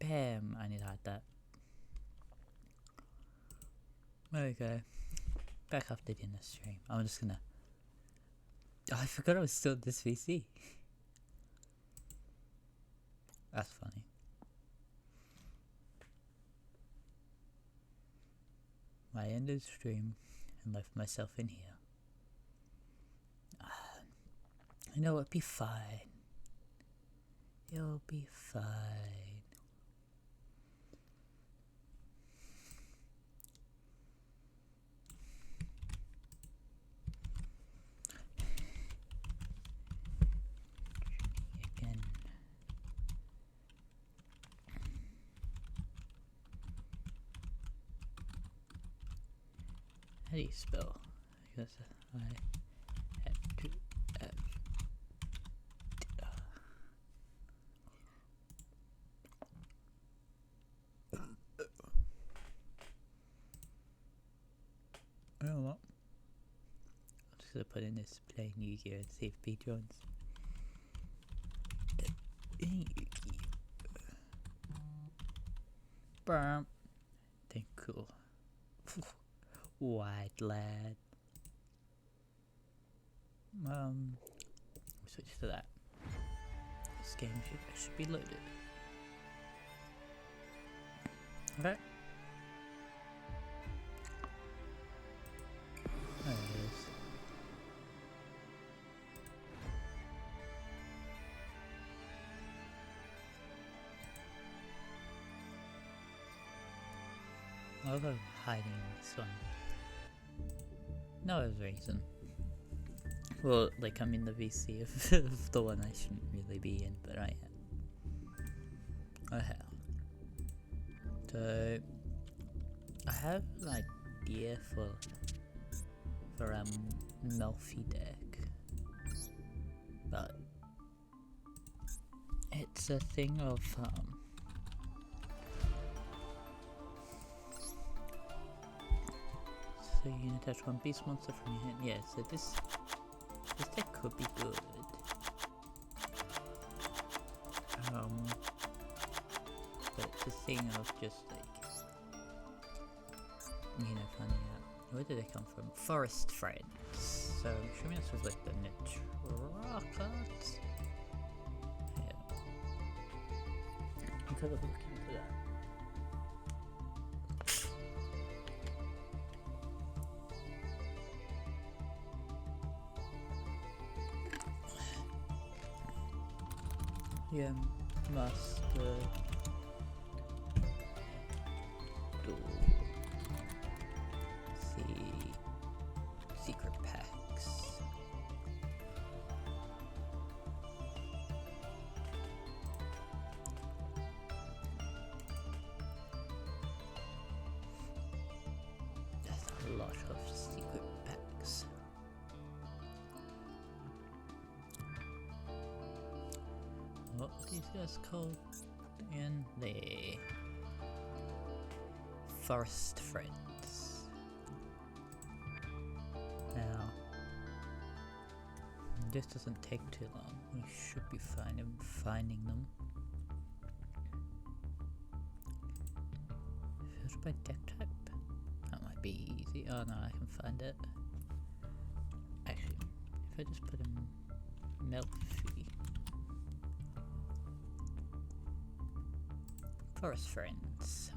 Bam! I need to hide that. There we go. Back after dinner stream. I'm just gonna... Oh, I forgot I was still at this VC. That's funny. I ended stream and left myself in here. I know it'll be fine. It'll be fine. Again. How do you spell? Because I had to you know what? I'm just gonna put in this playing Yugioh and see if B joins. Yugioh. Bam. Think cool. White lad. Switch to that. This game should be loaded. Okay. There it is. I'll go hiding this one. No reason. Well, like I'm in the VC of the one I shouldn't really be in, but I am. Okay. So I have an idea for Melfi deck, but it's a thing of so you can attach one beast monster from your hand. Yeah, so this deck could be good. But it's a thing of just like, finding out where did they come from? Forest Friends. So I'm assuming this was like the Netra cards. Yeah. Let's have a look into that. Yeah, master do see secret packs. That's a lot of secret packs. What are these guys called? And the Forest Friends. Now, this doesn't take too long. We should be fine in finding them. Filter by deck type? That might be easy. Oh no, I can find it. Actually, if I just put in Melfi. Forest Friends.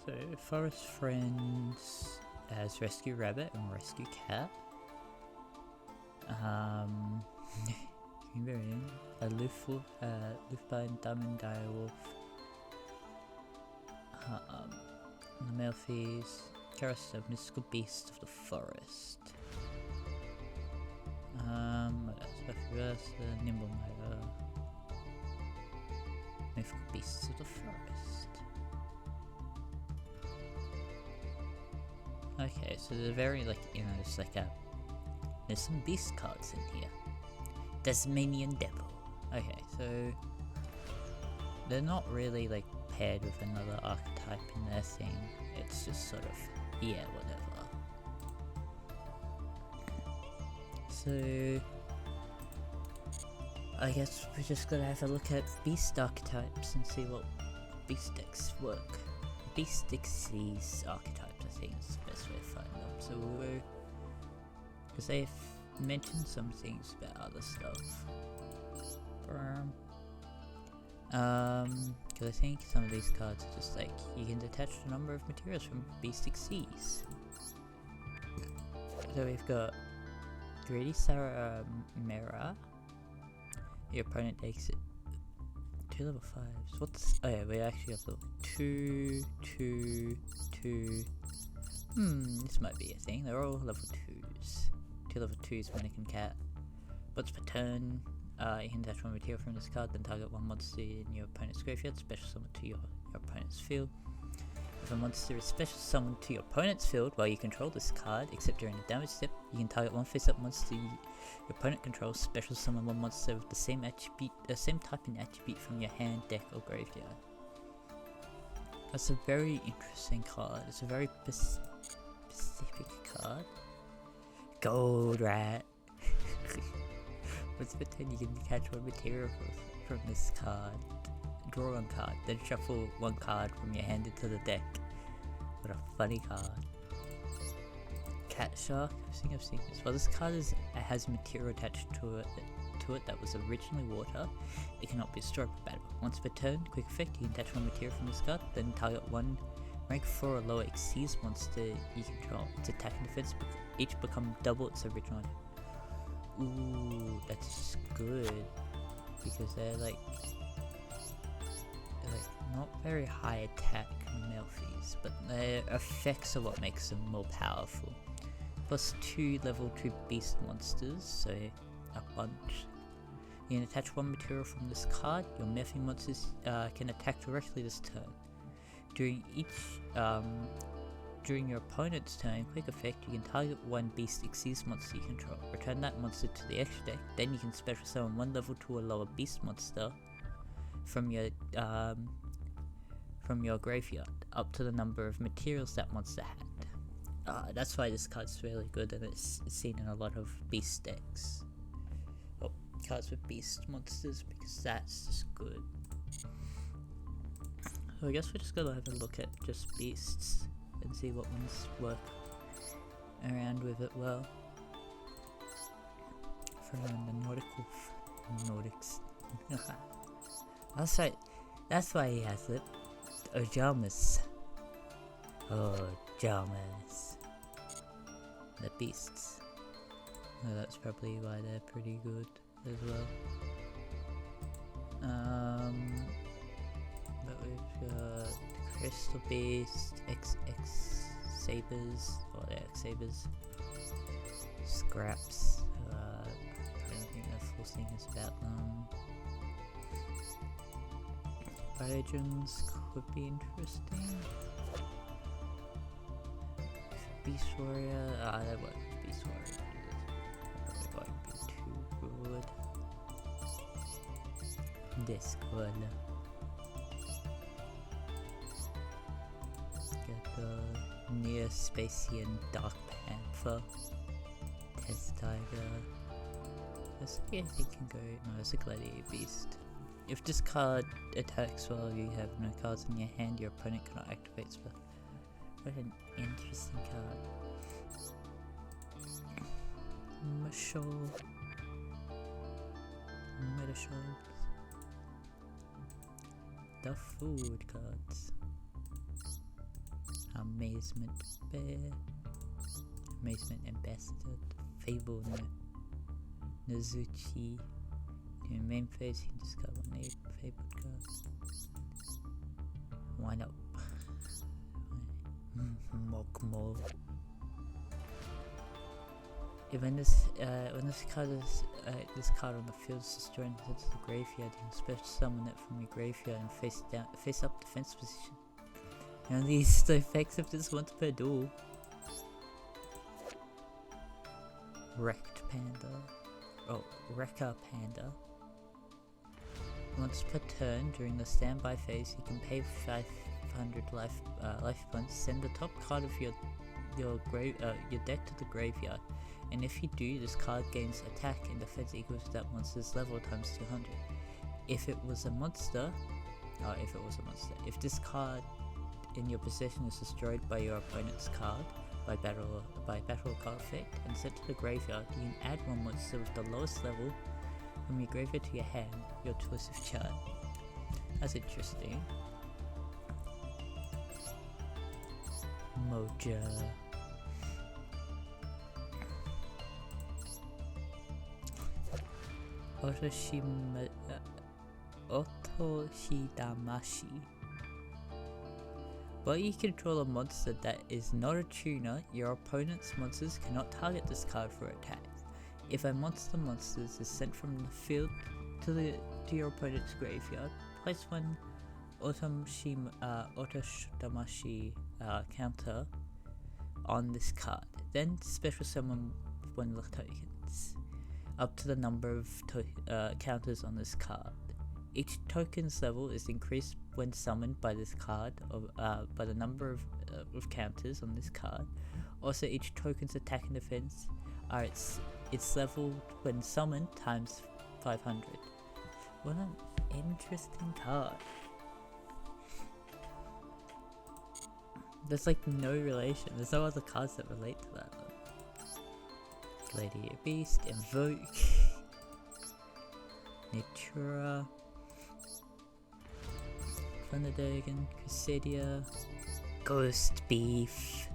So Forest Friends has Rescue Rabbit and Rescue Cat. Lufbine Diamond Direwolf. The Melfi's Carousel, Mystical Beast of the Forest. What else? Reverse, Nimble Mitre. Mythical Beasts of the Forest. Okay, so they're very it's like there's some beast cards in here. Tasmanian Devil. Okay, so they're not really paired with another archetype in their thing. It's just sort of, yeah, whatever. So I guess we're just gonna have a look at beast archetypes and see what beast decks work. Beast Dixie's archetypes, I think is the best way to find them. So we'll go, because they've mentioned some things about other stuff. Because I think some of these cards are just like, you can detach a number of materials from Beast Xyz. So we've got Greedy Sarah Mera. Your opponent takes it 2 level 5s. What's, oh yeah, we actually have level 2, 2, 2. This might be a thing. They're all level 2s. 2 level 2s, Mannequin Cat. Once per turn, you can attach one material from this card, then target one monster in your opponent's graveyard, special summon to your opponent's field. If a monster is special summoned to your opponent's field while you control this card, except during a damage step, you can target one face-up monster your opponent controls, special summon one monster with the same attribute, same type and attribute from your hand, deck, or graveyard. That's a very interesting card. It's a very specific card. Gold Rat. Once per turn, you can catch one material from this card. Draw one card, then shuffle one card from your hand into the deck. What a funny card. Cat Shark, I think I've seen this. Well, this card has material attached to it that was originally water. It cannot be destroyed by battle. Once per turn, quick effect, you can attach one material from this card, then target one rank 4 or lower Xyz monster you control. Its attack and defense each become double its original. Ooh, that's good, because they're like not very high attack Melfies, but their effects are what makes them more powerful. Plus 2 level 2 beast monsters, so a bunch. You can attach one material from this card. Your Melfie monsters can attack directly this turn. During your opponent's turn, quick effect, you can target one Beast Xyz monster you control. Return that monster to the extra deck, then you can special summon one level 2 or lower beast monster from your graveyard, up to the number of materials that monster had. That's why this card's really good, and it's seen in a lot of beast decks. Well, cards with beast monsters, because that's just good. So I guess we're just gonna have a look at just beasts and see what ones work around with it well. From the Nordics. That's why he has it. Ojamas. Ojamas. The beasts. Oh, that's probably why they're pretty good as well. But we've got Crystal Beast, X Sabers, or the X Sabers, Scraps. I don't think the full thing is about them. Biogens could be interesting. Beast Warrior, that won't be Beast Warrior. Probably won't be too good. This good. Get the Neo-Spacian Dark Panther, Test Tiger. This I think can go. No, it's a Gladiator Beast. If this card attacks while you have no cards in your hand, your opponent cannot activate spell. What an interesting card. Medashol. The food cards. Amazement Bear. Amazement Ambassador. Fable Nazuchi. In your main phase, you can discard one fabled card. Why not? Mokmo. When this card on the field is destroyed and sent to the graveyard, you can special summon it from your graveyard and face up defense position. And these effects of this once per duel. Wrecked Panda. Oh, Wrecker Panda. Once per turn, during the standby phase, you can pay 500 life points, send the top card of your deck to the graveyard, and if you do, this card gains attack and defense equal to that monster's level times 200. If it was a monster, if this card in your possession is destroyed by your opponent's card by battle card effect and sent to the graveyard, you can add one monster with the lowest level from your graveyard to your hand, your choice of chart. That's interesting. Moja. Otoshidamashi. While you control a monster that is not a tuner, your opponent's monsters cannot target this card for attacks. If a monster is sent from the field to your opponent's graveyard, place one Otoshidamashi counter on this card. Then special summon one of the tokens, up to the number of counters on this card. Each token's level is increased when summoned by this card, by the number of counters on this card. Also, each token's attack and defense are its level when summoned times 500. What an interesting card. There's like no relation. There's no other cards that relate to that. Lady Beast, Invoke, Natura, Thunderdragon, Crusadia, Ghost Beef,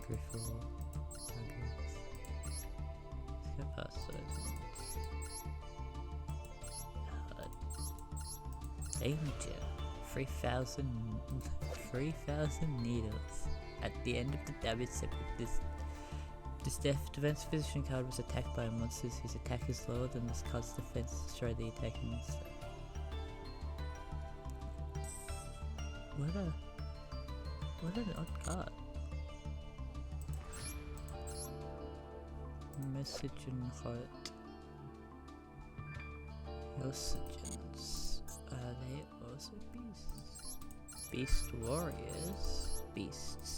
Griffle, Tigers, skip past those ones. Danger. 3,000 needles. At the end of the damage step, this defense position card was attacked by a monster whose attack is lower than this card's defense. Destroy the attacking monster. What an odd card. Message and heart. Yosagens. Are they also beasts? Beast warriors? Beasts.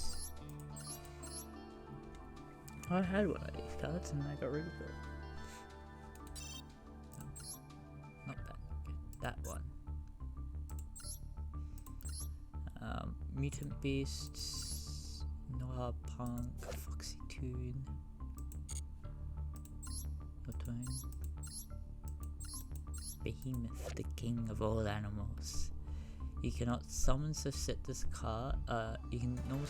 I had one of these cards and I got rid of it. No, not that. That one. Mutant Beasts, Noir Punk, Foxy Toon, Notone, Behemoth, the king of all animals. You cannot summon to set this card. You can normal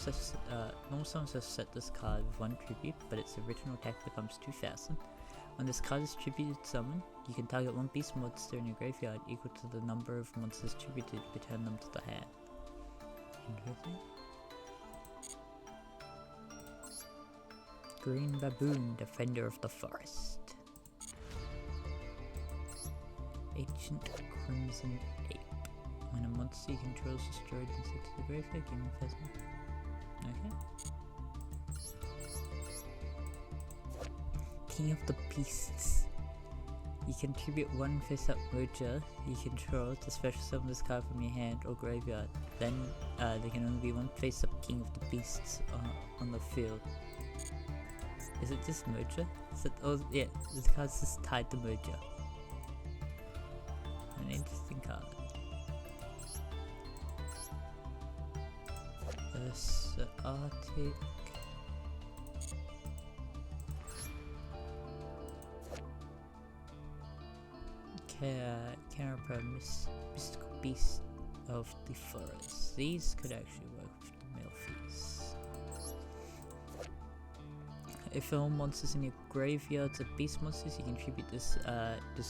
summon to set this card with one tribute, but its original attack becomes 2,000. When this card is tributed summoned, you can target one beast monster in your graveyard equal to the number of monsters tributed. Return them to the hand. Interesting. Green Baboon, Defender of the Forest. Ancient Crimson Ape. When a monster you control is destroyed and sent to the graveyard, give me a pheasant. Okay. King of the Beasts. You can tribute one face-up Moja you control to special summon this card from your hand or graveyard. Then there can only be one face-up King of the Beasts on the field. Is it just Moja? Yeah, this card's just tied to Moja. An interesting card. Arctic. Canopra, mystical beast of the forest. These could actually work with the Melfies. If all monsters in your graveyards are beast monsters, you can tribute this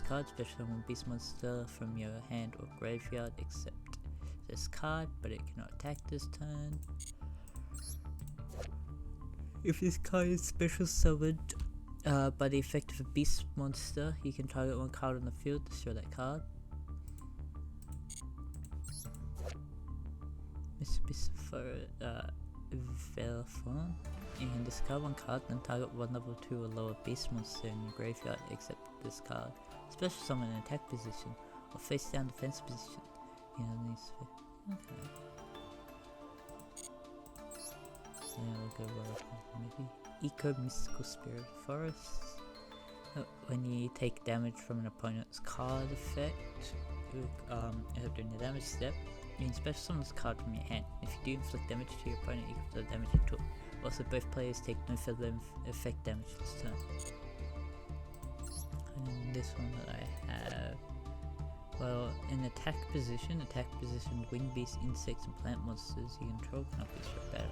card, special summon beast monster from your hand or graveyard, except this card, but it cannot attack this turn. If this card is special summoned by the effect of a beast monster, you can target one card on the field, destroy that card. Velfon. You can discard one card, then target one level 2 or lower beast monster in your graveyard, except this card. Special summon in attack position or face down defense position. You know these. Okay. Yeah, we'll go maybe. Eco Mystical Spirit Forest. When you take damage from an opponent's card effect, during the damage step, you can special summon this card from your hand. If you do inflict damage to your opponent, you can put the damage into it. Also, both players take no further effect damage this turn. And this one that I have, well, in attack position, wing beasts, insects, and plant monsters you control cannot be struck battle.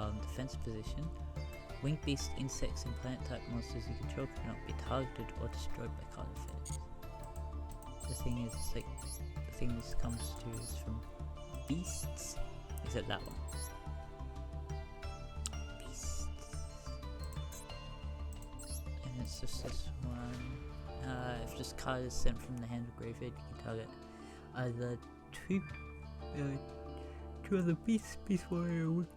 In defense position, wing beasts, insects, and plant type monsters you control cannot be targeted or destroyed by card effects. The thing is, like, the thing this comes to is from beasts, except that one. Beasts. And it's just this one. If this card is sent from the hand or graveyard, you can target either two other beasts, beast warrior,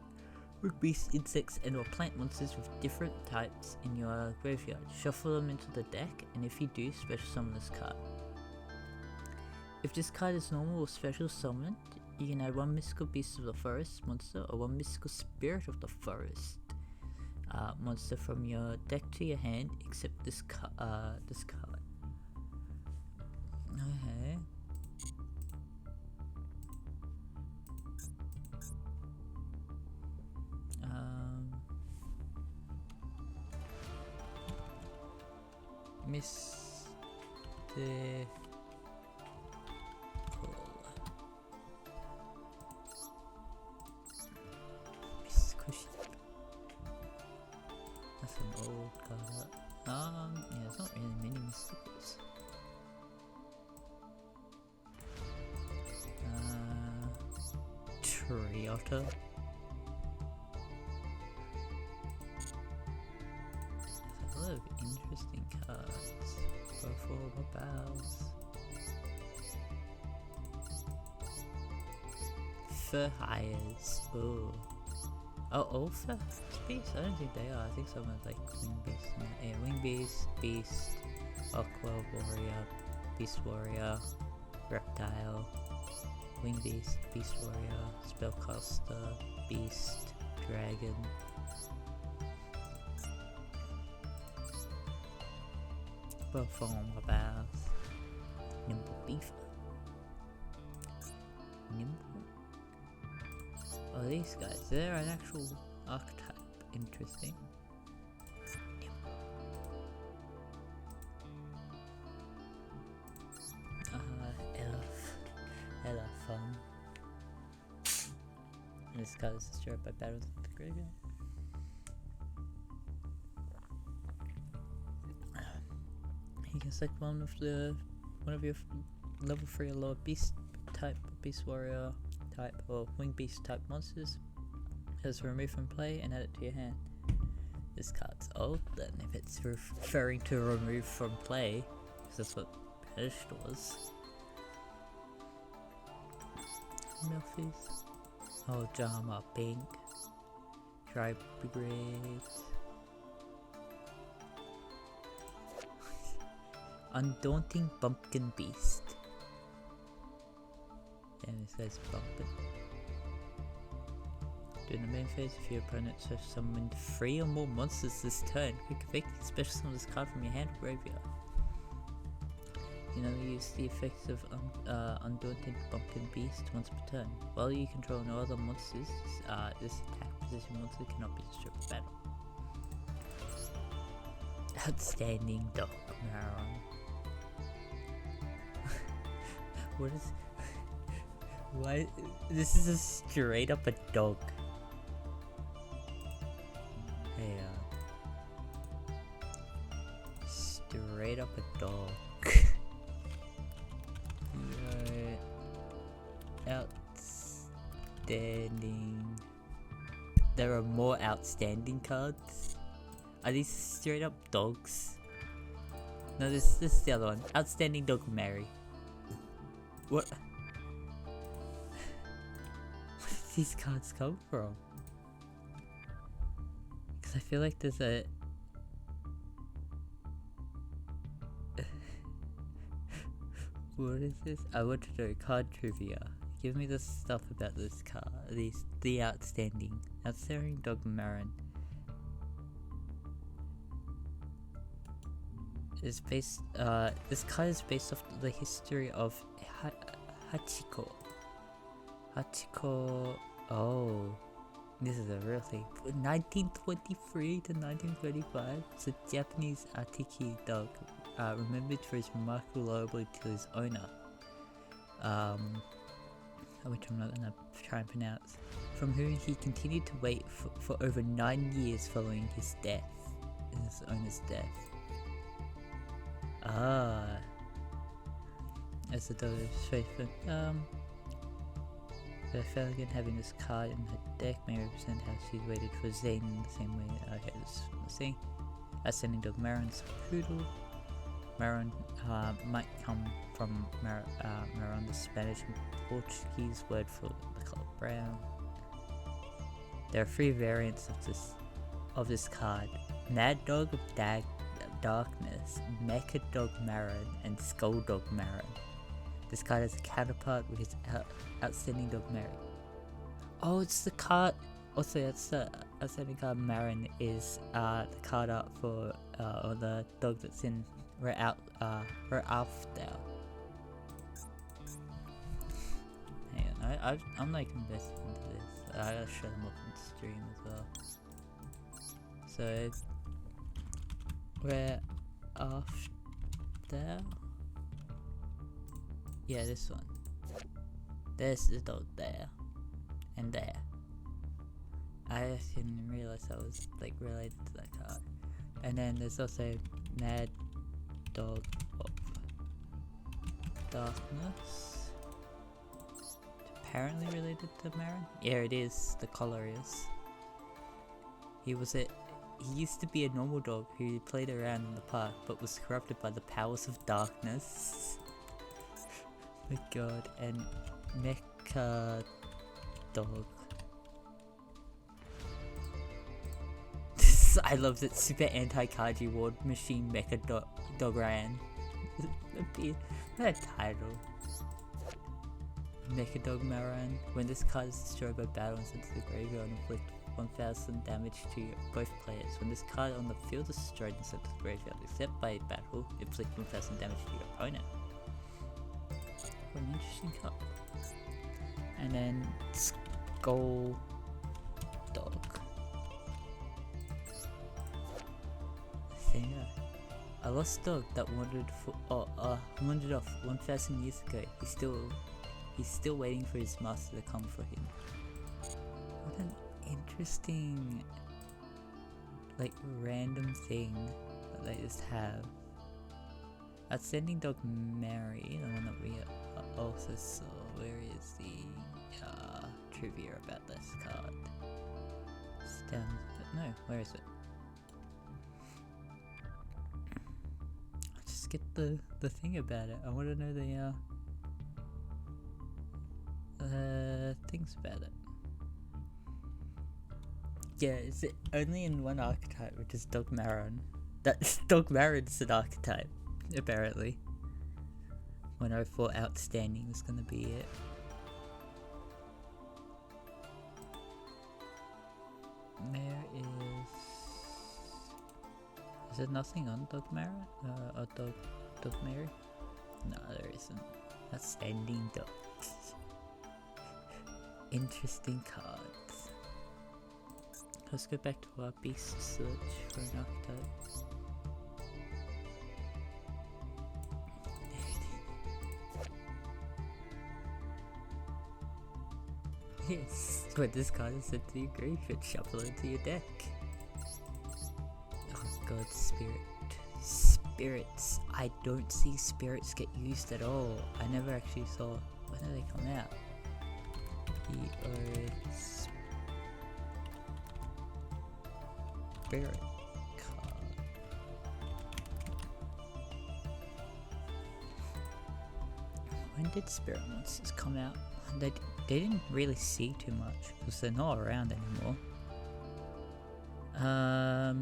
with beasts, insects, and or plant monsters with different types in your graveyard. Shuffle them into the deck, and if you do, special summon this card. If this card is normal or special summoned, you can add one mystical beast of the forest monster or one mystical spirit of the forest monster from your deck to your hand, except this card. Okay. That's an old card. Yeah, there's not really many mysticals. Triota. There's a lot of interesting cards. Performer Bows. Fur Hires. Ooh. Oh, all Fur Beasts? I don't think they are. I think some are like Wing Beast. Yeah, Wing Beast, Beast, Aqua Warrior, Beast Warrior, Reptile, Wing Beast, Beast Warrior, Spellcaster, Beast, Dragon. Performer Bows. Nimble Beaver. Nimble? Oh, these guys, they're an actual archetype. Interesting. Fun. This card is destroyed by battles in the graveyard. You can select one of your level 3 or lower beast type, beast warrior type, or wing beast type monsters as removed from play and add it to your hand. This card's old then, if it's referring to remove from play, because that's what Perished was. Melfies. Oh, Jama Pink. Tribe Brigade. Undaunting Bumpkin Beast. And this guy's bumping. During the main phase, if your opponent has summoned 3 or more monsters this turn, quick effect, you special summon this card from your hand or graveyard. You never use the effects of Undaunted Bumpkin Beast once per turn. While you control no other monsters, this attack position monster cannot be destroyed by battle. Outstanding Dog Maron. What is... Why? This is a straight up a dog. Hey, straight up a dog. Outstanding. There are more outstanding cards. Are these straight up dogs? No, this is the other one. Outstanding Dog Mary. What? Where did these cards come from? Because I feel like there's a... What is this? I want to know card trivia. give me the stuff about this car. The outstanding dog Marin is based. This car is based off the history of Hachiko. Hachiko. Oh, this is a real thing. 1923 to 1935, it's a Japanese Atiki dog, remembered for his remarkable loyalty to his owner. Which I'm not gonna try and pronounce. From whom he continued to wait for over 9 years following his owner's death. As the dog is faithful. The Falcon having this card in her deck may represent how she waited for Zane in the same way. Okay, let's see. Ascending dog Maron's poodle. Maron might come from Maron, the Spanish and Portuguese word for the color brown. There are 3 variants of this card: Mad Dog of Darkness, Mecha Dog Maron, and Skull Dog Maron. This card has a counterpart with his outstanding dog Maron. Oh, it's the card. Also, that's the outstanding card Maron is the card art for or the dog that's in Ralphdale. Hang on, I'm like invested into this. I gotta show them up on stream as well. So Ralphdale. Yeah, this one. There's the dog there. And there. I didn't realize I was like related to that card. And then there's also Mad Dog of Darkness. It's apparently related to Maron. Yeah, it is. The color is. He used to be a normal dog who played around in the park but was corrupted by the powers of darkness. My god. And Mecha Dog. I love that super anti-Kaji ward machine Mecha Dog ran. That title. Mecha Dog Maran. When this card is destroyed by battle and sent to the graveyard and inflict 1000 damage to both players. When this card on the field is destroyed and sent to the graveyard except by battle, inflict 1000 damage to your opponent. What an interesting card. And then Skull Dog. A lost dog that wandered off 1000 years ago. He's still waiting for his master to come for him. What an interesting, like, random thing that they just have. Outstanding dog Mary, the one that we also saw. Where is the trivia about this card? It's down. No, where is it? Get the thing about it. I want to know the things about it. Yeah, is it only in one archetype, which is Dog Maron? That's Dog Maron's an archetype, apparently. 104 outstanding is gonna be it. There is. Is there nothing on Dog Maron? Or Dog Mary? No, there isn't. Outstanding dogs. Interesting cards. Let's go back to our beast search for an archetype. Yes, when this card is sent to your graveyard, shuffle it into your deck. God, spirits. I don't see spirits get used at all. I never actually saw. When did they come out? Spirit card. When did Spirit Monsters come out? They didn't really see too much because they're not around anymore.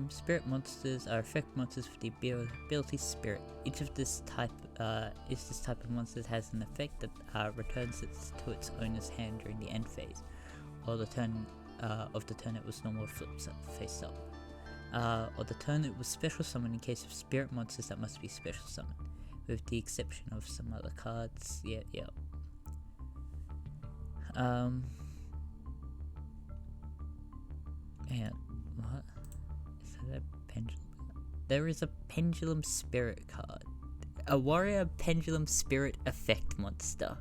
Spirit monsters are effect monsters with the ability Spirit. Each of this type of monsters has an effect that returns it to its owner's hand during the end phase, or the turn of the turn it was normal flips up, face up, or the turn it was special summoned in case of spirit monsters that must be special summoned, with the exception of some other cards. Yeah. And what? Is that a pendulum? There is a pendulum spirit card. A warrior pendulum spirit effect monster,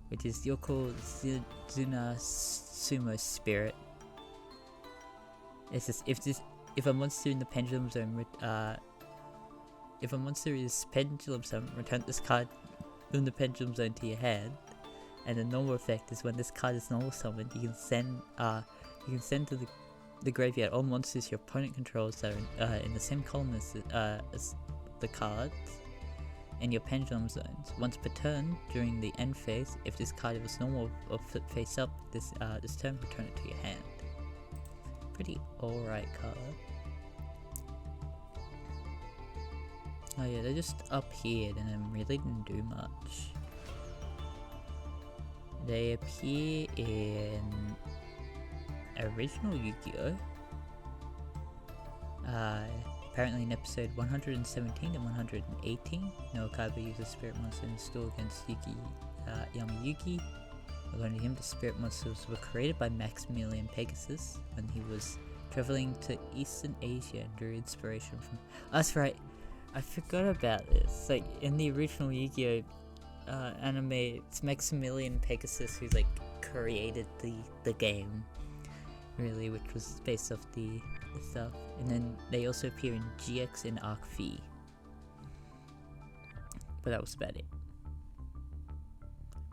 which is Yoko Zuna Sumo Spirit. It's just if a monster in the pendulum zone if a monster is pendulum zone, return this card from the pendulum zone to your hand. And the normal effect is when this card is normal summoned, you can send to the graveyard all monsters your opponent controls that are in the same column as the cards in your pendulum zones. Once per turn during the end phase, if this card was normal or flip face up this turn, return it to your hand. Pretty alright card. Oh yeah, they're just up here and then really didn't do much. They appear in original Yugioh. Apparently in episode 117 and 118, no Kaiba uses spirit monster in his duel against Yamayuki. According to him, the spirit monsters were created by Maximilian Pegasus when he was traveling to Eastern Asia and drew inspiration from... That's right, I forgot about this. Like, in the original Yu-Gi-Oh! Anime, it's Maximilian Pegasus who's like created the game, really, which was based off the stuff. And then they also appear in GX and Arc V. But that was about it.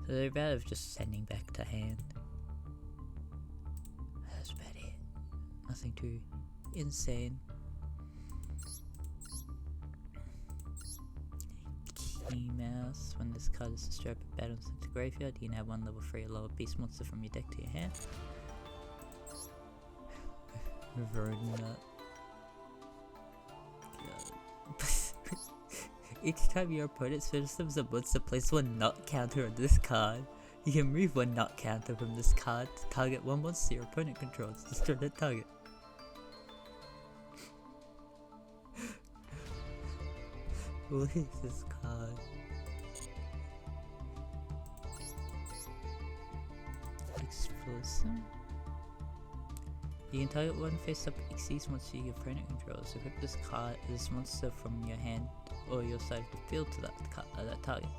So they're about of just sending back to hand. That's about it. Nothing too insane. Key Mouse. When this card is destroyed by battle sent to graveyard, you can add one level 3 or lower beast monster from your deck to your hand. Rodent. Each time your opponent specials a monster, place one nut counter on this card. You can remove one nut counter from this card to target one monster your opponent controls. Destroy that target. What is this card? Explosive. You can target one face-up Xyz monster your opponent controls. Equip this monster from your hand or your side of the field to that target.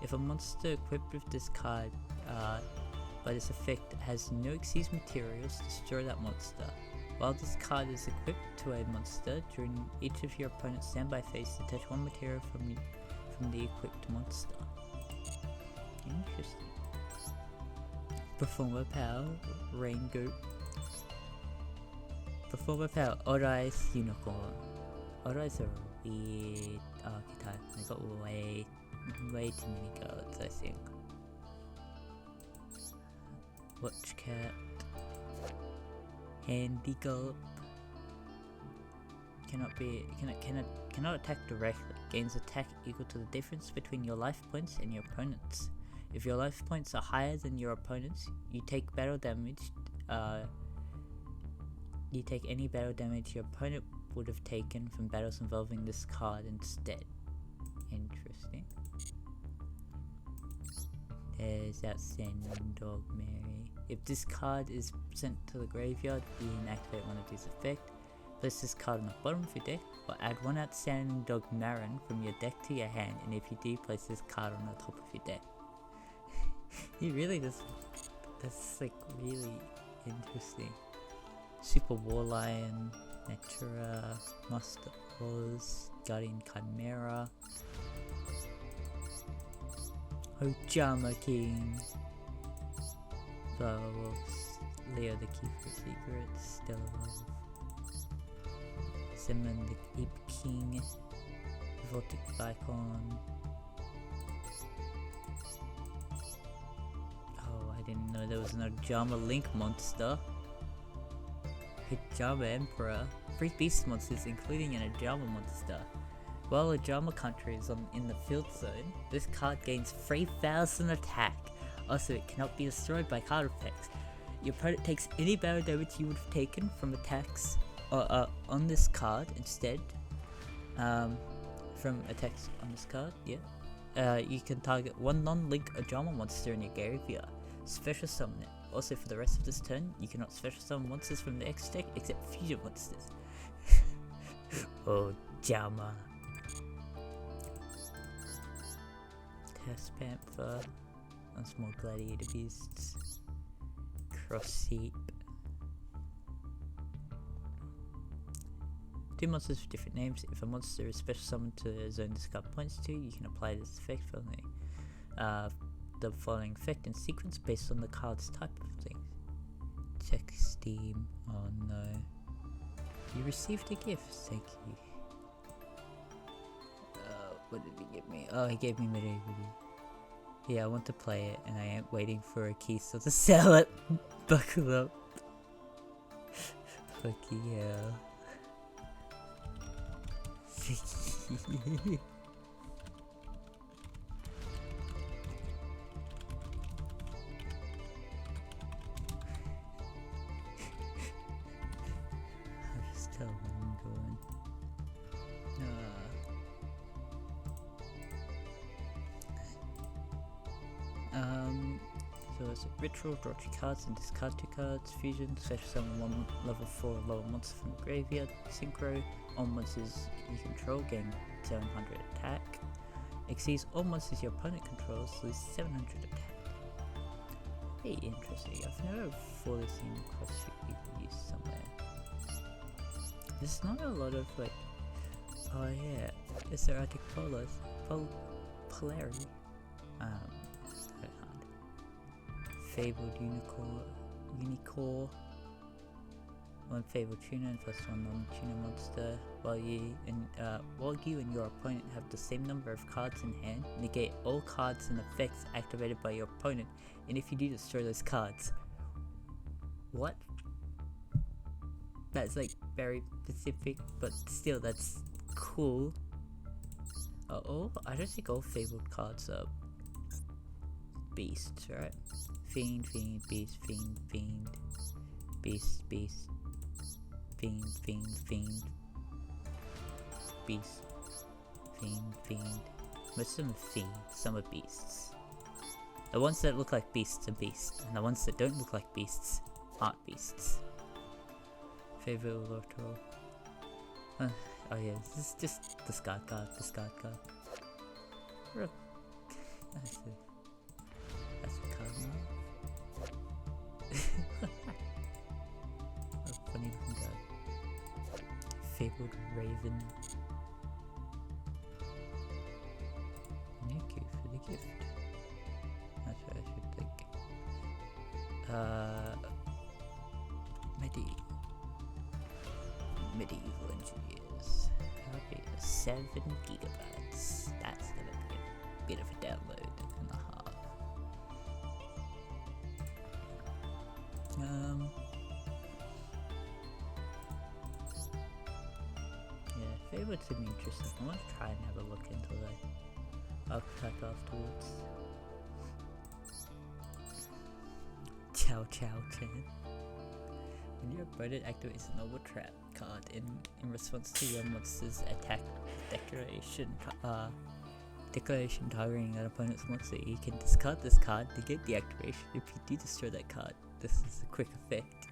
If a monster equipped with this card by this effect has no Xyz materials, destroy that monster. While this card is equipped to a monster, during each of your opponent's standby phase, detach one material from the equipped monster. Interesting. Performer Power, Rain Goat. Performer Power, Orais Unicorn. Orais are a weird archetype. They got way too many cards, I think. Watch Cat. Handy Gulp. Cannot attack directly. Gains attack equal to the difference between your life points and your opponent's. If your life points are higher than your opponent's, you take battle damage. You take any battle damage your opponent would have taken from battles involving this card instead. Interesting. There's Outstanding Dog Mary. If this card is sent to the graveyard, you can activate one of these effects. Place this card on the bottom of your deck, or add one Outstanding Dog Marin from your deck to your hand, and if you do, place this card on the top of your deck. He really does. That's like really interesting. Super War Lion, Natura, Master Oz, Guardian Chimera, Ojama King, Flower Wolves, Leo the Key for Secrets, Stellar Wolf, Simon the Ape King, Voltic Vicon. Oh, I didn't know there was an Ojama Link monster. Hijama Emperor. 3 beast monsters, including an Hijama monster. While Hijama Country is in the field zone, this card gains 3000 attack. Also, it cannot be destroyed by card effects. Your opponent takes any battle damage you would have taken from attacks on this card instead. From attacks on this card, yeah. You can target one non-link Hijama monster in your graveyard. Special summon it. Also, for the rest of this turn, you cannot special summon monsters from the X deck except fusion monsters. Oh, Jama. Test Panther. And small gladiator beasts. Cross Seep. 2 monsters with different names. If a monster is special summoned to a zone this card points to, you can apply this effect following the following effect in sequence based on the card's type of things. Check Steam. Oh no. You received a gift, thank you. What did he give me? Oh, he gave me Medieval. Yeah, I want to play it and I am waiting for a keystone to sell it. Buckle up. Fucking hell. I'll just tell them I'm going. So it's a ritual, draw 2 cards and discard 2 cards. Fusion, special summon 1 level 4 lower monster from the graveyard. Synchro, all monsters you control gain 700 attack. Exceeds all monsters your opponent controls, lose 700 attack. Very interesting. I've never fully seen cross street used somewhere. There's not a lot of like. Oh yeah, it's erratic polarity. Fabled Unicorn. 1 fabled tuner and plus 1 non-tuner monster. While you and your opponent have the same number of cards in hand, negate all cards and effects activated by your opponent, and if you do, destroy those cards. What? That's like very specific, but still, that's cool. I don't think all fabled cards are beasts, right? Fiend, beast, fiend, beast, fiend, beast, fiend. Most of them are fiends, some are beasts. The ones that look like beasts are beasts, and the ones that don't look like beasts aren't beasts. Favorite Lotto. Oh yeah, this is just discard card. Rook. That's a card now. A funny looking card. Fabled Raven. Thank you for the gift. That's what I should think. Medieval Engineers. Okay, 7 gigabytes. That's gonna be a bit of a download and a half. Yeah, favorites would be interesting. I want to try and have a look into the archetype afterwards. Chow Chow Chan. When your opponent activates a normal trap card in response to your monster's attack declaration targeting an opponent's monster, you can discard this card to get the activation. If you do destroy that card, this is a quick effect.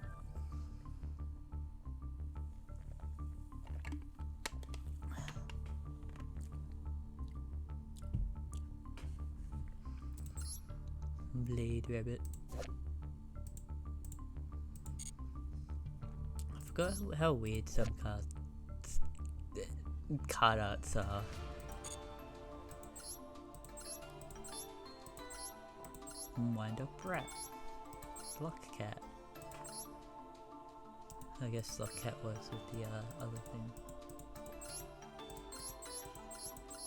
Blade Rabbit. I forgot how weird some card arts are. Wind Up Rat. Block Cat. I guess Block Cat works with the other thing.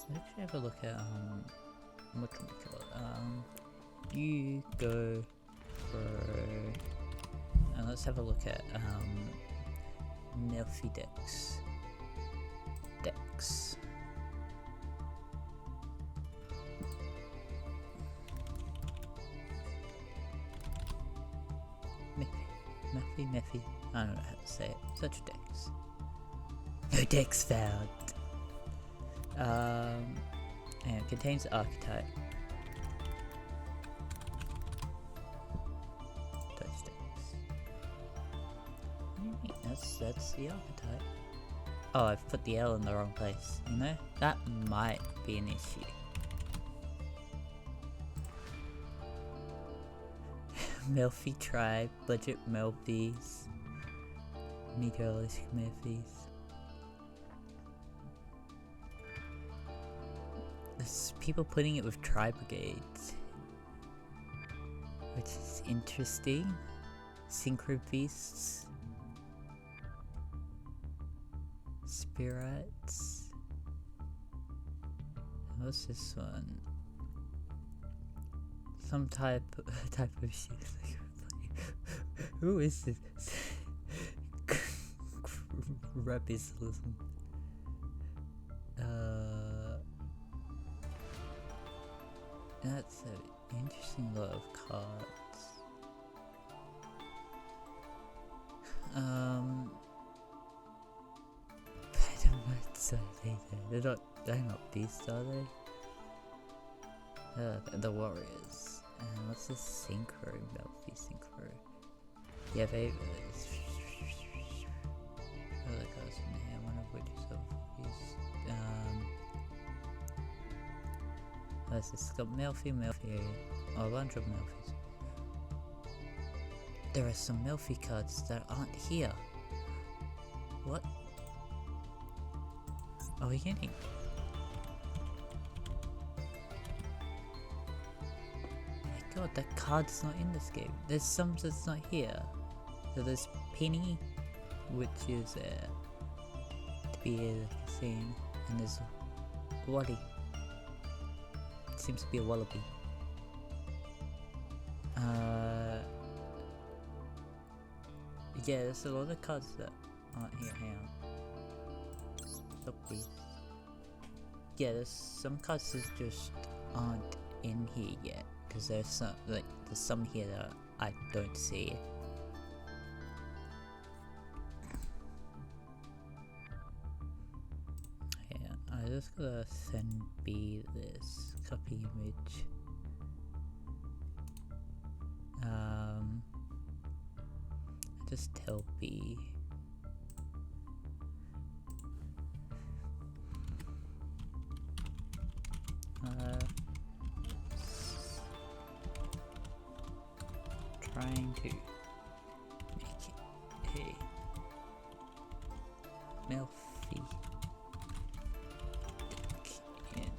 Let's actually have a look at what can we call it? Yugioh. And let's have a look at Melfi Dex. Dex. Mephi. I don't know how to say it. Such Dex. No Dex found. And it contains archetype. Touch Dex. What do you mean? That's the archetype. Oh, I've put the L in the wrong place. You know? That might be an issue. Melfi tribe, budget Melfis, meteorologic Melfis. There's people putting it with tribe brigades, which is interesting. Synchro beasts, spirits. What's this one? Some type of shit. Who is this? Rabisalism. That's an interesting lot of cards. They're not beasts, are they? The warriors. And what's this synchro? Melfi synchro. Yeah, they. Other cards in here, one of which is obvious. What's this? Got Melfi. Oh, a bunch of Melfis. There are some Melfi cards that aren't here. What? Are we kidding? God, that card's not in this game. There's some that's not here. So there's Penny, which is to be like a thing, and there's Wally. It seems to be a wallaby. Yeah, there's a lot of cards that aren't here. Hang on. Stop these. Yeah, there's some cards that just aren't in here yet. Because there's some here that I don't see. Yeah, I just gotta send B this copy image. Just tell B. Trying to make it a Melfi in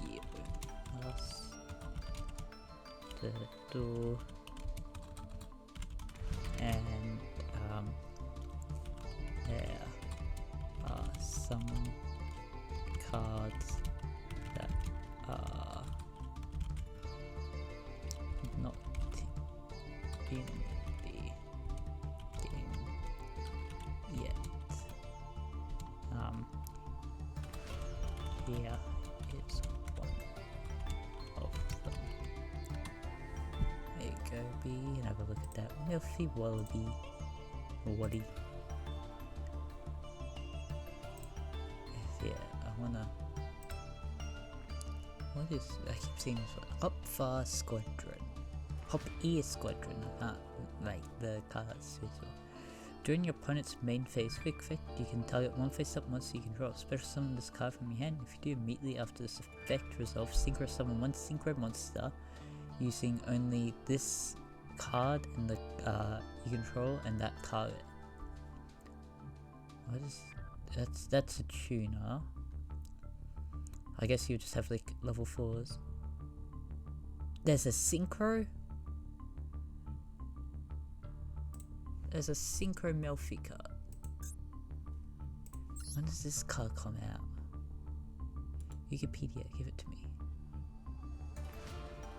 Yugioh plus the door, and there are some cards that are not in the game yet. Here is one of them. There you go, B, and have a look at that. Melfi Wallaby. Waddy. Yeah, I wanna. What is. I keep seeing this one. Hop Far Squadron. Hop Ear Squadron. I can't like the cards visual. During your opponent's main phase quick effect, you can target one face-up monster you control. Special summon this card from your hand. If you do, immediately after this effect resolves, synchro summon one synchro monster using only this card and the you control and that target. What is that's a tuner. I guess you just have like level 4s. There's a synchro. There's a synchro Melfi card. When does this card come out? Wikipedia, give it to me.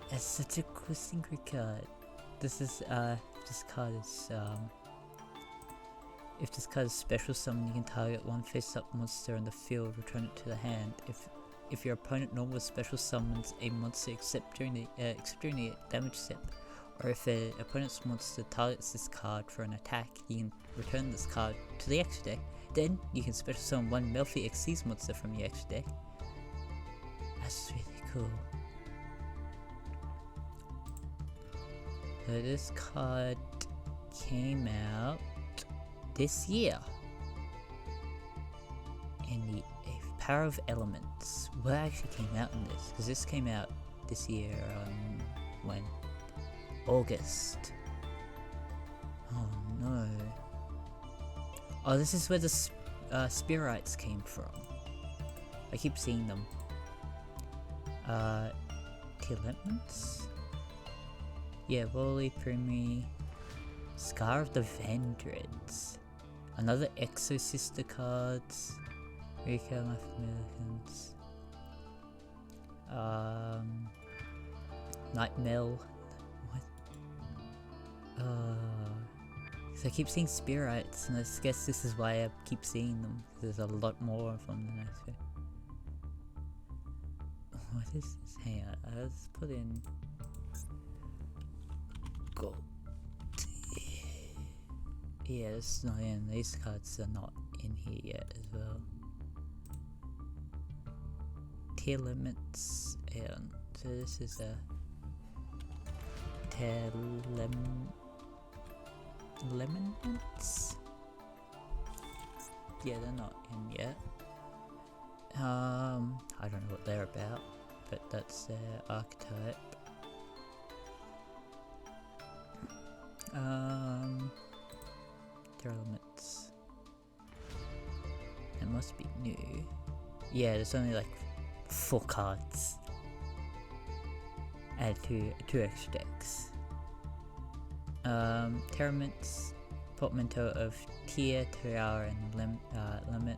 That's such a cool synchro card. This is this card is If this card is special summon, you can target one face-up monster on the field, return it to the hand. If your opponent normally special summons a monster except during the damage step, or if an opponent's monster targets this card for an attack, you can return this card to the extra deck. Then you can special summon one Melfi Xyz monster from your extra deck. That's really cool. So this card came out this year in the Power of Elements. What actually came out in this? Because this came out this year, when? August. Oh no. Oh, this is where the Spirites came from. I keep seeing them. Elements? Yeah, Wooly, Primi, Scar of the Vendreads. Another Exo Sister cards. Rika, Life Americans. Nightmare. What? So I keep seeing Spirites, and I guess this is why I keep seeing them. There's a lot more of them than I expect. What is this? Hang on, let's put in gold. Yeah, it's not in. These cards are not in here yet as well. Tier limits, and so this is a tier limits. Yeah, they're not in yet. I don't know what they're about, but that's their archetype. Tier limits. It must be new. Yeah, there's only like 4 cards. Add two extra decks. Terraments, portmanteau of tier, tiara, and limit.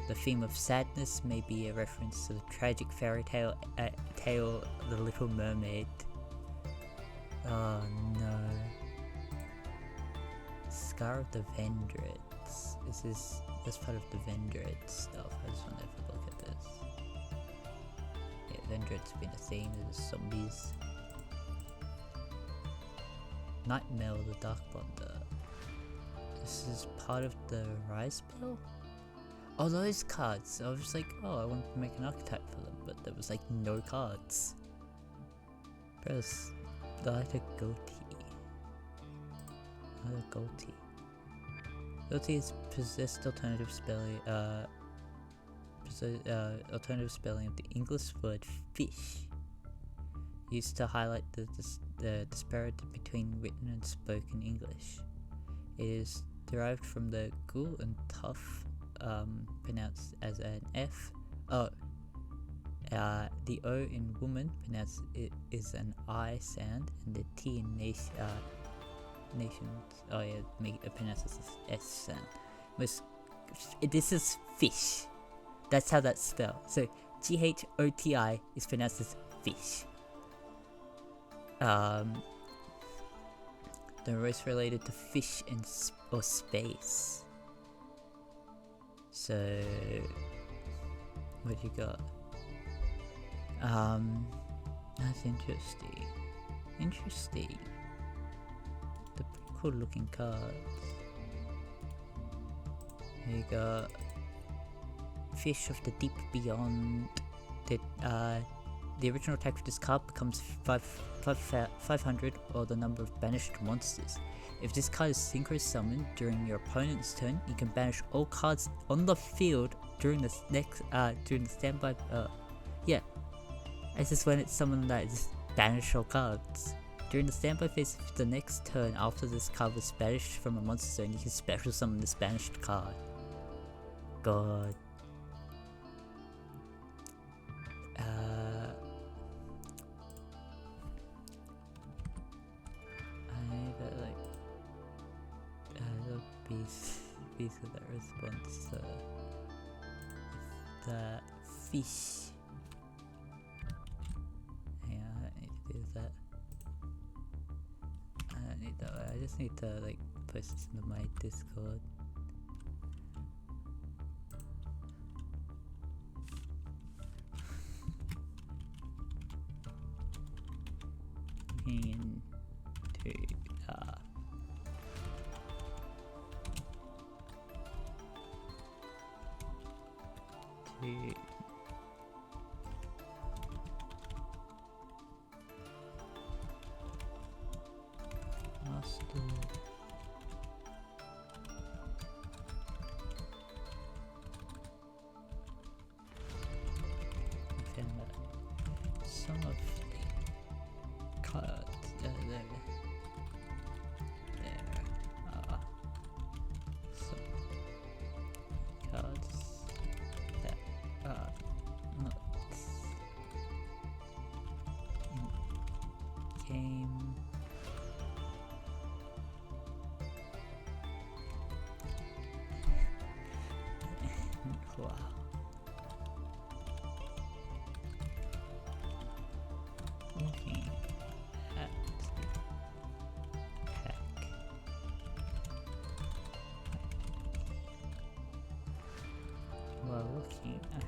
The theme of sadness may be a reference to the tragic fairy tale The Little Mermaid. Oh no. Scar of the Vendreads. This part of the Vendread stuff. I just want to have a look at this. Yeah, Vendread's been a theme, there's zombies. Nightmare, the Dark Bonder. This is part of the Rise Spell? Oh, those cards! I was just like, oh, I wanted to make an archetype for them, but there was like no cards. Press the lighter goatee. Another goatee. Goatee is possessed alternative spelling of the English word fish, used to highlight the disparity between written and spoken English. It is derived from the ghoul and tough, pronounced as an F. The O in woman pronounced it is an I sound, and the T in nations. Oh yeah, it pronounces this S sound. This is fish. That's how that's spelled. So GHOTI is pronounced as fish. The race related to fish or space. So what you got? That's interesting. They're pretty cool looking cards. You got Fish of the Deep Beyond. The original attack for this card becomes 500, or the number of banished monsters. If this card is synchro summoned during your opponent's turn, you can banish all cards on the field during the standby. This is when it's summoned that just banish all cards. During the standby phase of the next turn after this card was banished from a monster zone, you can special summon this banished card. God. Piece of that response to the fish. Hang on, I don't need to do that. I don't need that. I just need to like post this into my Discord. Into to master some of the cards there are some cards that are not in game. Wow. Looking at pack. While looking at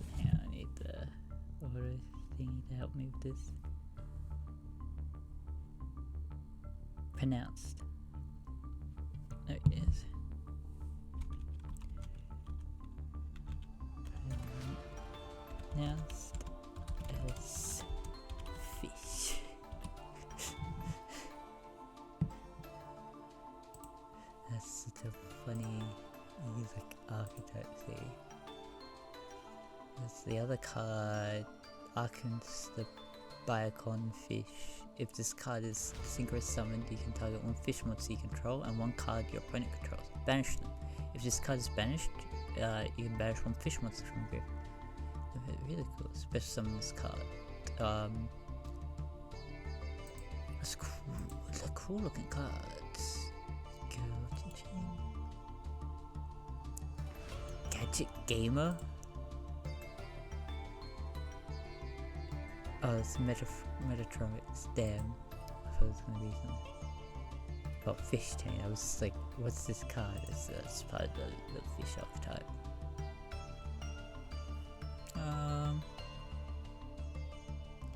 I need the auto thingy to help me with this. Pronounced. Oh, yes. Pronounced as fish. That's such a funny music archetype thing. That's the other card, Archons the Biocon fish. If this card is synchro summoned, you can target one fish monster you control and one card your opponent controls. Banish them. If this card is banished, you can banish one fish monster from your grave. Really cool. Special summon this card. That's cool. They're cool looking cards. Gadget Gamer? Oh, it's Metatronics. Damn. I thought it was gonna be something. Oh, Fish Chain. I was just like, what's this card? It's part of the fish archetype.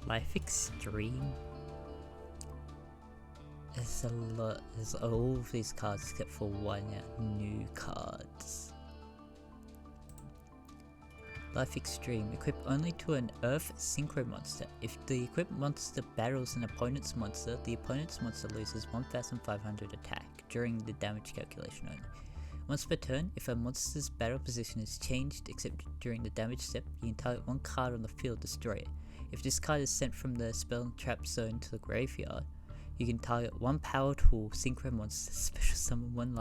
Life Extreme. There's a lot. There's all of these cards except for one new cards. Life Extreme. Equip only to an Earth Synchro monster. If the equipped monster battles an opponent's monster, the opponent's monster loses 1500 attack during the damage calculation only. Once per turn, if a monster's battle position is changed except during the damage step, you can target one card on the field, destroy it. If this card is sent from the spell and trap zone to the graveyard, you can target one power tool synchro monster, special summon one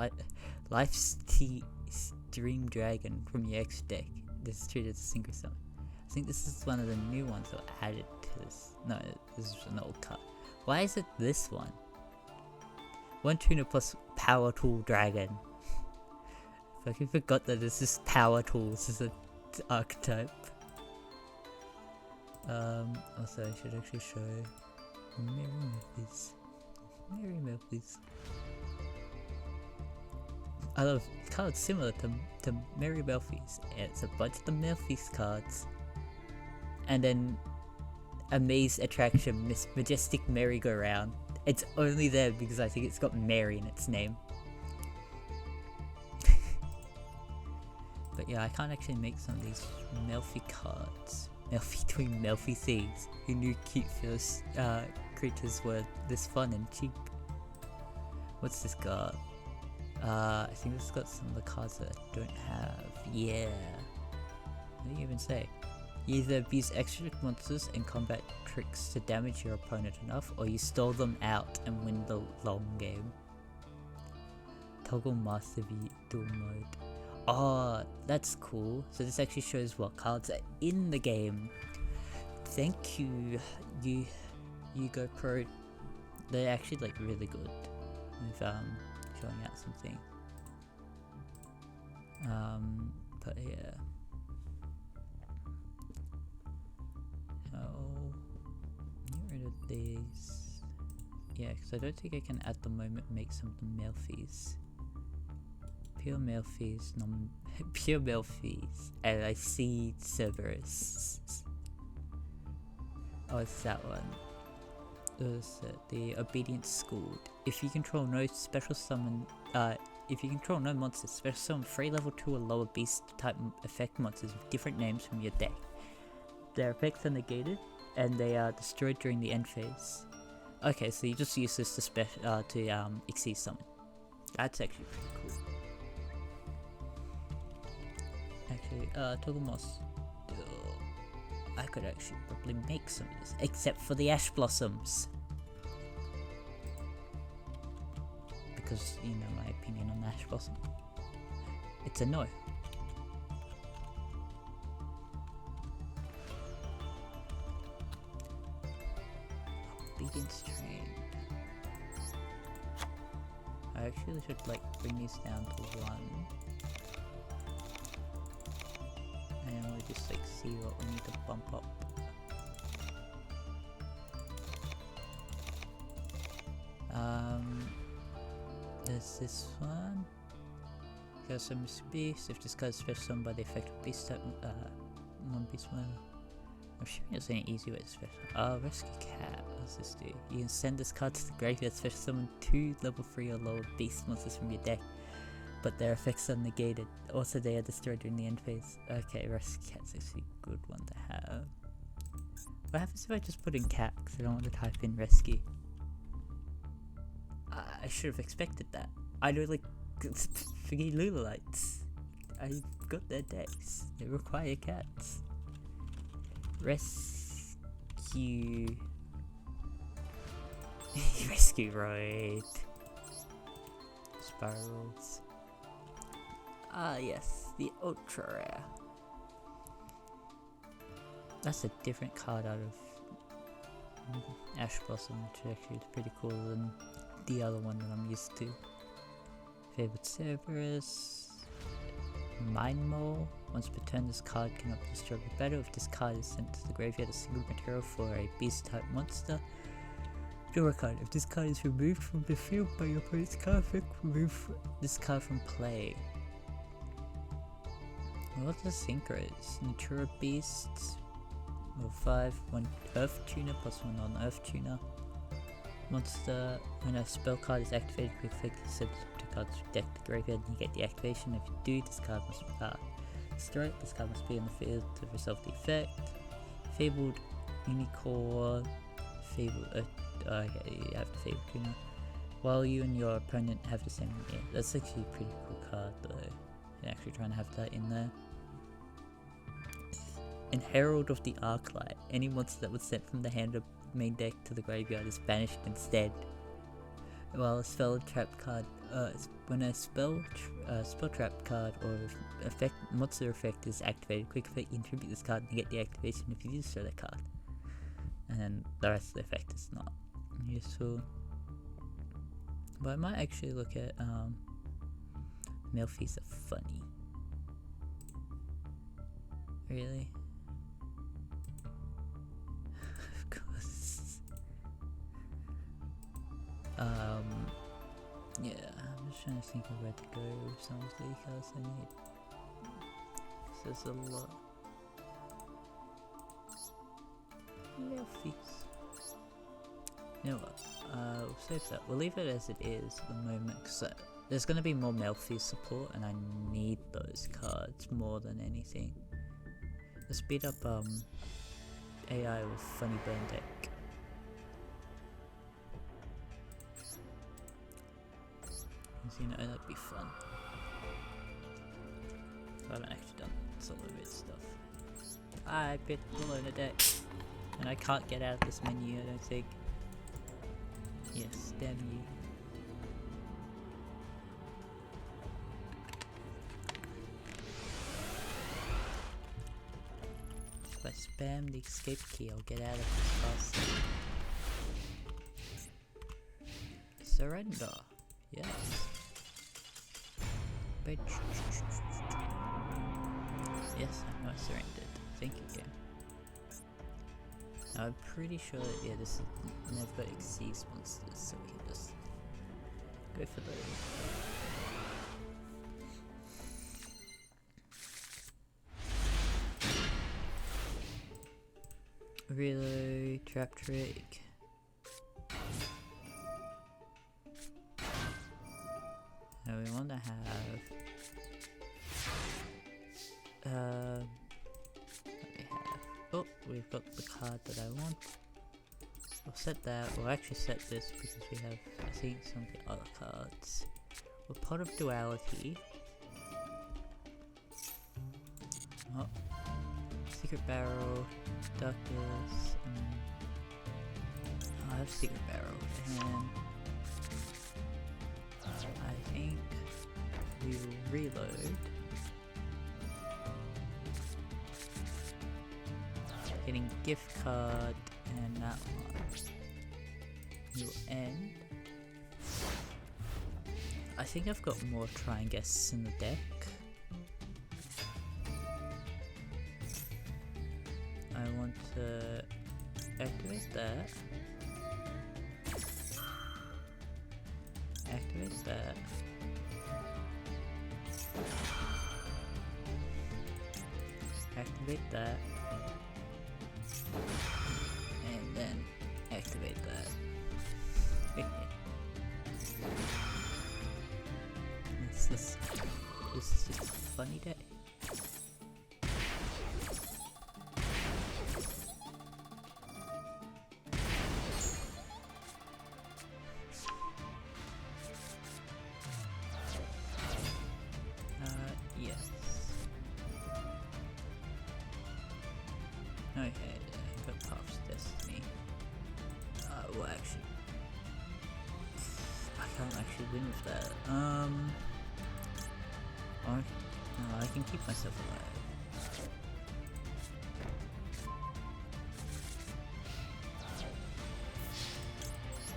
life stream dragon from your extra deck. This is treated as a synchro summon. I think this is one of the new ones that were added to this. No, this is an old card. Why is it this one? One tuner plus power tool dragon. I fucking forgot that this is power tools as an archetype. Also I should actually show Mary Melfi's. Mary Melfi's. I love cards similar to Mary Melfi's. It's a bunch of the Melfi's cards. And then a maze attraction, majestic merry-go-round. It's only there because I think it's got Mary in its name. But yeah, I can't actually make some of these Melfi cards. Melfi doing Melfi things. Who knew cute first creatures were this fun and cheap? What's this card? I think this has got some of the cards that I don't have. Yeah. What do you even say? You either abuse extra monsters and combat tricks to damage your opponent enough, or you stall them out and win the long game. Toggle Master V dual mode. Oh, that's cool. So this actually shows what cards are in the game. Thank you, Yugioh Pro. They're actually like really good with showing out something. But yeah. Oh, get rid of these. Yeah, because I don't think I can at the moment make some of the mail fees. Pure mail fees, pure mail fees, and I see Cerberus. Oh, it's that one. The Obedient Schooled. If you control no special summon, if you control no monsters, special summon 3 level 2 or lower beast type effect monsters with different names from your deck. Their effects are negated, and they are destroyed during the end phase. Okay, so you just use this to exceed summon. That's actually pretty cool. Actually, Toggle Moss. I could actually probably make some of this, except for the Ash Blossoms. Because, you know my opinion on the Ash Blossom. It's a no. Obedience Train. I actually should like bring these down to 1. And we'll just like see what we need to bump up. There's this one. Got some beast. If this card is special summon by the effect of beast type, one beast one. I'm sure there's any easy way to special. Rescue Cat. What does this do? You can send this card to the graveyard, special summon 2 level 3 or lower beast monsters from your deck, but their effects are negated. Also, they are destroyed during the end phase. Okay, Rescue Cat's actually a good one to have. What happens if I just put in Cat? Because I don't want to type in Rescue. I should have expected that. I know, like, forget Lulalites. I've got their decks. They require cats. Rescue. Rescue, right. Spirals. Ah, yes, the Ultra Rare. That's a different card out of Ash Blossom, which actually is pretty cool than the other one that I'm used to. Favorite Cerberus. Mind Mole. Once per turn, this card cannot be destroyed with battle. If this card is sent to the graveyard, a single material for a beast type monster. Draw a card. If this card is removed from the field by your opponent's card effect, remove this card from play. What the Synchro is? Natura Beast. Level 5, 1 Earth Tuner plus 1 non-Earth Tuner. Monster, when a spell card is activated, quick effect is sent to cards to deck the graveyard and you get the activation. If you do, this card must destroy it. This card must be on the field to resolve the effect. Fabled Unicorn. Fabled. Okay, you have the Fabled Tuner. While you and your opponent have the same. Yeah, that's actually a pretty cool card though. I'm actually trying to have that in there. And Herald of the Arclight. Any monster that was sent from the hand of main deck to the graveyard is banished instead. While a spell trap card, when a spell trap card or monster effect is activated, quick effect, you tribute this card and get the activation if you destroy that card. And then the rest of the effect is not useful. But I might actually look at Melfi's are funny. Really? Of course. Yeah, I'm just trying to think of where to go with some of the cards I need. There's a lot. Melfi's. You know what? We'll save that. We'll leave it as it is at the moment, because there's going to be more Melfi support, and I need those cards more than anything. To speed up AI with Funny Burn deck. You know, that'd be fun. I haven't actually done some of it stuff. I bit below the deck, and I can't get out of this menu, I don't think. Yes, damn you. if I spam the escape key, I'll get out of this fast. Surrender. Yes. But yes, I'm not surrendered. Thank you. Now, I'm pretty sure that this is never got exceeds monsters, so we can just go for those. Reload, trap trick. Now we want to have what do we have? Oh, we've got the card that I want. We'll set that. We'll actually set this because we have, I think, some of the other cards. We're Pot of Duality. Oh, Secret Barrel, Darkness. I have Secret Barrel, and I think we will reload. Getting gift card and that one. We will end. I think I've got more try and guess in the deck. I want to activate that. Activate that. Activate that. And then activate that. This is just a funny day. Yes. Okay, got Path's Destiny. Well, actually, I can't actually win with that. No, I can keep myself alive.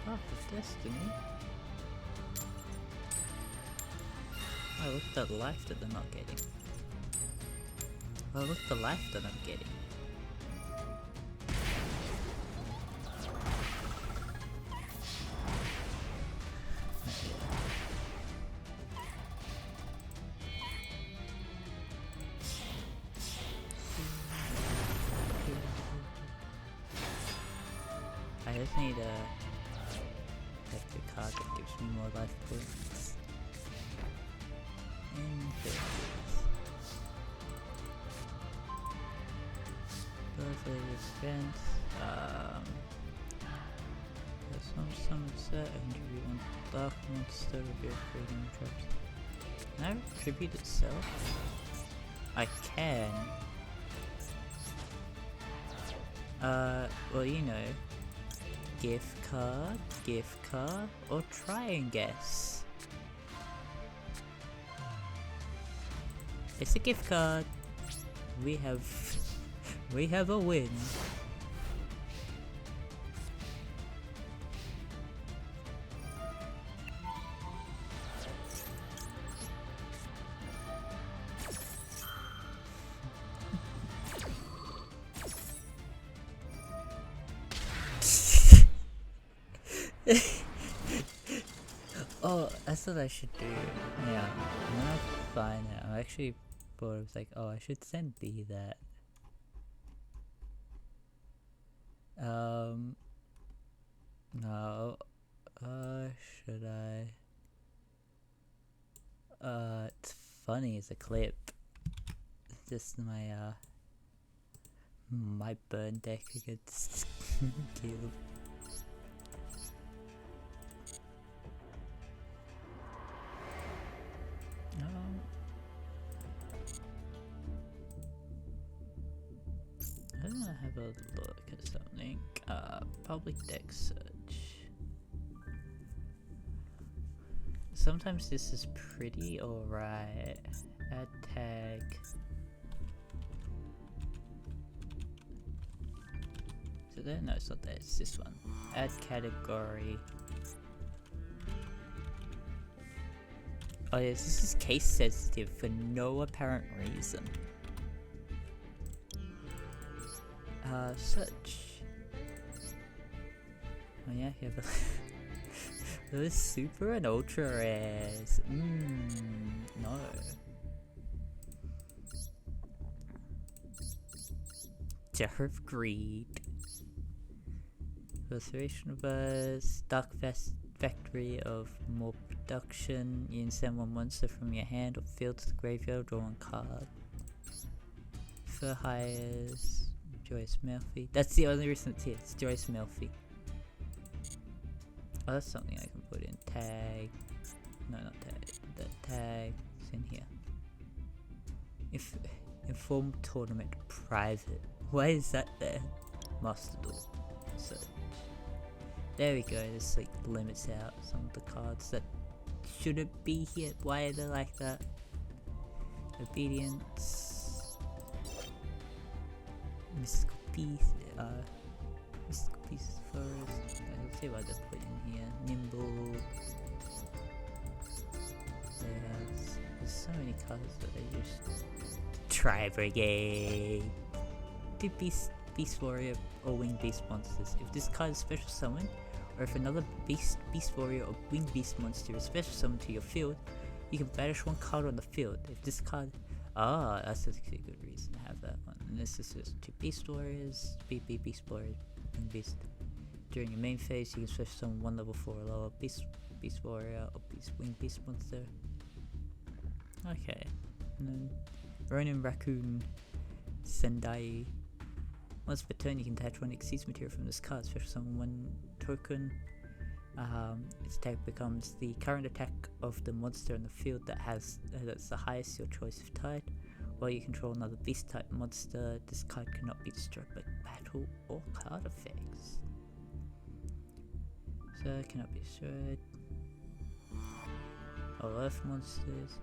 Path of Destiny? Oh, look at the life that they're not getting. Oh, look at the life that I'm getting. I just need a card that gives me more life points. Birthday defense. There's some set and you want dark monster of your creating traps. Can I retribute itself? I can. Well, you know. Gift card, or try and guess. It's a gift card. We have a win. Oh, that's what I should do. Yeah, I'm gonna find it. I'm actually bored. I was like, oh, I should send B that. No. Should I? It's funny as a clip. It's just my burn deck gets killed. I'm gonna have a look at something. Public deck search. Sometimes this is pretty alright. Add tag. Is it there? No, it's not there. It's this one. Add category. Oh yes, this is case sensitive for no apparent reason. Search. Oh yeah, you have those super and ultra rares. No. Jar of Greed. Restoration of Buzz. Dark Factory of more production. You can send one monster from your hand or field to the graveyard, draw one card. For hires. Joyous Melfi. That's the only reason it's here. It's Joyous Melfi. Oh, that's something I can put in. Tag. No, not tag. The tag is in here. If inform tournament private. Why is that there? Master Duel. So there we go. This like limits out some of the cards that shouldn't be here. Why are they like that? Obedience. Mystical Piece. Mystical Piece Forest. Let's see what they put in here. Nimble. There's so many cards that they just Tri Brigade. Do Beast Warrior or Winged Beast monsters. If this card is special summon, or if another Beast Warrior or Winged Beast monster is special summoned to your field, you can banish one card on the field. If this card, that's actually a good reason to have that one. And this is just 2 Beast Warriors, Beast Warrior, Winged Beast. During your main phase, you can special summon 1 level 4 or lower Beast Warrior or Winged Beast monster. Okay, and then Ronin Raccoon Sendai. Once per turn, you can attach 1 Xyz material from this card, special summon 1 token. Its attack becomes the current attack of the monster in the field that's the highest your choice of type. While you control another beast type monster, this card cannot be destroyed by battle or card effects. So it cannot be destroyed. All Earth monsters.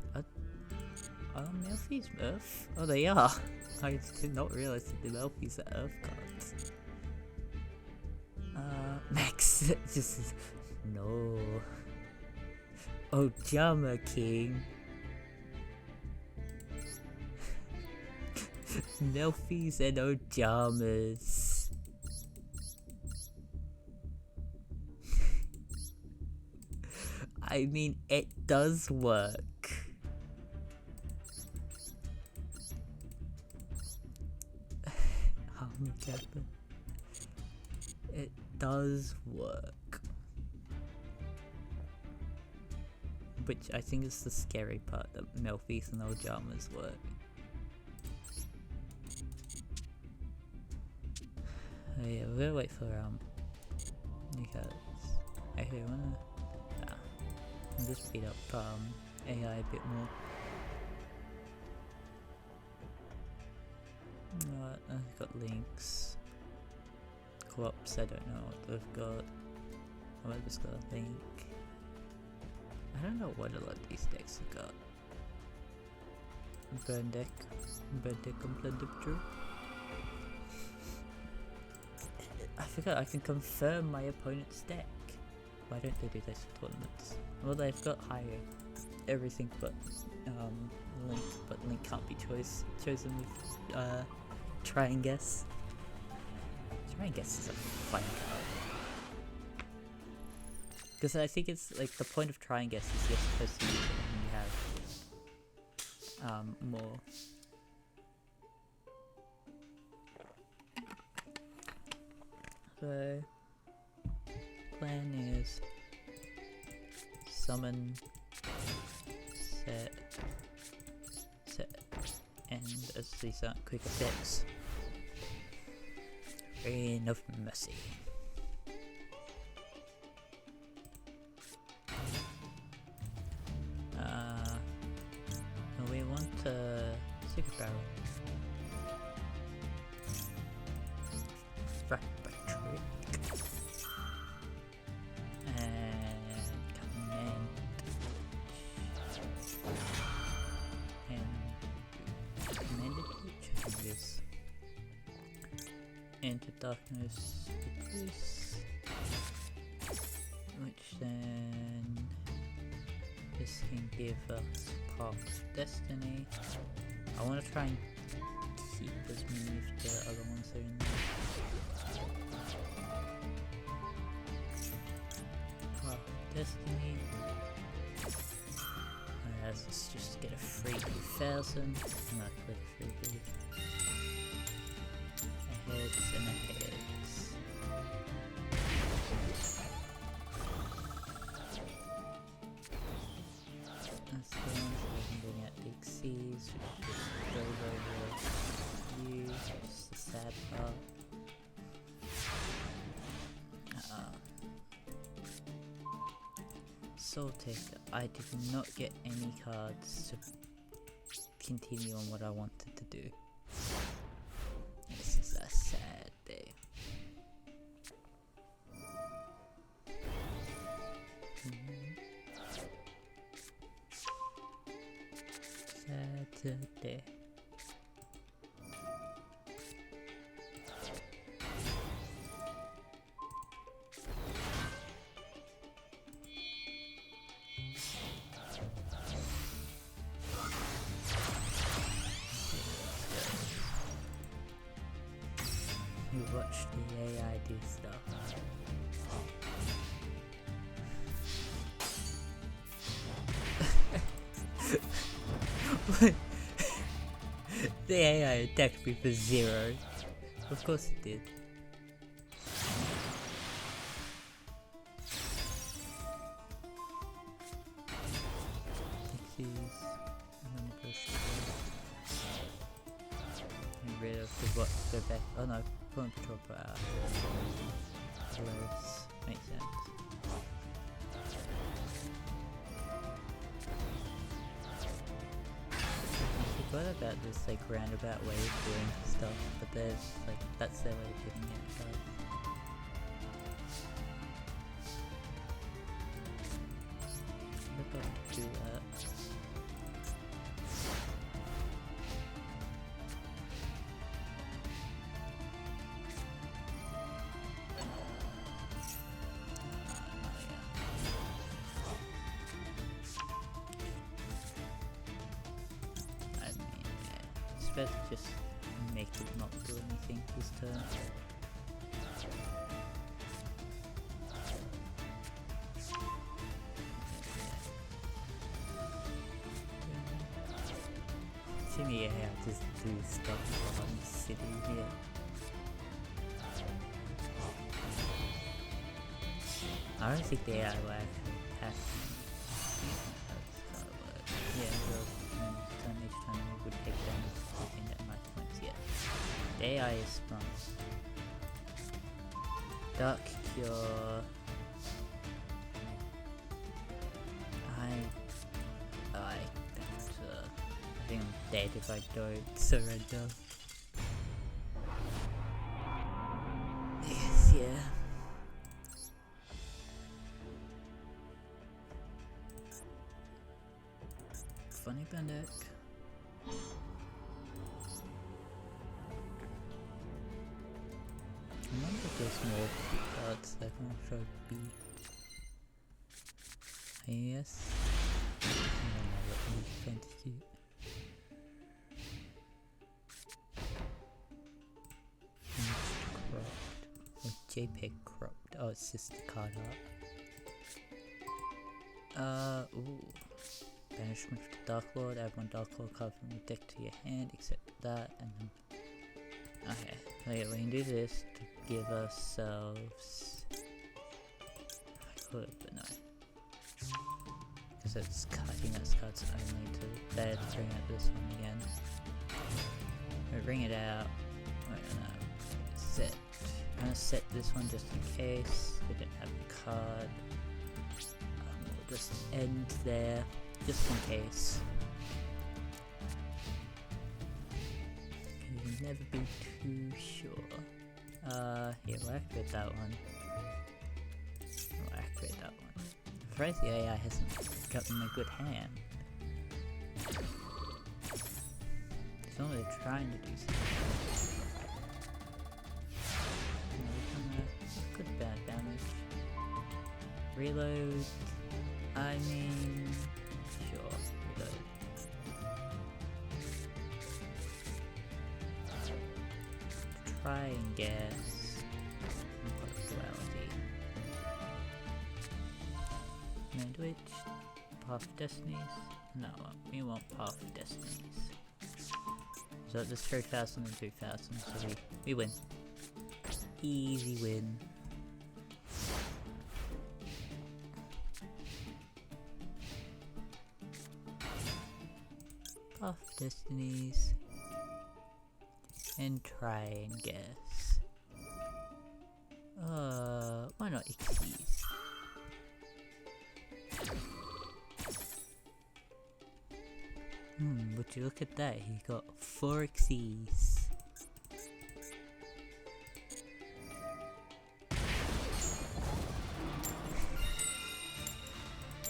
Are Melfi's Earth? Oh, they are! I did not realize that the Melfi's are Earth cards. Max, just no. Ojama King. Melfi's and Ojamas. I mean, it does work. It does work. Which I think is the scary part, that Melfi's and Ojamas work. Oh yeah, we're gonna wait for because actually I'll just speed up AI a bit more. Right, I've got links. Co-ops, I don't know what they've got. Oh, I've just got a link. I don't know what a lot of these decks have got. Burn deck completed true. I forgot I can confirm my opponent's deck. Why don't they do this for tournaments? Well, they've got higher everything but Link, but Link can't be chosen with Try and Guess. Try and Guess is a fun card. Because I think it's like the point of Try and Guess is you're supposed to use it when you have more. So plan is summon, set, and as these aren't quick effects, Reign of Mercy. We want a Secret Barrel. Frack by Trick. And Command. And Commanded Each of this. into darkness with this, which then this can give us Path of Destiny. I want to try and keep as many of the other ones in there. Path of Destiny. Let's just get a free 2,000. No, put a free a heads and a heads. That's the one, so we can bring out the Xyz, which just goes over you, which is the sad part. Soul Taker. I did not get any cards to continue on what I wanted to do. This is a sad day. Saturday. You watch the AI do stuff. What? The AI attacked me for 0. Of course it did. Get rid of the bot, go back. Oh no, pull and patrol per hour. Close. Makes sense. I forgot about this like roundabout way of doing stuff, but there's like that's their way of getting it done. I forgot to do that. Better just make it not do anything this turn. See me, yeah, just do stuff on the city here. I don't think the AI will actually pass me. That's how it works. Yeah, so turn each time we would take damage. The AI is strong. Dark Cure. I think I'm dead if I don't surrender. Yes, yeah. Funny bandit. I wonder if there's more cards that can show B. Yes. I don't know what new fantasy. Cropped. Or JPEG cropped. Oh, it's just the card art. Ooh. Banishment for the Dark Lord. Add 1 Dark Lord card from your deck to your hand, except that, and then. Okay, so yeah, we can do this to give ourselves. I could, but no. Because it's cutting us cards only to bed, bring out this one again. We bring it out. Wait, no. Set. I'm gonna set this one just in case. We don't have a card. We'll just end there, just in case. Never be too sure. Here, we'll activate that one. We'll activate that one. I'm afraid the AI hasn't gotten a good hand. It's only trying to do something. reload. I mean, sure, reload. Try and guess. Duality. Sandwich. Path of Destinies. No, we want Path of Destinies. So there's 3,000 and 2,000, so we win. Easy win. Path of Destinies. And try and guess. Why not Xyz? Would you look at that? He got 4 Xyz.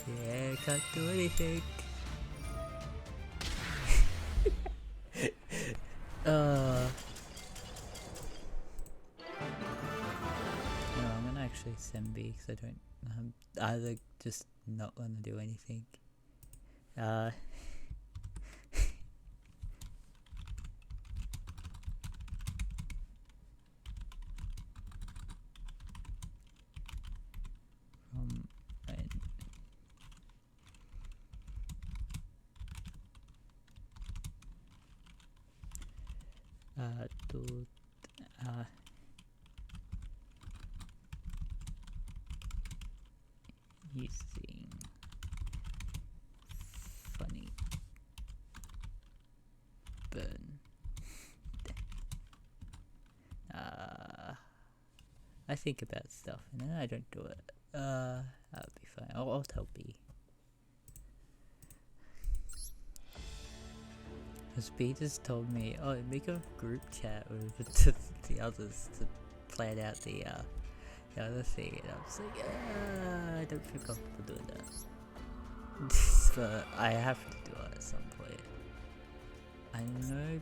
Yeah, can't do anything. No, I'm gonna actually send B because I don't. I'm either just not gonna do anything. Using funny burn. I think about stuff and then I don't do it. That'll be fine. I'll tell B. Because B just told me, oh, make a group chat with the others to plan out the other thing, and I was like, I don't feel comfortable doing that. But I have to do it at some point. I know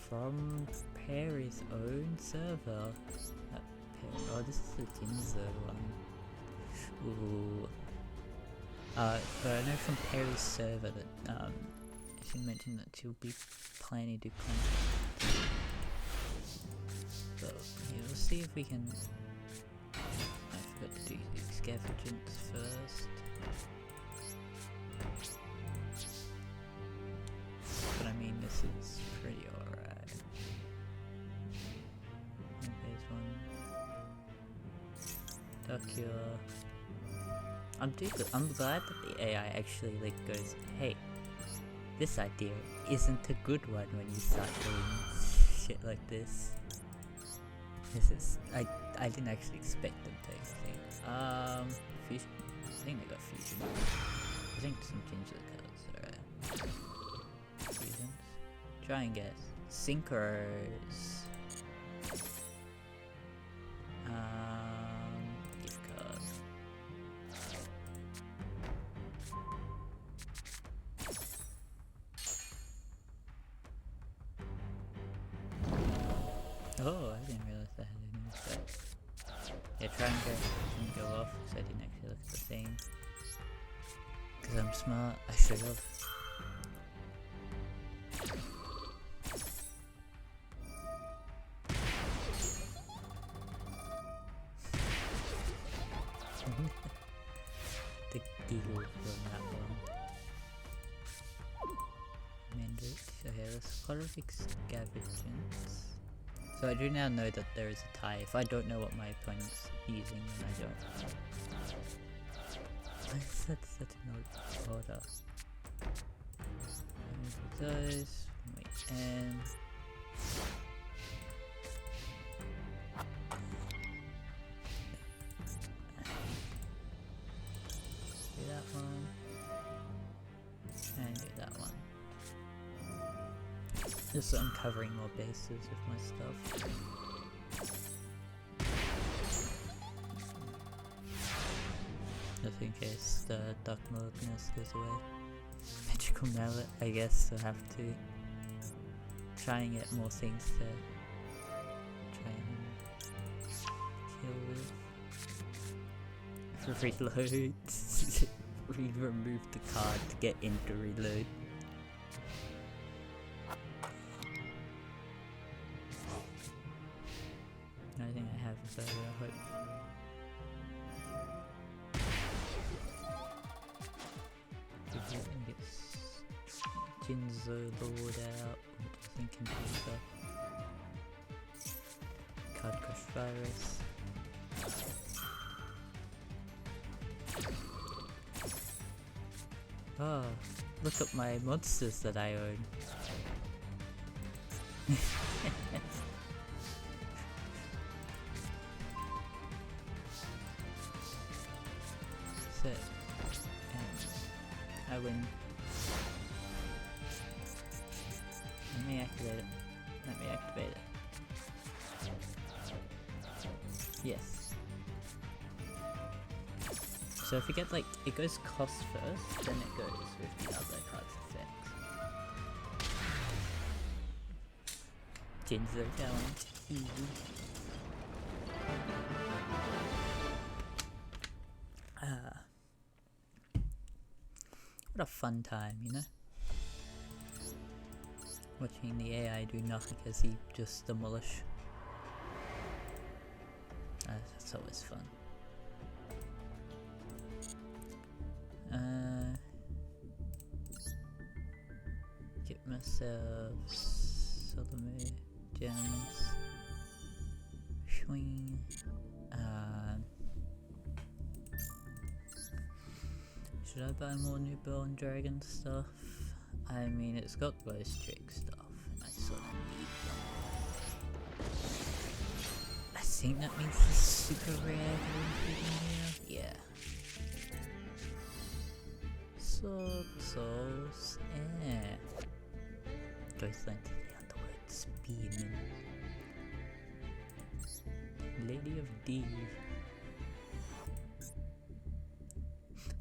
from Perry's own server. Oh, this is the Ginzo one. Ooh. But I know from Perry's server that she mentioned that she'll be planning to do content. So yeah, we'll see if we can. I forgot to do scavengers first. But I mean, this is pretty alright. And there's one. Yugioh. I'm glad that the AI actually like goes, hey, this idea isn't a good one when you start doing shit like this. This is I didn't actually expect them to think. Fusion. I think they got fusion. I think some ginger cards, alright. Fusions. Try and guess. Synchros. Gift card. Oh, I didn't realize that had any effect. Yeah, try and go off because I didn't actually look at the thing. Because I'm smart, I should have. The giggle from that one. Mandate. Okay, let's call it scavengers. So I do now know that there is a tie. If I don't know what my opponent's using, then I don't. Why is that such an odd order? Those, wait, and do that one, and do that one. Just so I'm covering more bases with my stuff. Just in case the Dark Malignus goes away. Magical Mallet, I guess I'll have to try and get more things to try and kill with. Reload. We removed the card to get into reload. I think I have a better hope. Get Jinzo Lord out. What do you think can do Card Crush Virus. Oh, look at my monsters that I own. So, I win. Let me activate it. Let me activate it. Yes. So if you get like, it goes cost first, then it goes with the other card's effects. Jinzo down. Easy. What a fun time, you know? Watching the AI do nothing as he just demolish. That's always fun. Get myself Solomon gems. Swing. Should I buy more newborn dragon stuff? I mean, it's got ghost trick stuff, and I sort of need them. I think that means the super rare in here. Yeah. Sword souls. Ghostland to the underworld spearman. Lady of Deep.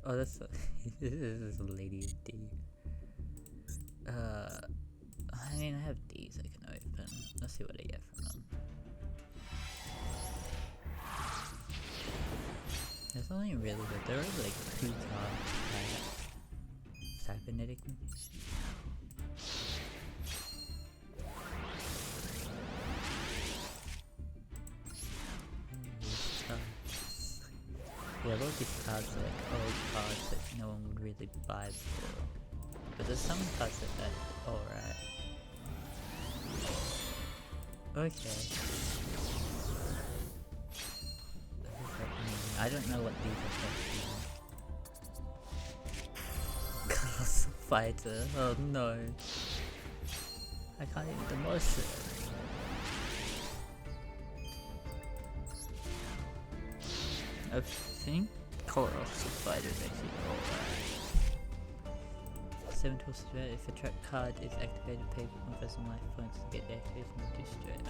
Oh, that's this is a Lady of D. I mean, I have D's I can open. Let's see what I get from them. There's only really good. There are like 2 cards. Cybernetic Magician. Yeah, a lot of these cards are like old cards that no one would really buy before. But there's some cards that are alright. Okay. I don't know what these are. Colossal Fighter. Oh no. I can't even demolish it. I think Colossal Fighter is actually alright. 7 tools straight. If a trap card is activated, pay 1 person life points to get the activation of 2 straight.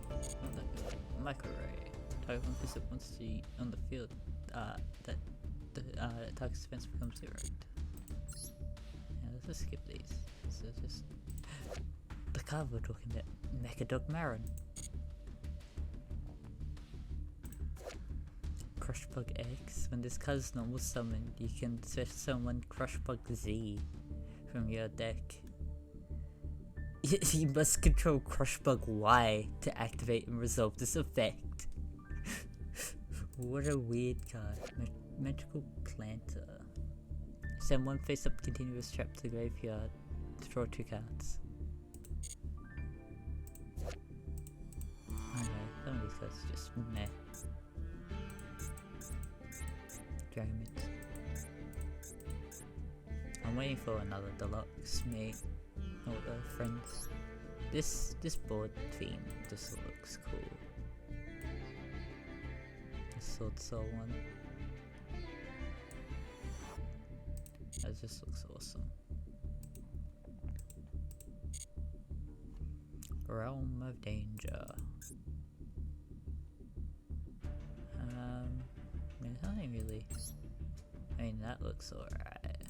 Not that good. Micro Ray. Target 1 piece of monster on the field that target's defense becomes 0. Yeah, let's just skip these. So just the card we're talking about, Mechadog Marin. Crushbug X. When this card is normal summoned, you can summon Crushbug Z from your deck. You must control Crushbug Y to activate and resolve this effect. What a weird card. Magical Planter. Send 1 face-up continuous trap to the graveyard. Draw 2 cards. Okay, some of these cards are just meh. Dragon. I'm waiting for another deluxe, me or friends. This board theme just looks cool. The Sword Soul one. That just looks awesome. Realm of Danger. I mean, nothing really. I mean, that looks alright.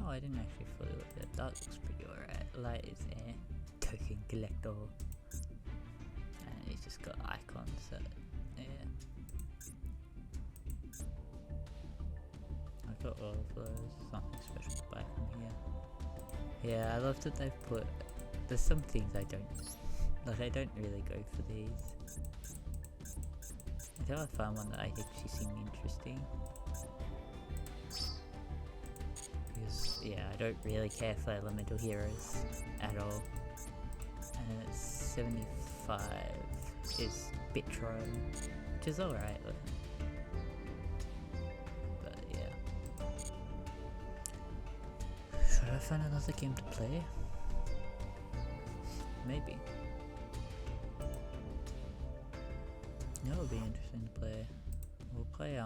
Oh, I didn't actually fully look at that. That looks pretty alright. Light is air. Token Collector. just got icons that, yeah. I've got all of those, nothing special to buy from here. Yeah, I love that they've put, there's some things I don't, like I don't really go for these. Until I find one that I actually seem interesting. Because, yeah, I don't really care for elemental heroes at all. And it's 75 is Bitrome, which is alright, but yeah. Should I find another game to play? Maybe. That would be interesting to play. We'll play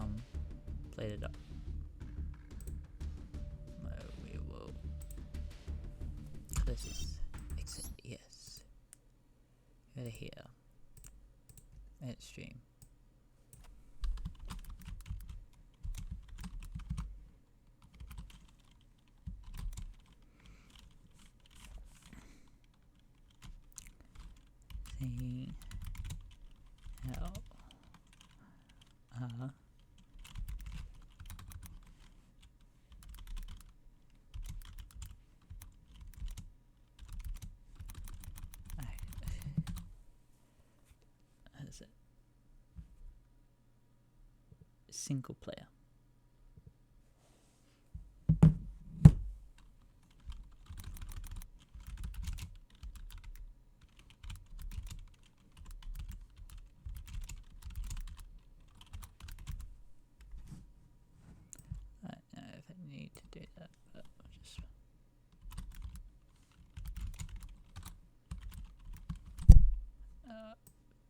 Play It Up. We will. This is exit, yes. Go to here. Edit stream. See how that's it. Single player. I don't know if I need to do that, but I'll just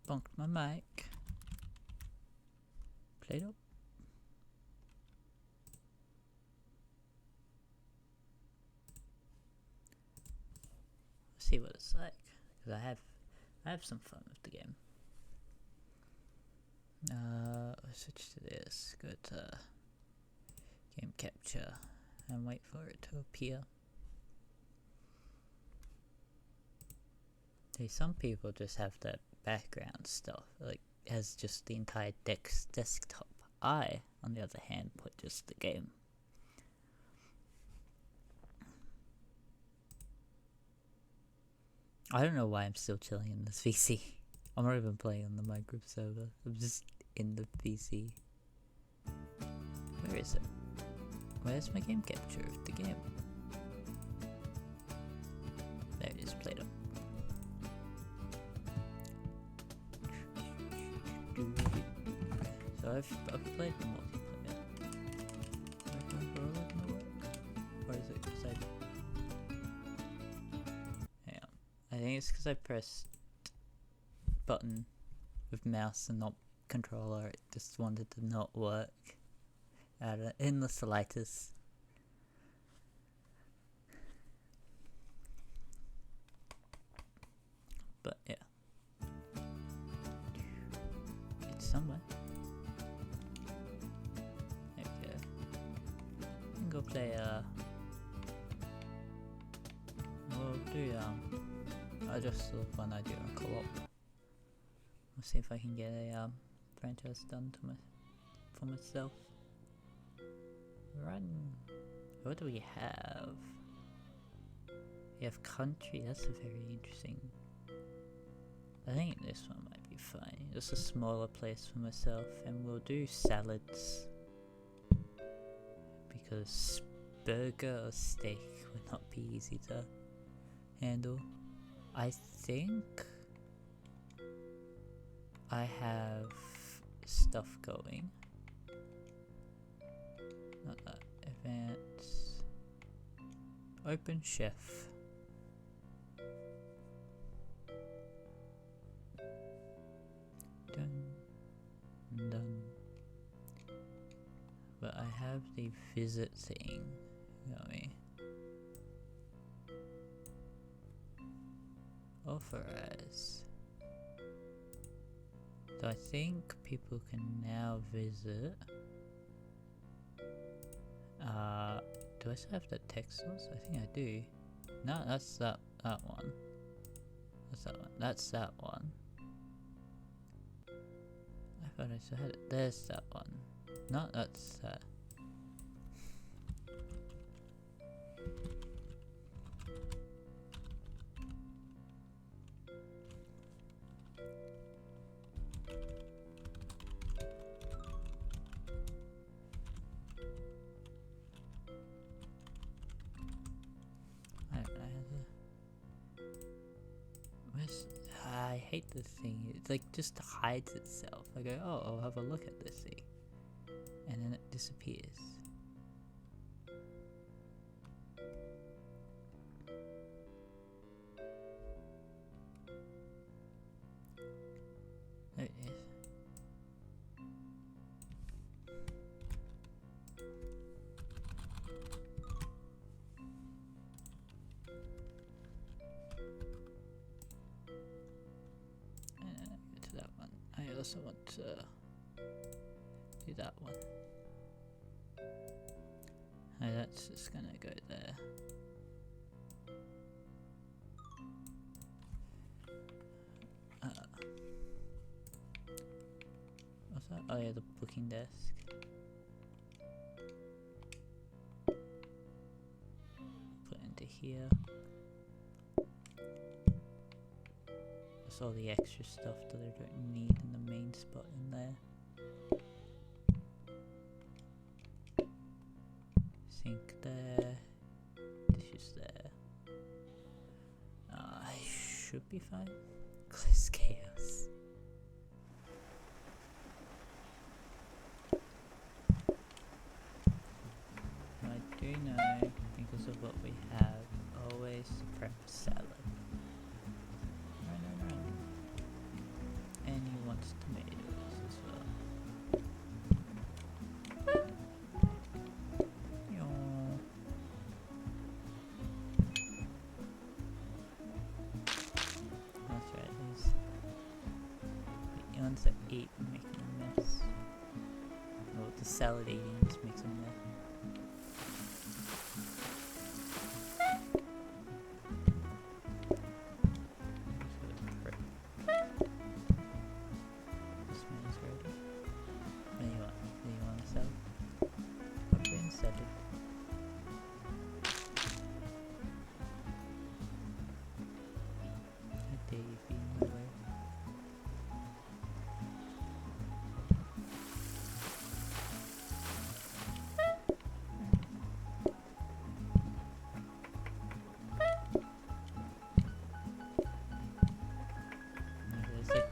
bonked my mic. Played up. See what it's like, because I have some fun with the game. Let's switch to this. Go to game capture and wait for it to appear. See, some people just have that background stuff, like has just the entire desktop. I, on the other hand, put just the game. I don't know why I'm still chilling in this PC. I'm not even playing on the Minecraft server. I'm just in the PC. Where is it? Where's my game capture of the game? There it is, played up. So I've played the multiplayer. Or is it because I think it's because I pressed button with mouse and not controller. It just wanted to not work in the slightest. But yeah, it's somewhere. Okay, we can go play. We'll do I just saw one idea on co-op. We'll see if I can get a franchise done for myself. Run. What do we have? We have country. That's a very interesting. I think this one might be fine. Just a smaller place for myself, and we'll do salads because burger or steak would not be easy to handle. I think I have stuff going. Not that. Advance. Open chef. Done. Done. But I have the visit thing going. Authorize. So I think people can now visit. Do I still have the text source? I think I do. No, that's that one. That's that one. That's that one. thought I still had it. There's that one. No, that's I hate this thing. It's like just hides itself. I go, oh, I'll have a look at this thing, and then it disappears. There it is. Go to that one. I also want to do that one. And that's just gonna go there. What's that? Oh yeah, the booking desk. Put it into here. That's all the extra stuff that I don't need in the main spot in there. Sink there. Dishes there. I should be fine. Close chaos. I do know, because of what we have, always to prep salad. Run. And he wants tomatoes as well. That's right, the ones that eat and make a mess. Well, the salad eating just makes a mess.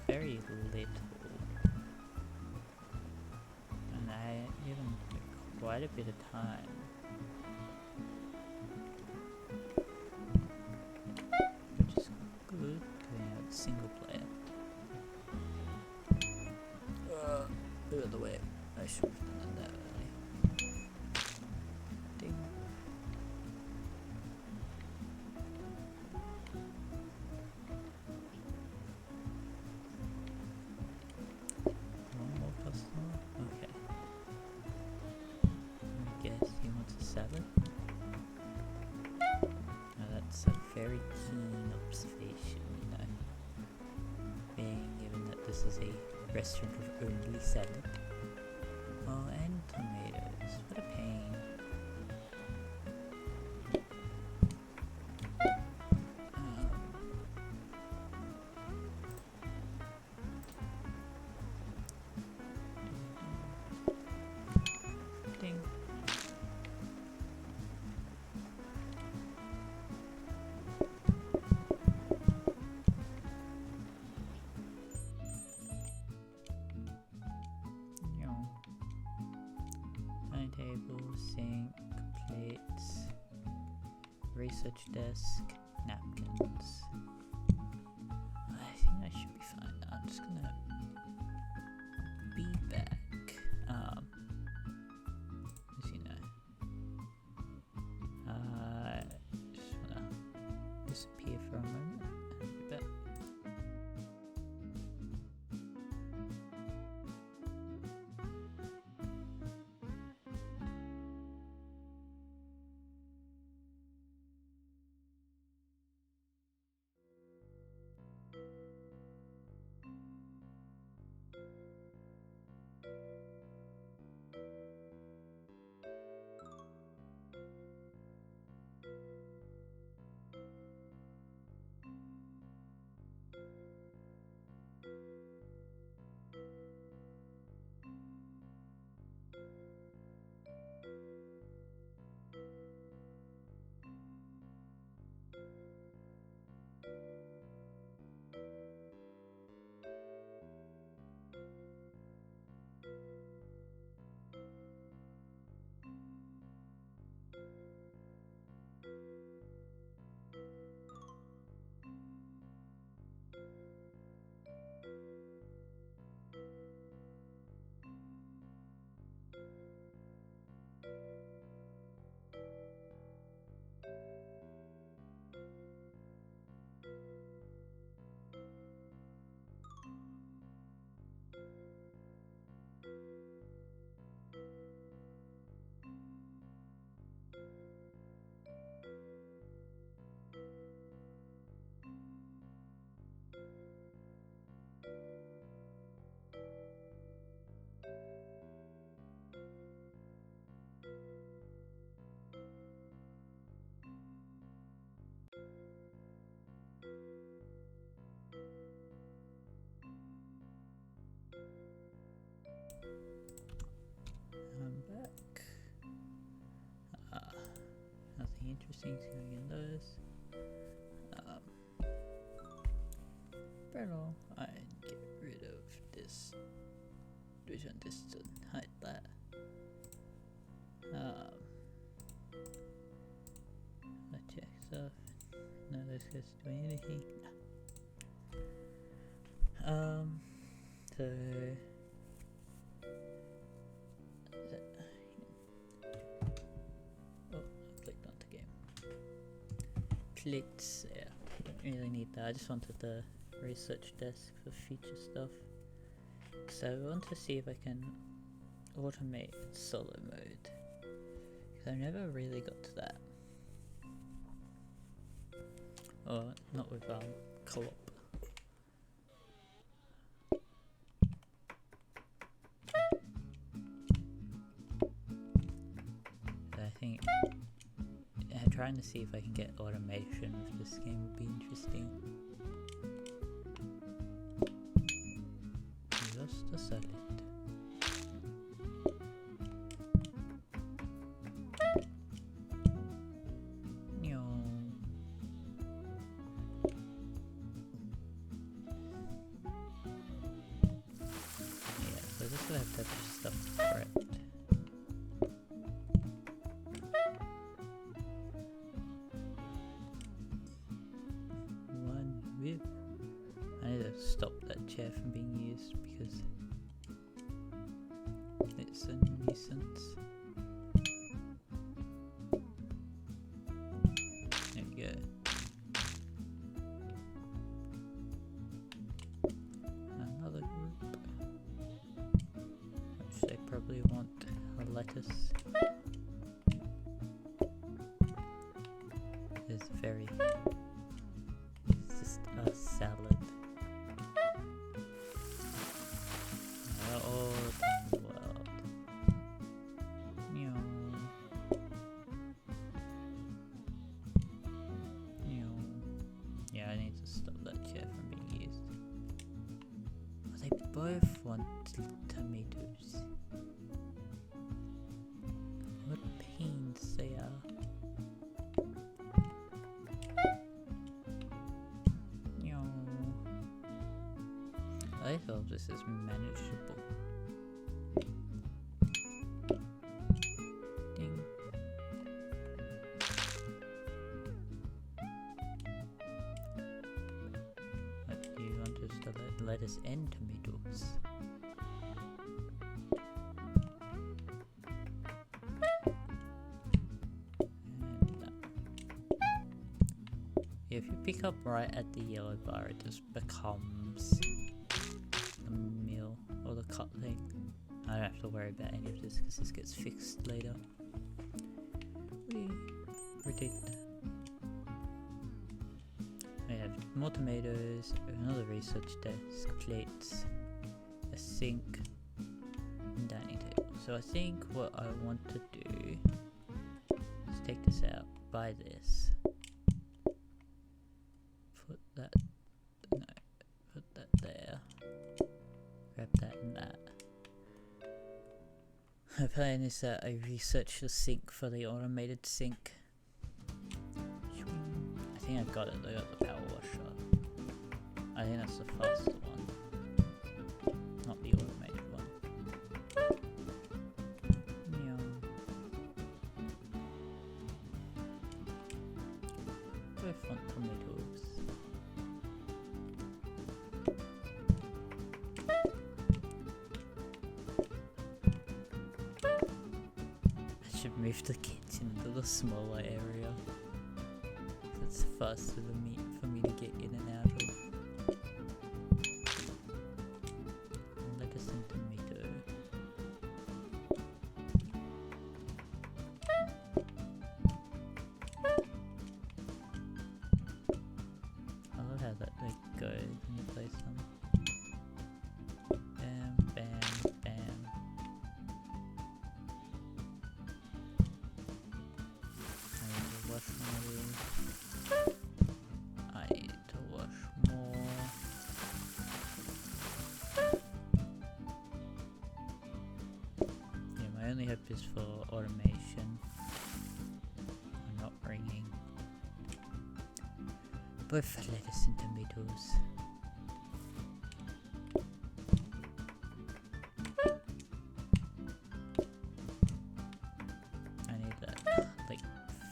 Very little, and I give them quite a bit of time. Which is good, because I have a single player. Out of the way. I should have done that early. Ding. One more customer? Okay. I guess he wants a salad. Now that's a very keen observation, you know. Being given that this is a restaurant of only salad. Oh, and tomatoes. What a pain. Ding. Table, sink, plates, research desk, napkins. I think I should be fine now. I'm just gonna be back. As you know, just wanna disappear for a moment and be back. I'm back. Nothing interesting going in those. But I'd get rid of this vision distance, hide that. Let's check stuff. No, those guys doing anything. So oh, I clicked on the game. Clicks, yeah, don't really need that. I just wanted the research desk for future stuff. So I want to see if I can automate solo mode, because I never really got to that. Or not with co-op. I think trying to see if I can get automation with this game would be interesting. Just a solid. So this will have to have stuff prepped. One whip. I need to stop that chair from being used because it's a nuisance. There we go. Another group. Which they probably want a lettuce. It's very... it's just a salad. All the world. Meow. Meow. Yeah, I need to stop that chair from being used. Oh, they both want tomatoes. What pains they are. Meow. I hope this is manageable. Ding. What do you want us to let us in tomatoes? And if you pick up right at the yellow bar, it just becomes the meal or the cut thing. I don't have to worry about any of this because this gets fixed later. We did. I have more tomatoes, another research desk, plates, a sink, and dining table. So I think what I want to do is take this out, buy this, put that, no, put that there, grab that and that. My plan is that I research the sink for the automated sink. I think I got it, I got the power washer. I think that's the faster one, not the automated one. Meow. Both want tomatoes. I should move the kitchen to the smaller area. It's faster than me for me to get in and out of. Lettuce and tomato. I love how that like goes when you place them. Bam, bam, bam. I need to wash one of these. I need to is for automation. I'm not ringing. Both for lettuce and tomatoes. I need that, like,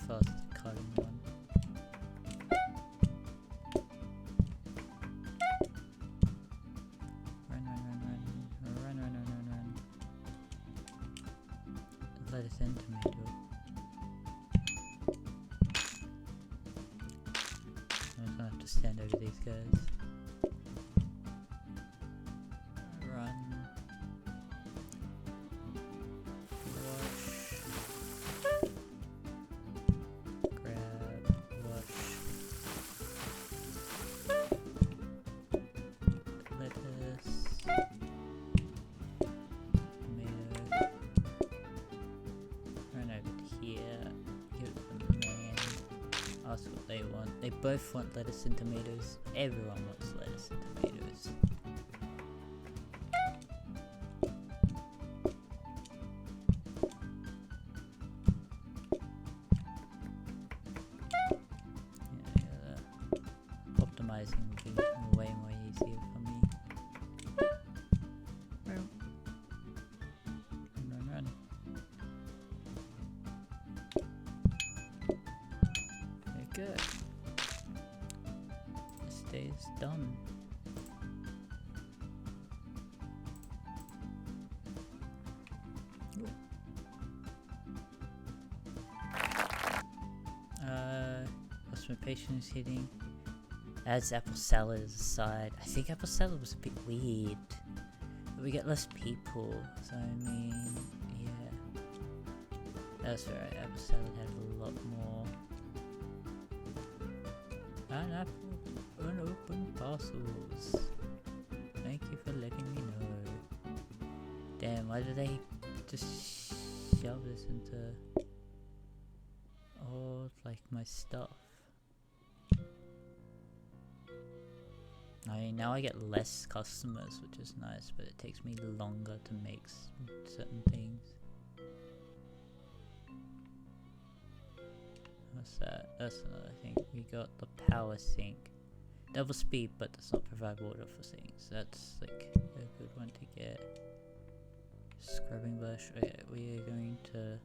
fast cutting one. Run. Lettuce and tomato. I'm gonna have to stand over these guys. Run. Wash. Grab. Wash. Lettuce. Tomato. Run over to here. Give them a man. Ask what they want. They both want lettuce and tomatoes. Everyone wants lettuce and tomatoes. Yeah, optimizing would be way more easier for me. Run. Very good. This day is done. Customer patience hitting. Adds apple salad as a side. I think apple salad was a bit weird. But we get less people, so I mean, yeah. That's right, apple salad had a lot more. An apple, unopened parcels. Thank you for letting me know. Damn, why did they just shove this into all, like, my stuff? I mean, now I get less customers, which is nice, but it takes me longer to make certain things. What's that? That's another thing. We got the power sink. Double speed, but does not provide water for sinks. That's like a good one to get. Scrubbing brush. Okay, we are going to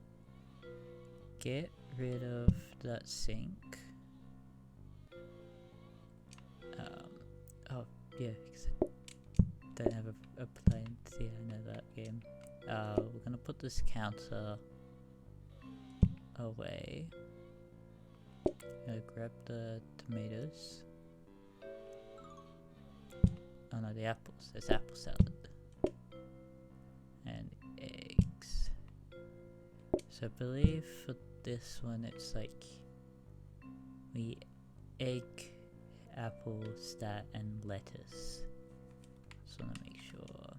get rid of that sink. Oh yeah, because I don't have a plan. Yeah, I know that game. We're gonna put this counter away. Gonna grab the tomatoes. Oh no, the apples. There's apple salad. And eggs. So I believe for this one it's like we egg, apple, stat, and lettuce. Just wanna make sure.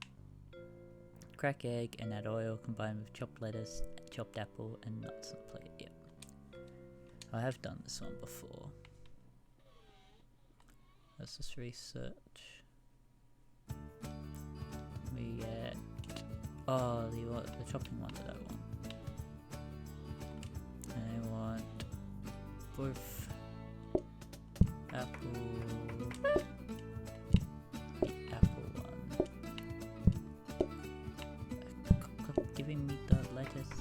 Crack egg and add oil combined with chopped lettuce, chopped apple, and nuts on the plate. Yep. I have done this one before. Let's just research. We get the chopping one that I want. And I want both apple, the apple one. Giving me the lettuce.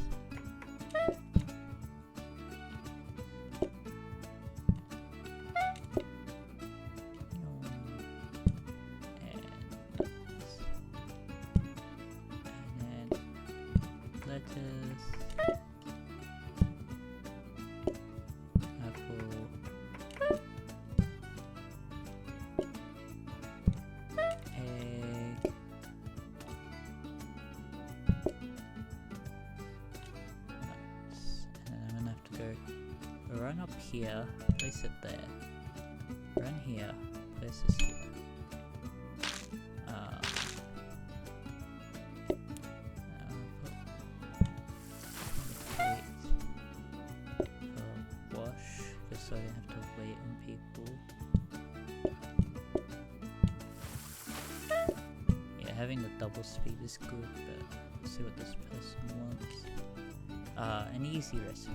Run up here, place it there. Run here, place this here. For wash, just so I don't have to wait on people. Yeah, having the double speed is good, but let's see what this person wants. an easy recipe.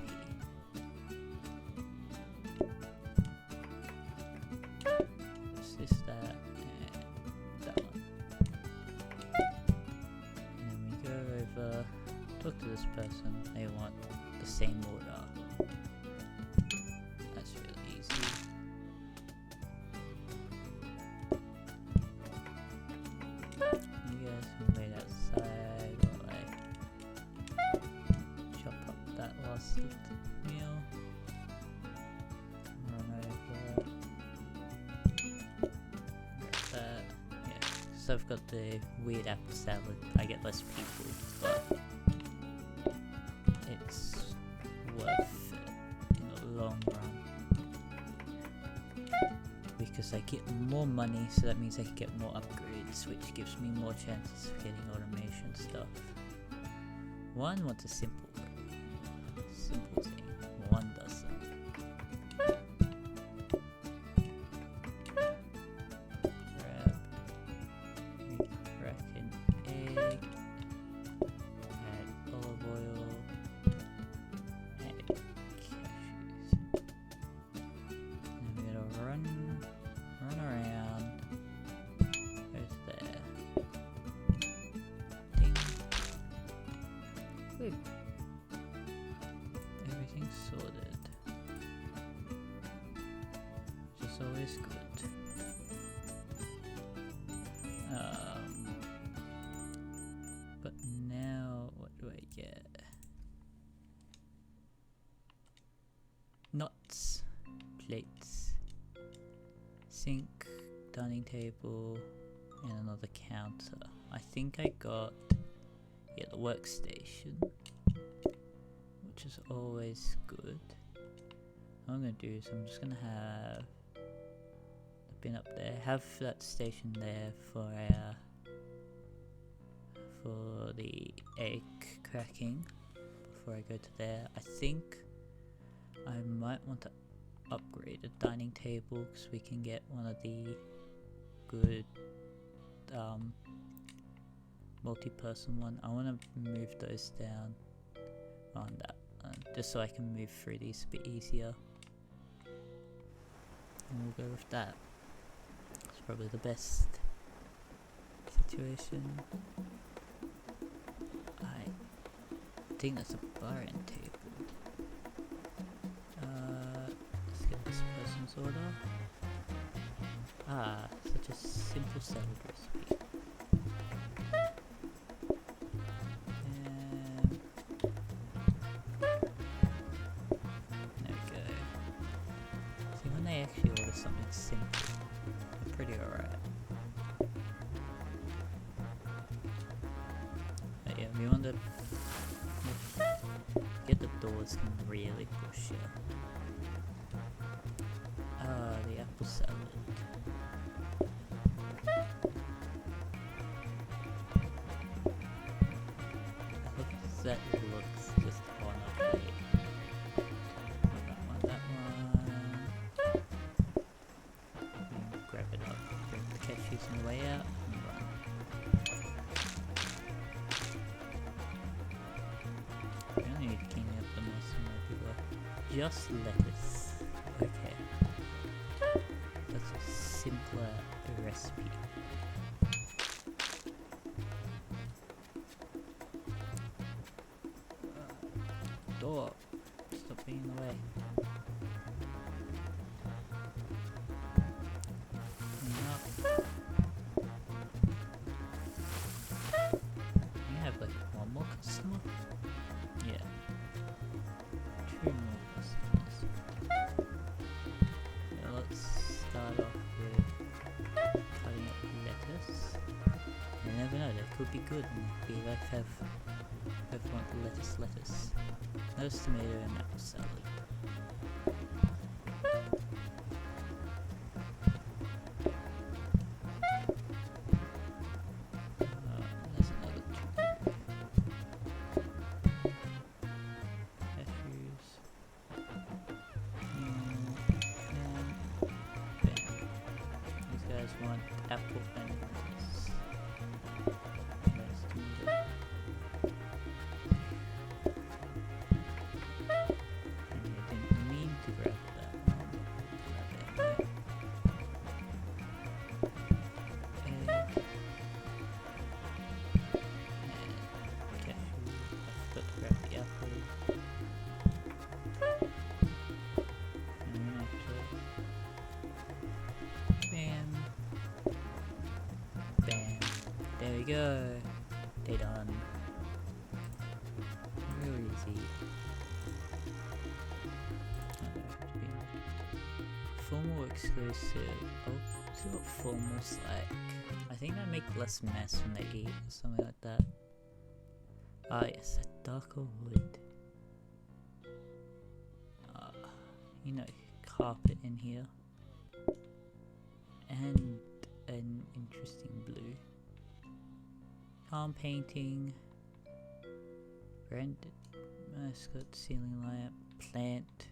It's this, that, and that one. And then we go over, talk to this person, they want the same order. That's really easy. You guys can wait outside while I chop up that last meal. Run over. Grab that. Yeah, so I've got the weird apple salad. I get less people, but it's worth it in the long run. Because I get more money, so that means I can get more upgrades, which gives me more chances of getting automation stuff. One wants a simple thing. One doesn't. Grab, crack an egg, add olive oil, add cashews. And we're gonna run around. There's there. Ding. Woo. Everything's sorted. Which is always good. But now what do I get? Nuts, plates, sink, dining table, and another counter. I think I got the workstation, which is always good. What I'm gonna do is I'm just gonna have the bin up there, have that station there for the egg cracking before I go to there. I think I might want to upgrade a dining table because we can get one of the good multi-person one. I want to move those down on that one, just so I can move through these a bit easier. And we'll go with that. It's probably the best situation. I think that's a bar end table. Let's get this person's order. Such a simple salad recipe. And there we go. See, when they actually order something simple, they're pretty alright. But yeah, we want to get the doors can really push here. The apple salad. That looks just on a plate. That one. Grab it up, grab the cashews on the way out, and run. We don't need to clean up the mess from everywhere. Just lettuce. Okay. That's a simpler recipe. Door. Stop being in the way. You have like one more customer? Yeah. 2 more customers. Yeah, let's start off with cutting up lettuce. You never know, that could be good and be like have want the lettuce. Lettuce, tomato, and apple salad. There's another 2. Cashews. And bam. These guys want apple and lettuce. Let's do that. There we go. They done. Real easy. Formal exclusive. Oh, see what formal's like. I think they make less mess when they eat or something like that. Ah yes, a darker wood. You know, carpet in here. And an interesting blue. Calm painting. Branded mascot, ceiling lamp, plant.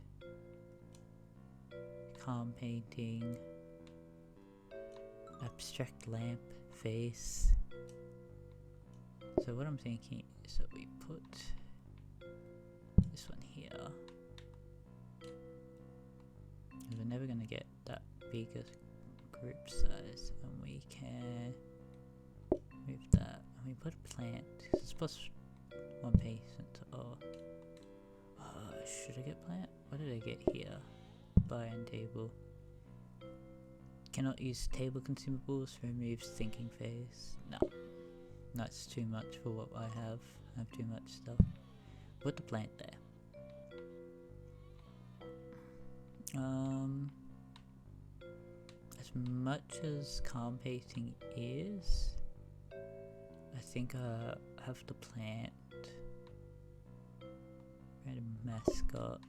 Calm painting. Abstract lamp, face. So what I'm thinking is that we put this one here. We're never gonna get that bigger group size, and we can move that, and we put a plant. It's plus one patient. Should I get plant? What did I get here? Bar and table. Cannot use table consumables. Removes thinking phase. No, that's too much for what I have. I have too much stuff. Put the plant there. As much as calm pacing is, I think I have the plant. Random mascot.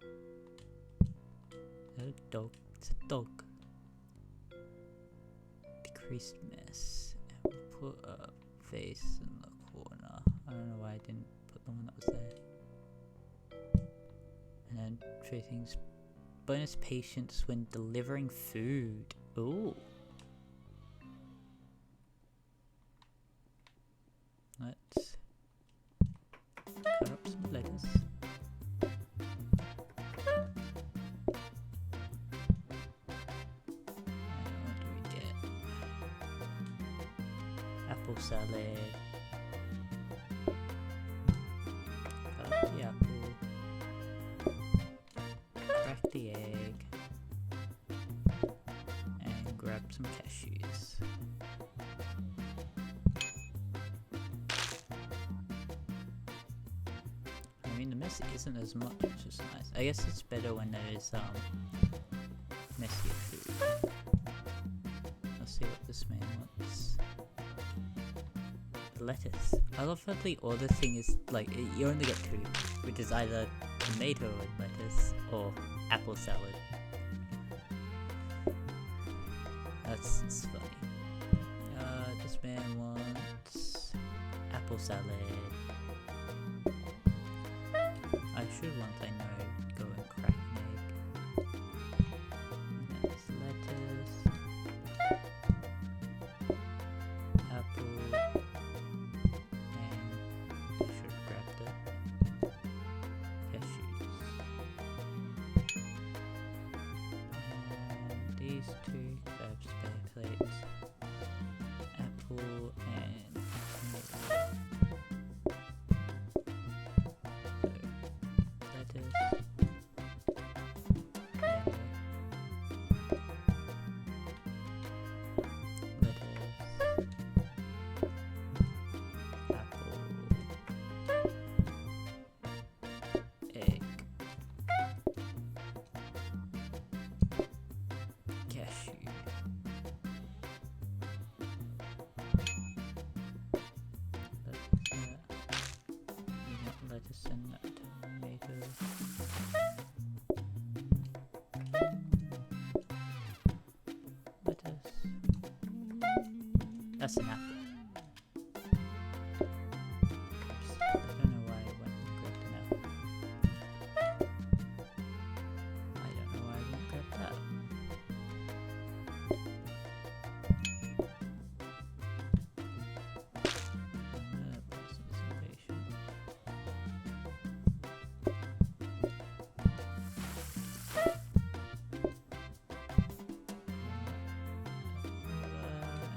Is that a dog? It's a dog. Decreased mess. And we'll put a face in the corner. I don't know why I didn't put the one that was there. And then 3 things. Bonus patience when delivering food. Ooh. Let's cut up some lettuce. And what do we get? Apple salad. Cut the apple. Crack the egg and grab some cashews. I mean, the mess isn't as much, which is nice. I guess it's better when there is messier food. Let's see what this man wants. Lettuce. I love how the order thing is like you only get 2, which is either tomato and lettuce or apple salad. That's funny. This man wants apple salad. I should, once I know, go and crack an egg. And that's lettuce, apple, and I should grab the cashews. And these 2 grab spare plates, apple and tomato. That's an apple. Oops. I don't know why I went and grabbed an apple. I don't know why I didn't grab that. Another person's impatient.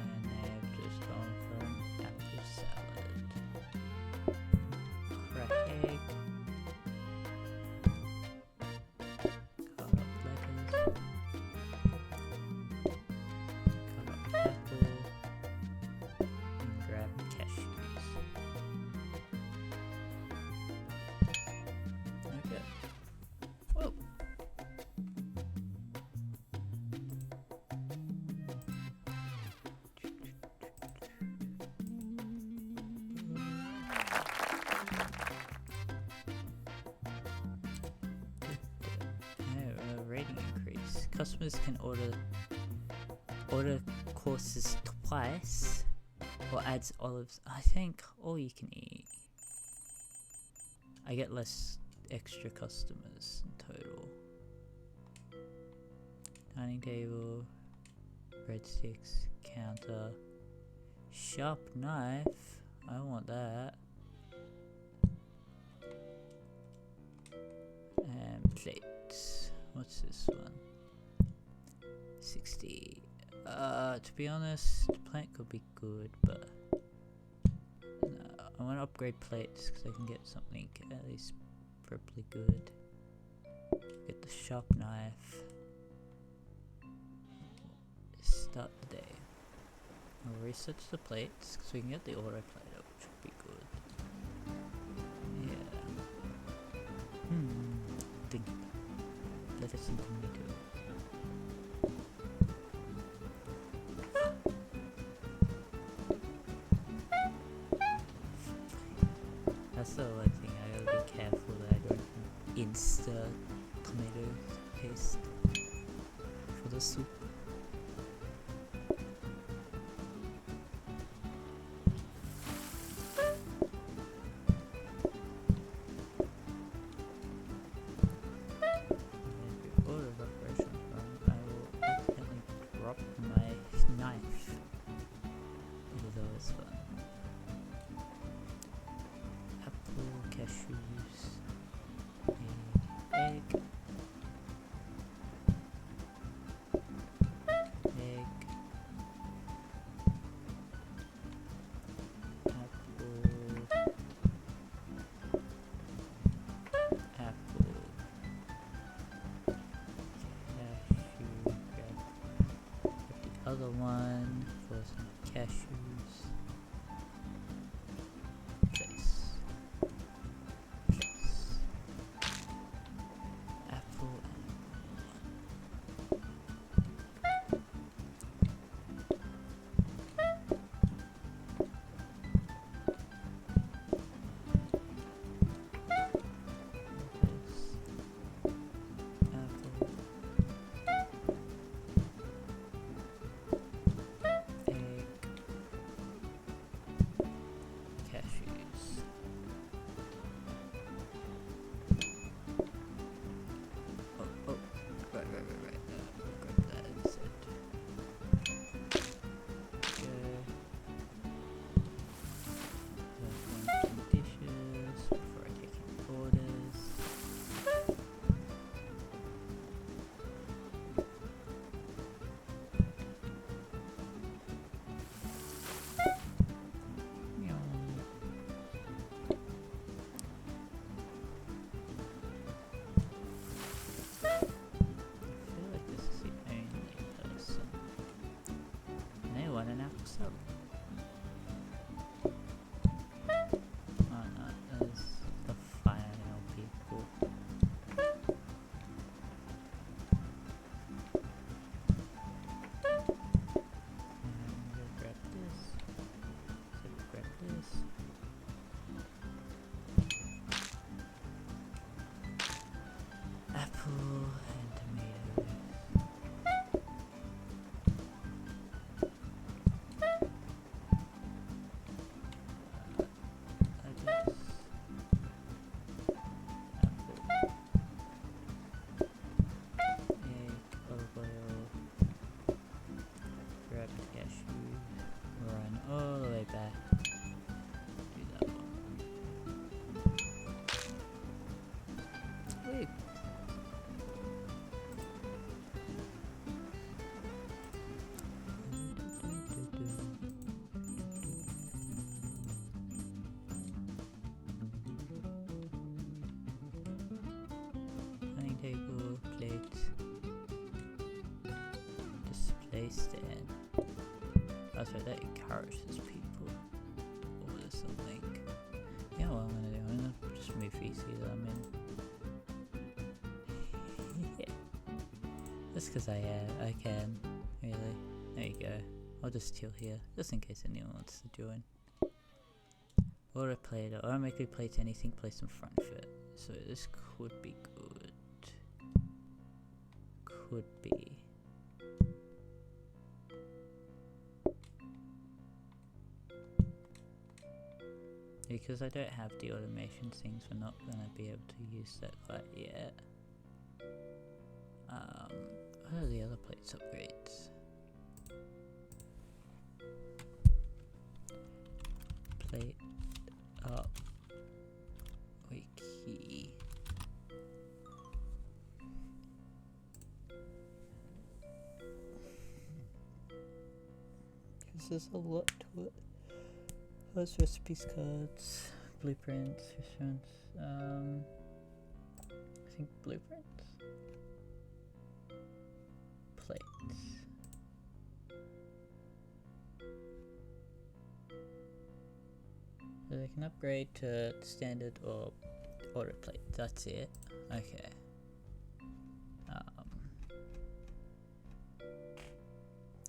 And they've just gone customers can order courses twice, or adds olives. I think all you can eat. I get less extra customers in total. Dining table, breadsticks, counter, sharp knife. I want that. And plates. What's this one? 60. To be honest, plant could be good, but no, I want to upgrade plates because I can get something at least probably good. Get the sharp knife. Start the day. I'll research the plates because we can get the auto plate up, which would be good. Yeah. Think. Let us into me too. That's the one thing I gotta be careful that I don't insta tomato paste for the soup. Other one for some cashews. Place. Apple. Table, plate, display stand. That's right, that encourages people to order something. Yeah, what I'm gonna do, I'm gonna just move VC that I'm in. Yeah. Just because I can, really. There you go. I'll just chill here, just in case anyone wants to join. Order plate, automatically plates anything placed in front of it. So this could be good. could be. Because I don't have the automation things, we're not gonna be able to use that quite yet. What are the other plates upgrades? Plate up wiki. Because there's a lot to it. First, recipes cards, blueprints, restaurants, I think blueprints? Plates. So they can upgrade to standard or auto plate, that's it. Okay.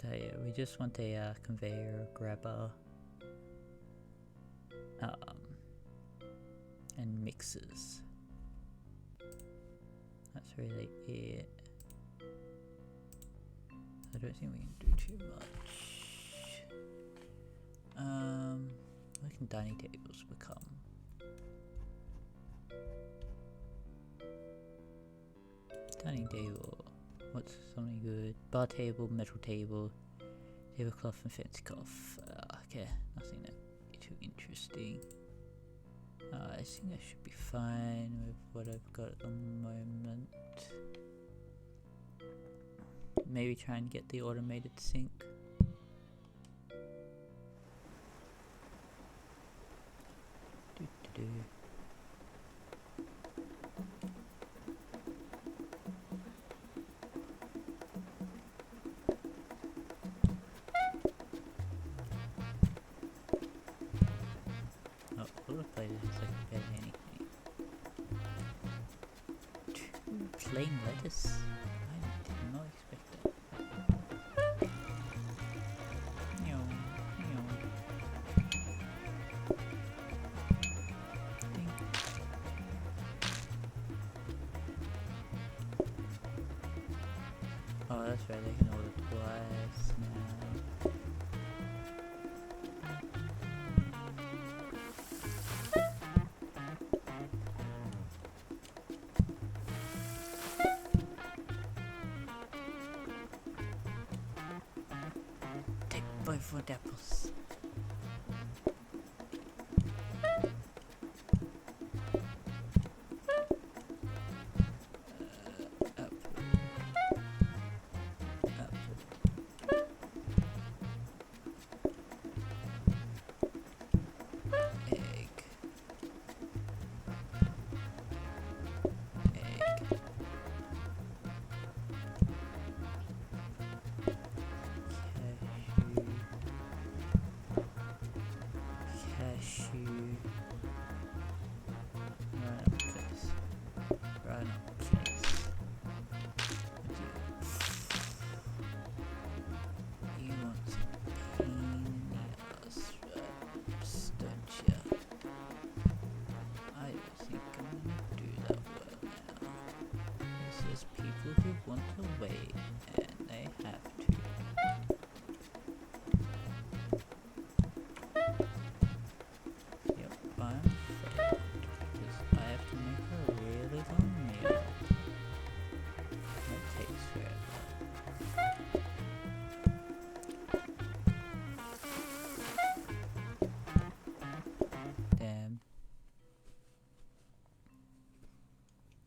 So yeah, we just want a conveyor grabber. And mixers. That's really it. I don't think we can do too much. What can dining tables become? Dining table. What's something good? Bar table, metal table, tablecloth and fancy cloth. Okay, nothing that too interesting. I think I should be fine with what I've got at the moment. Maybe try and get the automated sink. Do. Oh, autoplate is like barely anything. 2 plain lettuce? I did not expect that. Oh, that's right, they can order twice now. Take both wood apples.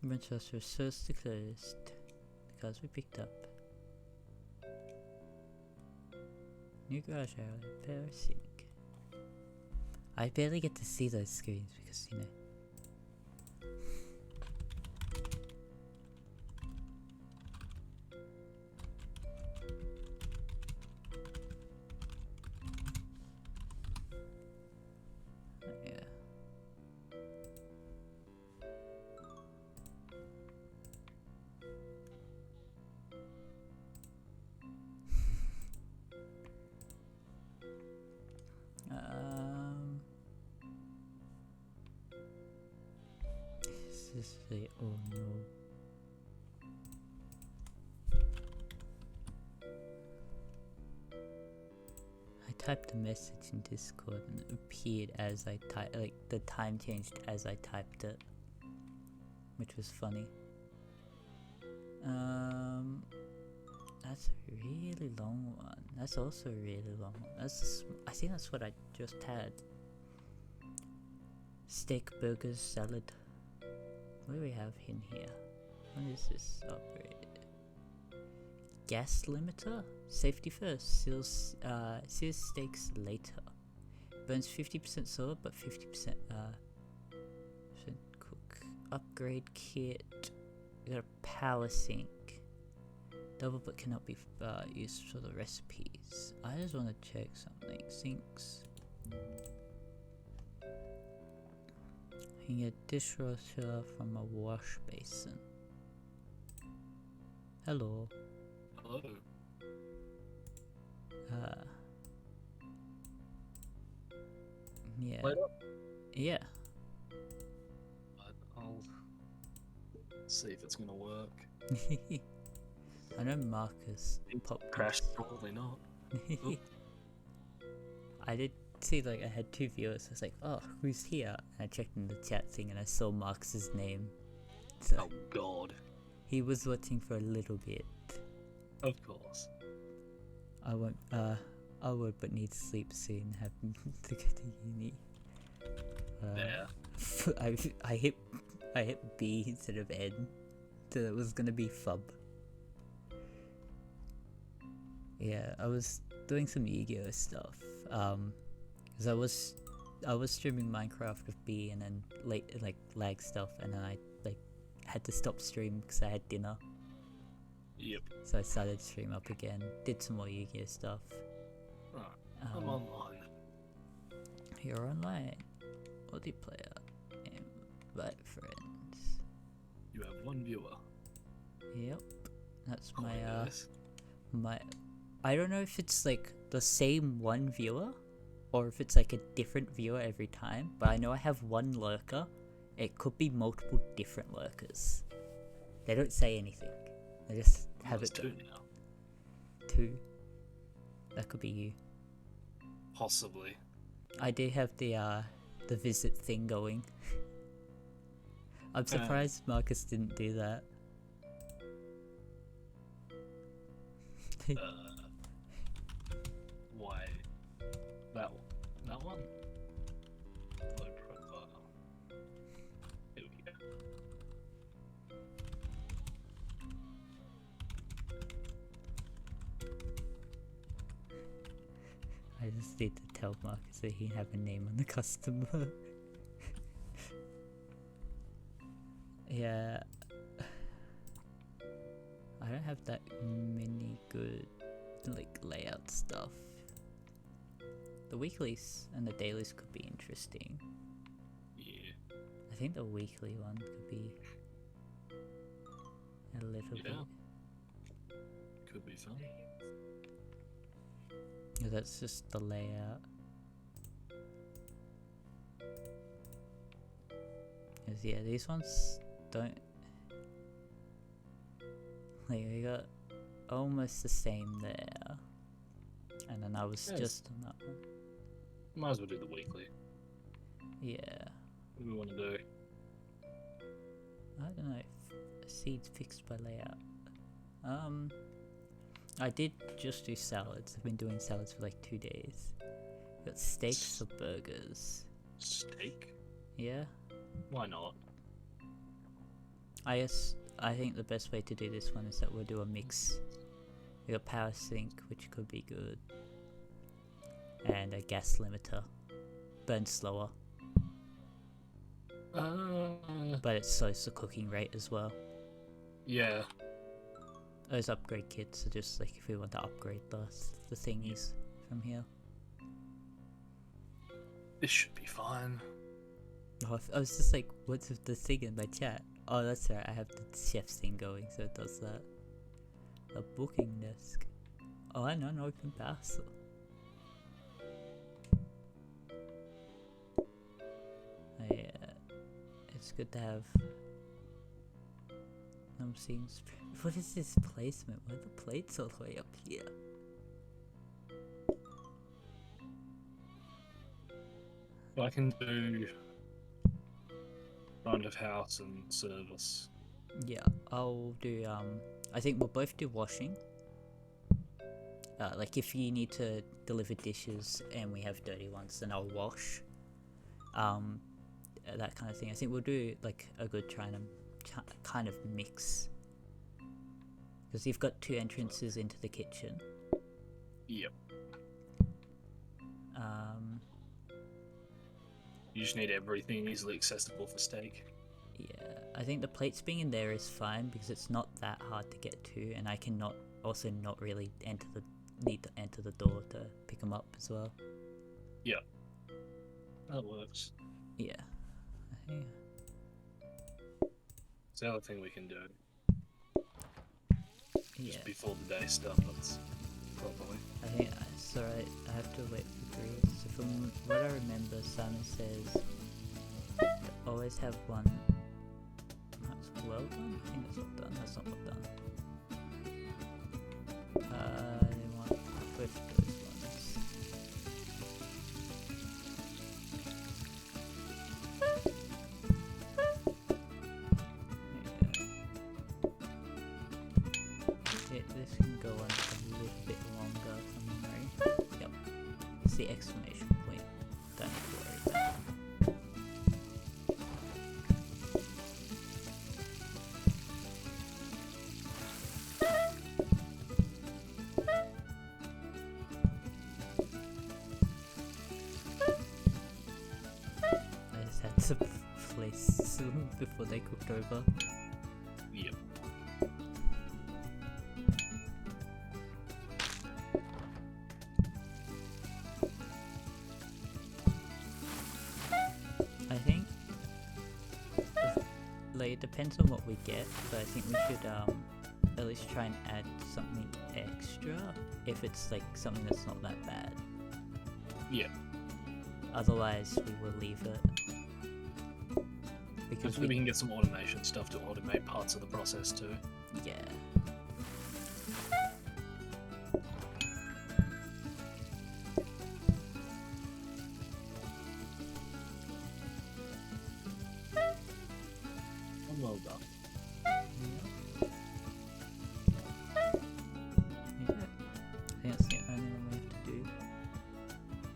Winchester search closed because we picked up new garage area, repair sink. I barely get to see those screens because, you know. This is the oh no. typed a message in Discord and it appeared as I typed, like the time changed as I typed it, which was funny. That's a really long one. That's also a really long one. I think that's what I just had. Steak, burgers, salad. What do we have in here? What is this upgrade? Gas limiter? Safety first. Seals steaks later. Burns 50% solid, but 50% cook. Upgrade kit. We got a power sink. Double but cannot be used for the recipes. I just want to check something. Sinks. You can get dishwasher from a wash basin. Hello. Hello. Yeah. Light up. Yeah. I'll see if it's gonna work. I know Marcus popped. Crash, probably not. I did see, like, I had 2 viewers. I was like, oh, who's here? And I checked in the chat thing and I saw Marcus's name. So Oh god. he was watching for a little bit. Of course. I would but need sleep soon, having to go to uni. Yeah. I hit B instead of N, so it was gonna be FUB. Yeah, I was doing some Yugioh stuff. Cause I was streaming Minecraft with B and then lag stuff, and then I had to stop stream because I had dinner. Yep. So I started stream up again, did some more Yugioh stuff. Right. I'm online. You're online. Multiplayer. Invite friends. You have 1 viewer. Yep. That's Oh, my yes. I don't know if it's like the same 1 viewer or if it's like a different viewer every time, but I know I have 1 lurker. It could be multiple different lurkers. They don't say anything. They just have it 2 now. 2. That could be you. Possibly. I do have the visit thing going. I'm surprised Marcus didn't do that. Why? That one? Low profile. Here we go. I just need to tell Marcus that he have a name on the customer. Yeah. I don't have that many good layout stuff. The weeklies and the dailies could be interesting. Yeah. I think the weekly one could be a little bit. Could be fun. Yeah, that's just the layout. 'Cause yeah, these ones don't. Like, we got almost the same there, and then I was just on that one. Might as well do the weekly. Yeah. What do we want to do? I don't know if seeds fixed by layout. I did just do salads. I've been doing salads for like 2 days. Got steaks or burgers. Steak? Yeah. Why not? I think the best way to do this one is that we'll do a mix. We got power sink, which could be good, and a gas limiter. Burns slower, but it slows the cooking rate as well. Yeah. Those upgrade kits are just like if we want to upgrade the thingies from here. This should be fine. Oh, I was just like, what's the thing in my chat? Oh, that's right, I have the chef's thing going, so it does that. A booking desk. Oh, I know, an open parcel. Yeah, it's good to have. I'm seeing. What is this placement? Why are the plates all the way up here? I can do front of house and service. Yeah, I'll do, I think we'll both do washing. Like if you need to deliver dishes and we have dirty ones, then I'll wash. That kind of thing. I think we'll do like a good kind of mix. Because you've got 2 entrances into the kitchen. Yep. You just need everything easily accessible for steak. Yeah, I think the plates being in there is fine because it's not that hard to get to, and I can not really need to enter the door to pick them up as well. Yeah. That works. Yeah. It's the other thing we can do. Yeah. Just before the day starts properly. I think it's alright. I have to wait for Greece. So from what I remember, Simon says to always have one. That's well done. I think that's not done. That's not well done. I want both those ones. Yeah. This can go on a little bit longer from memory. Yep. It's the exclamation point. Don't need to worry about it. I just had to place them before they cooked over. Yep. I think like it depends on what we get, but I think we should at least try and add something extra if it's like something that's not that bad. Yeah. Otherwise we will leave it. Because Hopefully we can get some automation stuff to automate parts of the process too. yeah. Well done. Yeah. I think that's the only one we have to do.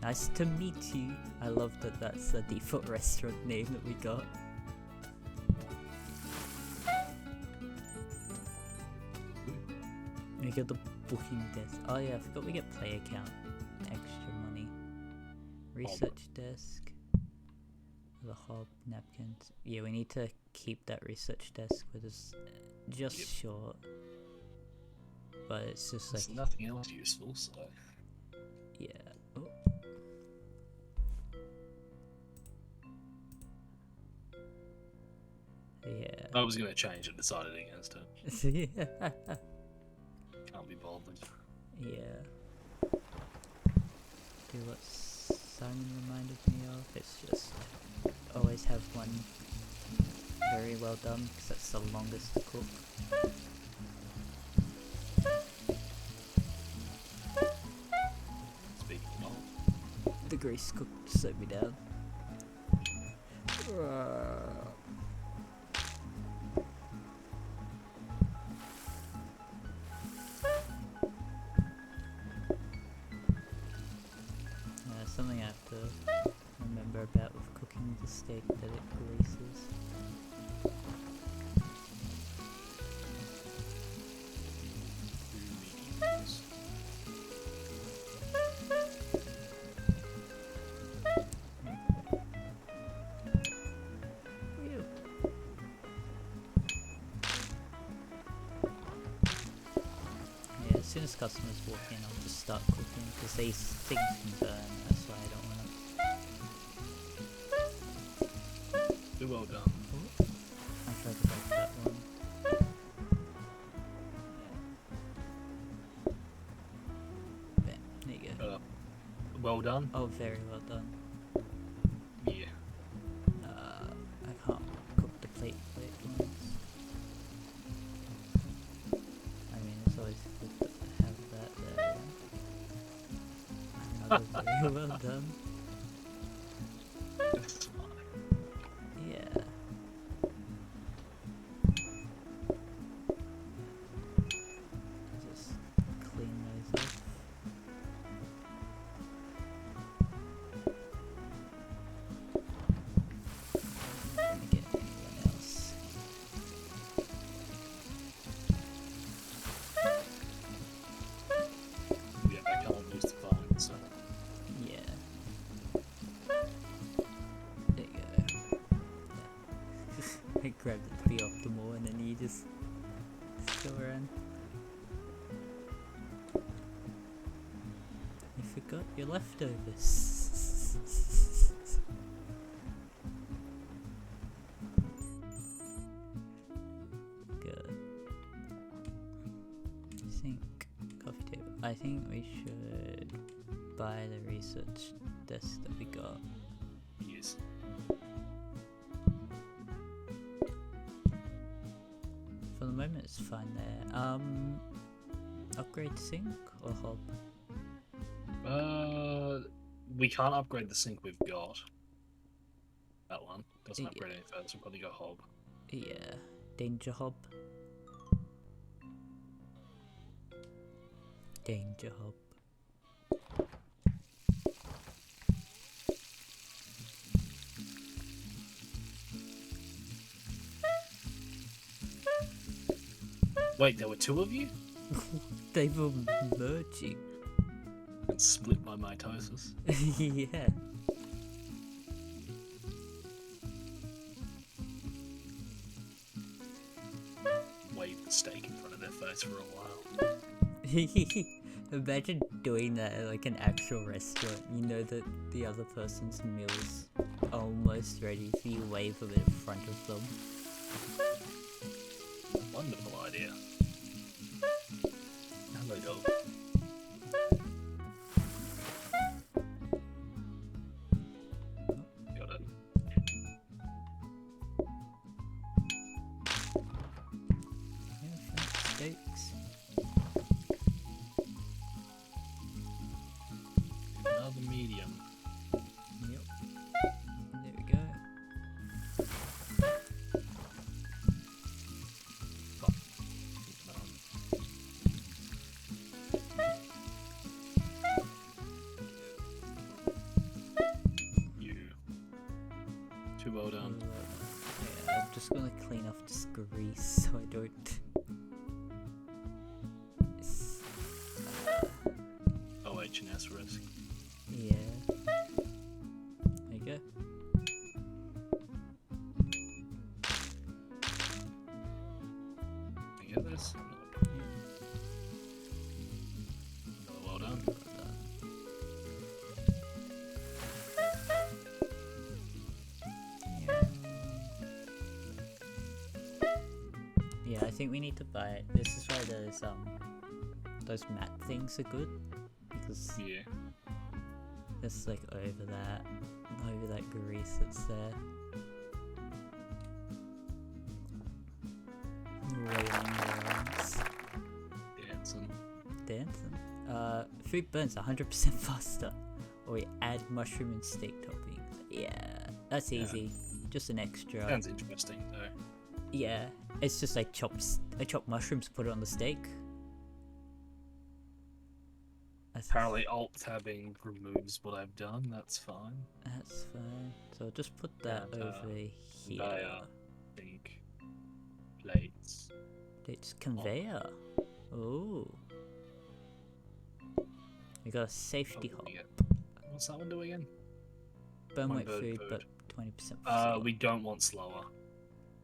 Nice to meet you. I love that that's the default restaurant name that we got. We got the booking desk. Oh yeah, I forgot we get play account. Extra money. Research desk. The hob, napkins. Yeah, we need to keep that research desk with us just Yep. short. But it's just There's like, nothing else useful, so yeah. Oh. Yeah. I was gonna change it, decided against it. Yeah. Can't be bothered. Yeah. Do what Simon reminded me of. It's just always have one very well done because that's the longest to cook. Speaking of, The grease cooked set me down. Something I have to remember about with cooking the steak that it greases. Ew. Yeah, as soon as customers walk in, I'll just start cooking because these things can burn. That's why I don't want to. well done. I tried to break that one. Yeah. There you go. Well done. Oh, very well done. Yeah. I can't cook the plate ones. I mean, it's always good to have that there. Another very well done. It's fine. Yeah. Just clean those off. Gonna get anyone else. Yeah, I can't use the phone, so. Yeah. There you go. I grabbed it to be optimal and then you just go around. You forgot your leftovers. Good. Coffee table. I think we should buy the research desk that we got. Yes. For the moment it's fine there. Upgrade sink or hob? We can't upgrade the sink we've got. That one doesn't Yeah. upgrade any further, so we'll probably go hob. Yeah. Danger hob. Danger hob. Wait, there were two of you? They were merging. And split by mitosis. Yeah. Wave the steak in front of their face for a while. Imagine doing that at like an actual restaurant. You know that the other person's meal's almost ready, so you wave them in front of them. Wonderful idea. Hello, dog. Got it. Yeah, steaks. Another medium. Yep. There we go. You. Too well done. Yeah, I'm just gonna clean off this grease so I don't. It's, OH&S risk. yeah. There you go. Can you get this? Another well done. Yeah, I think we need to buy it. This is why those mat things are good, because Yeah. it's like over that grease that's there. Rolling around, dancing. Food burns 100% faster. Or we add mushroom and steak toppings. Yeah, that's Yeah. easy. Just an extra. Sounds interesting though. Yeah, it's just like I chop mushrooms, put it on the steak. Apparently alt tabbing removes what I've done, that's fine. That's fine. So I'll just put that And, over here. I think plates. It's conveyor. Oh. We got a safety Oh, hop. yeah. What's that one do again? Burn One weight bird food, food. but 20% We don't want slower.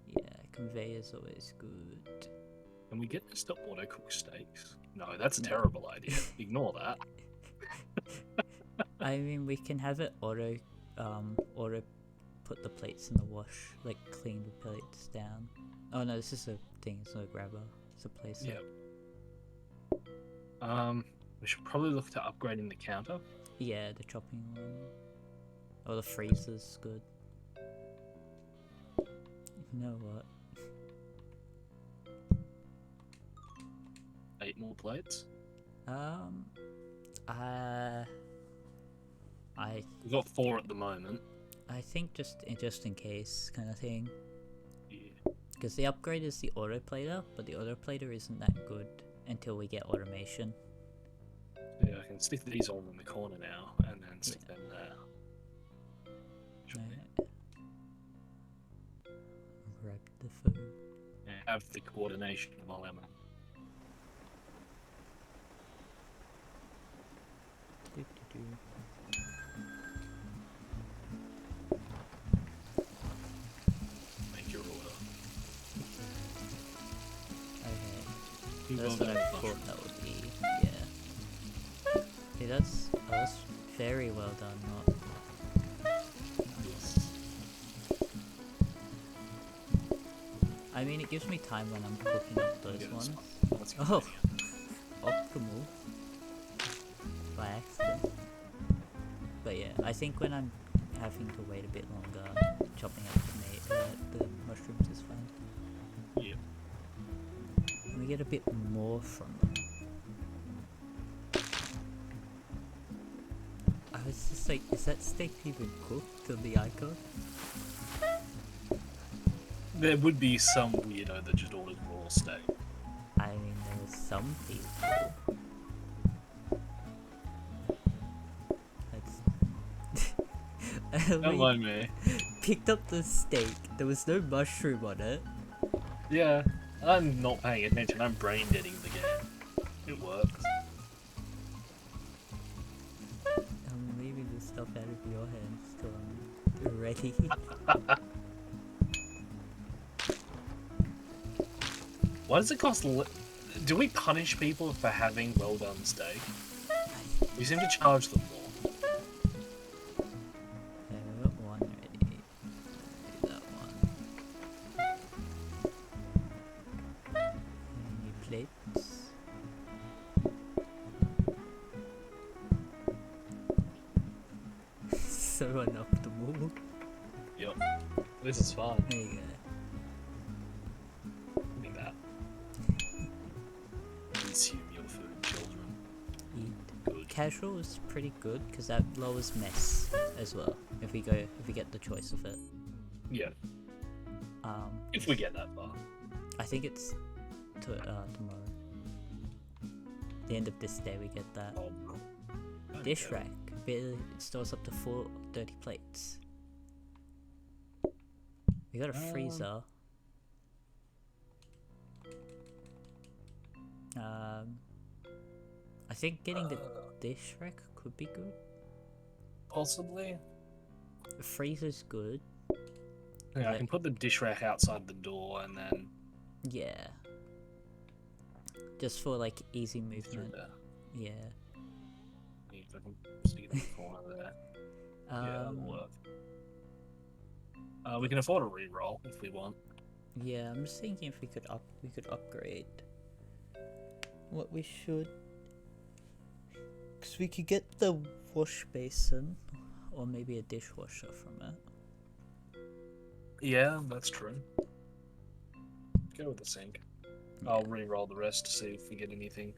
Yeah, conveyor's always good. Can we get this to auto cook steaks? No, that's a No. terrible idea. Ignore that. I mean, we can have it auto put the plates in the wash, like clean the plates down. Oh no, this is a thing, it's not a grabber, it's a placer. Yeah. We should probably look to upgrading the counter. Yeah, the chopping one. Oh, the freezer's good. You know what? 8 more plates. I We've got 4 at the moment. I think just in case kind of thing. Yeah. Because the upgrade is the autoplater, but the autoplater isn't that good until we get automation. Yeah, I can stick these all in the corner now, and then stick them there. Alright. Grab the food. Yeah, have the coordination while I'm make your order. Okay. You That's will what go I with thought that would be. Yeah. See, that's very well done. Not. Yes. I mean, it gives me time when I'm cooking up those Yeah, ones. that's good. Oh, optimal. By accident. But yeah, I think when I'm having to wait a bit longer, chopping up the mushrooms is fine. Yeah. And we get a bit more from them. I was just like, is that steak even cooked on the icon? There would be some weirdo that just orders raw steak. I mean, there was some people. That's... Don't mind me. Picked up the steak, there was no mushroom on it. Yeah, I'm not paying attention. I'm brain deading the game. It works. I'm leaving the stuff out of your hands till I'm ready. Why does it cost? Do we punish people for having well done steak? We seem to charge them more. Okay, we got one ready. Do that one. Any plates? So unoptimal. Yep. This is fun. There you go. Give me that. Consume your food, children. Eat. Good. Casual is pretty good because that lowers mess as well. If we get the choice of it. Yeah. If we get that far. I think it's tomorrow. The end of this day we get that. Oh, no. Dish rack. It stores up to 430 plates. We got a freezer. I think getting the dish rack could be good. Possibly. The freezer's good. Yeah, I can put the dish rack outside the door and then Yeah. Just for like easy through movement. there. Yeah. If I can stick it in the corner there. Yeah, that'll work. We can afford a re-roll if we want. Yeah, I'm just thinking if we could upgrade what we should. Because we could get the wash basin or maybe a dishwasher from it. Yeah, that's true. Go with the sink. Yeah. I'll re-roll the rest to see if we get anything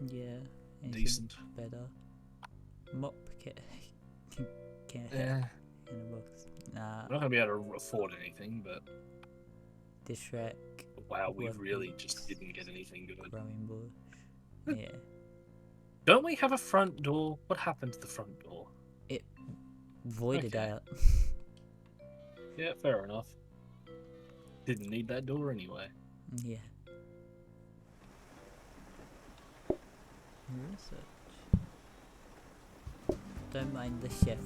Yeah. Anything decent. better. Mop can't Yeah. in a box. Nah. We're not gonna be able to afford anything, but Dish rack. wow, we Weapons. really just didn't get anything good. Growing bush. Yeah. Don't we have a front door? What happened to the front door? It voided Okay. out. Yeah, fair enough. Didn't need that door anyway. Yeah. Research. Don't mind the chef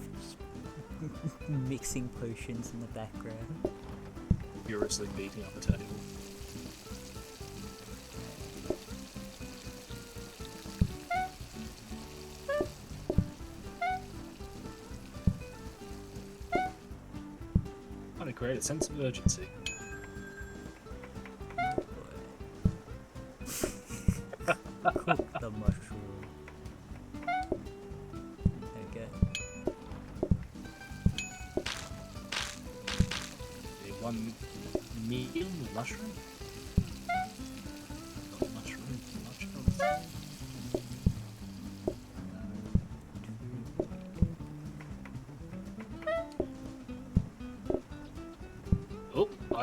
mixing potions in the background. Furiously beating up the table. Trying to create a sense of urgency. Cook the mushroom. Okay. One medium with mushroom. Mushroom.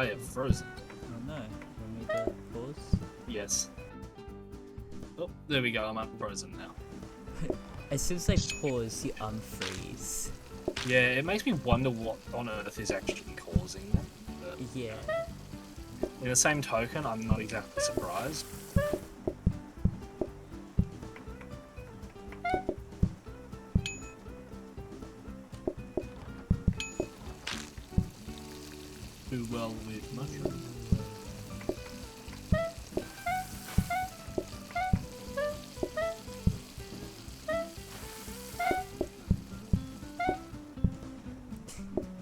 I have frozen. Oh no. Want me to pause? Yes. Oh, there we go. I'm unfrozen now. As soon as I pause, you unfreeze. Yeah, it makes me wonder what on earth is actually causing that. But Yeah. in the same token, I'm not exactly surprised. Do well with mushrooms.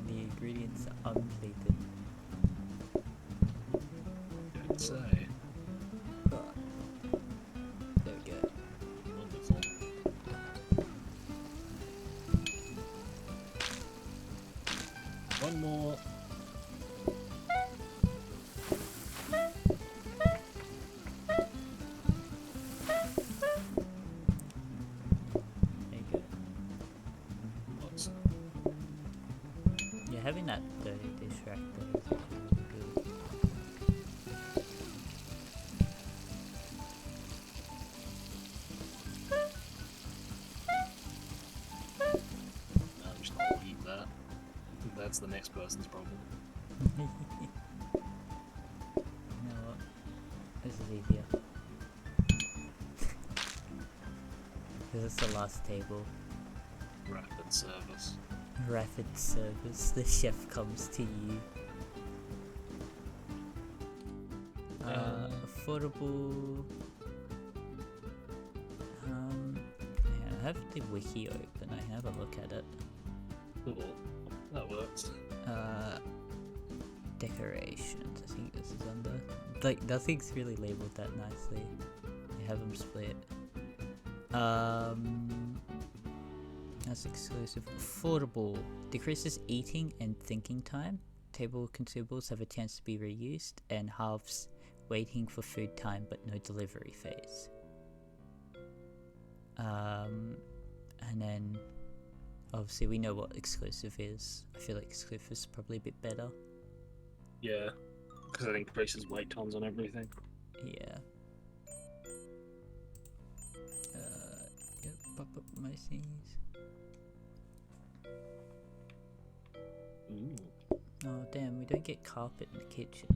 The ingredients are unplated. Don't say. But there we go. Wonderful. One more. There you go. Lots. Yeah, having that dirty distractor is actually good. I'm just gonna leave that. That's the next person's problem. You know what? This is easier. This is the last table. Rapid service. Rapid service. The chef comes to you. Affordable. Yeah, I have the wiki open. I can have a look at it. Cool. That works. Decorations. I think this is under. Like, nothing's really labeled that nicely. I have them split. That's exclusive. Affordable. Decreases eating and thinking time. Table consumables have a chance to be reused and halves waiting for food time but no delivery phase. And then obviously we know what exclusive is. I feel like exclusive is probably a bit better. Yeah, because it increases wait times on everything. Yeah. Yep, pop up my scenes. Ooh, Oh damn, we don't get carpet in the kitchen.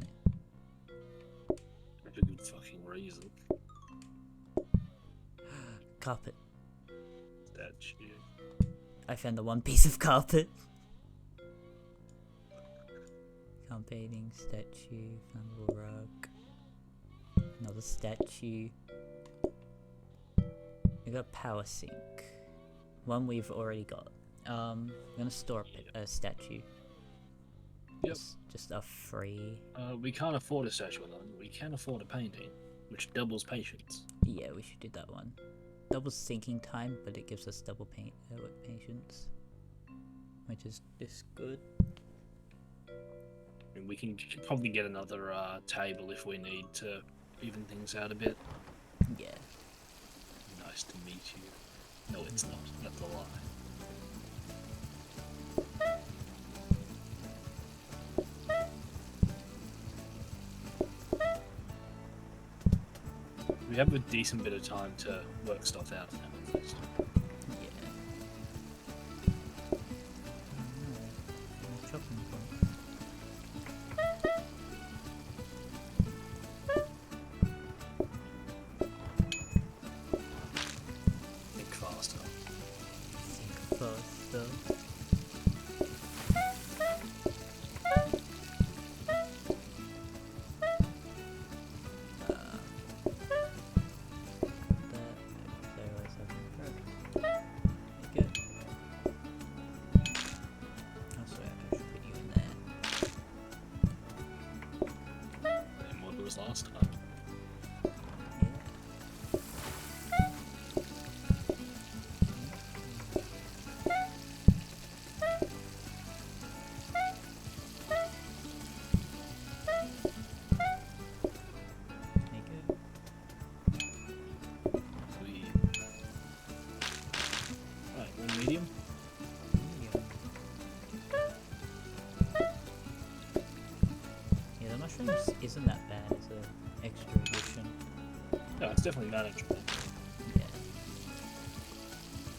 that's a good fucking reason. Carpet. Statue. I found the one piece of carpet. Campaigning, statue, flammable rug. Another statue. We got power sink. One we've already got. I'm gonna store a statue. Yep. Just a free. We can't afford a statue alone. We can afford a painting, which doubles patience. Yeah, we should do that one. Double sinking time, but it gives us double patience, which is good. And we can probably get another table if we need to even things out a bit. Yeah. Nice to meet you. No, it's not. That's a lie. We have a decent bit of time to work stuff out now, at least. Yeah. Oh, chopping board. Think faster. Think faster. Last time. isn't that bad as an extra addition. No, it's definitely manageable. Yeah.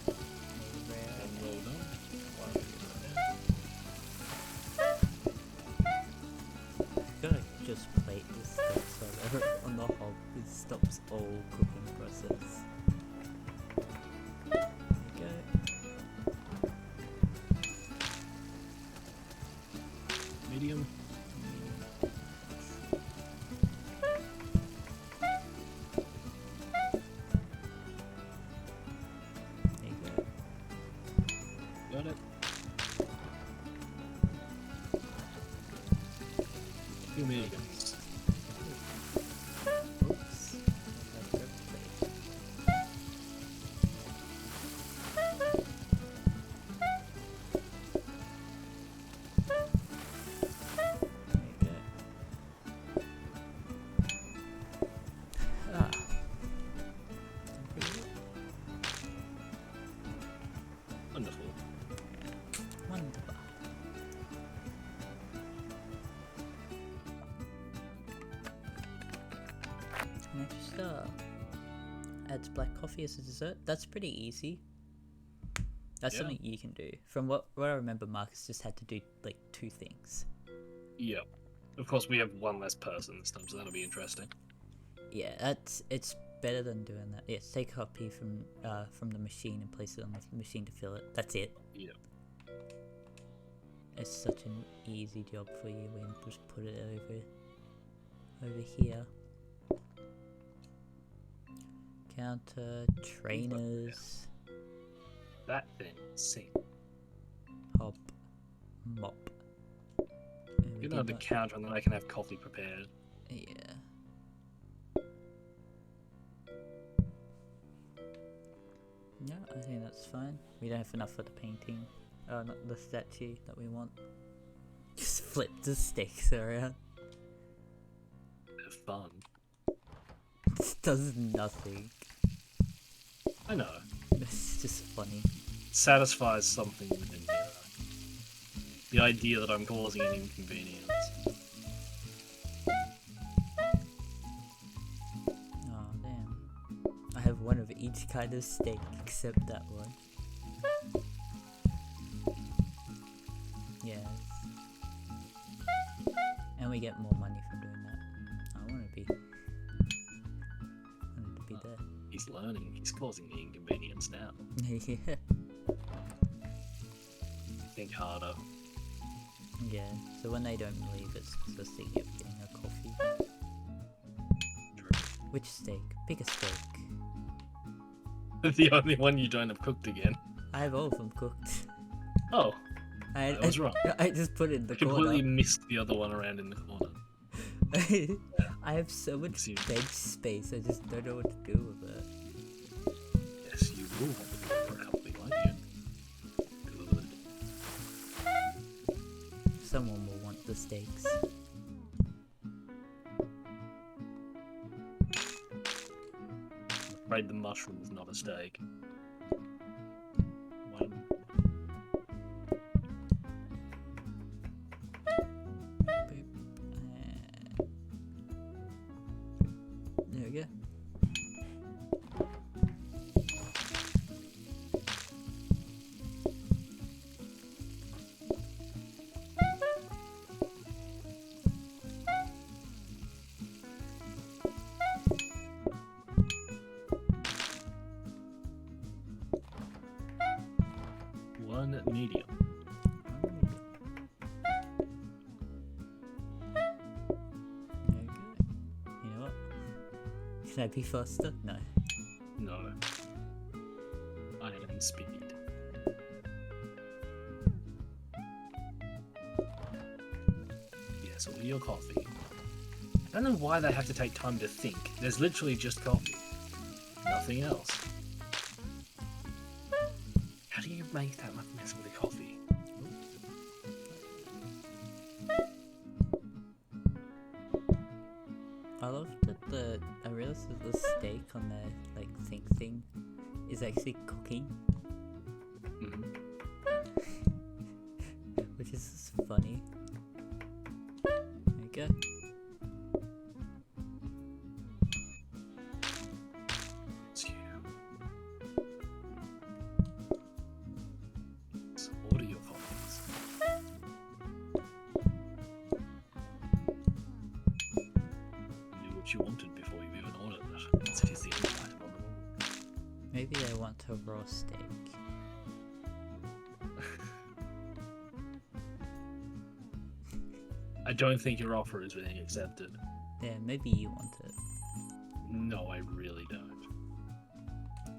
And well done. Gotta just plate this stuff so that on the hob it stops all cooking process. There you go. Medium. There you go. Got it. Two mediums. Oops. Ah. Wonderful. Wonderful. Next adds black coffee as a dessert. That's pretty easy. That's Yeah. something you can do. From what I remember, Marcus just had to do like 2 things. Yeah. Of course, we have one less person this time, so that'll be interesting. Yeah, it's better than doing that. Yes, take a copy from the machine and place it on the machine to fill it. That's it. Yeah. It's such an easy job for you when you just put it over here. Counter, trainers, That thing. See. hop, mop. And we Get did on the not- counter and then I can have coffee prepared. Yeah. Yeah, I think that's fine. We don't have enough for the painting. Not the statue that we want. Just flip the stakes around. Bit of fun. This does nothing. I know. It's just funny. Satisfies something within me. The idea that I'm causing an inconvenience. Oh damn. I have one of each kind of steak except that one. Yes. And we get more money from doing that. I wanted to be there. He's learning. He's causing the inconvenience now. Yeah. Think harder. Yeah. So when they don't leave, it's because they're thinking of getting a coffee. True. Which steak? Pick a steak. The only one you don't have cooked again. I have all of them cooked. Oh, I was wrong. I just put it in the I completely corner. missed the other one around in the corner. I have so much See. bench space, I just don't know what to do with it. Yes, you will want to go for a company, won't you? Good. Someone will want the steaks. I'm afraid the mushroom is not a steak. One. Boop. There we go. One medium. There we go. You know what? Can I be faster? No. No. Iron speed. Yes, order your coffee. I don't know why they have to take time to think. There's literally just coffee. Nothing else. How do you make that much mess with a coffee? I love that I realized that the steak on the like thing is actually cooking, Mhm. which is funny. There we go. they want a raw steak. I don't think your offer is being accepted. Yeah, maybe you want it. No, I really don't.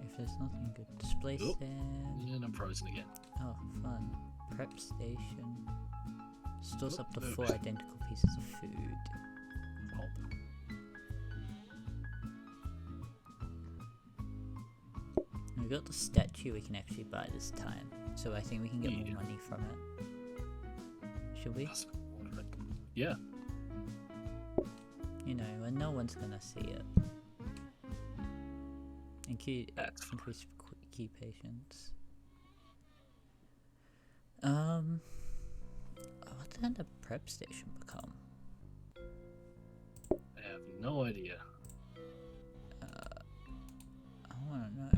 If there's nothing good. Display Oop. stand. And I'm frozen again. Oh, fun. Prep station. Stores up to Oop. 4 identical pieces of food. Oh. We got the statue we can actually buy this time, so I think we can get more money from it. Should we? Yeah. You know, when no one's gonna see it. That's fine. Increase key patience. What did the prep station become? I have no idea. I wanna know.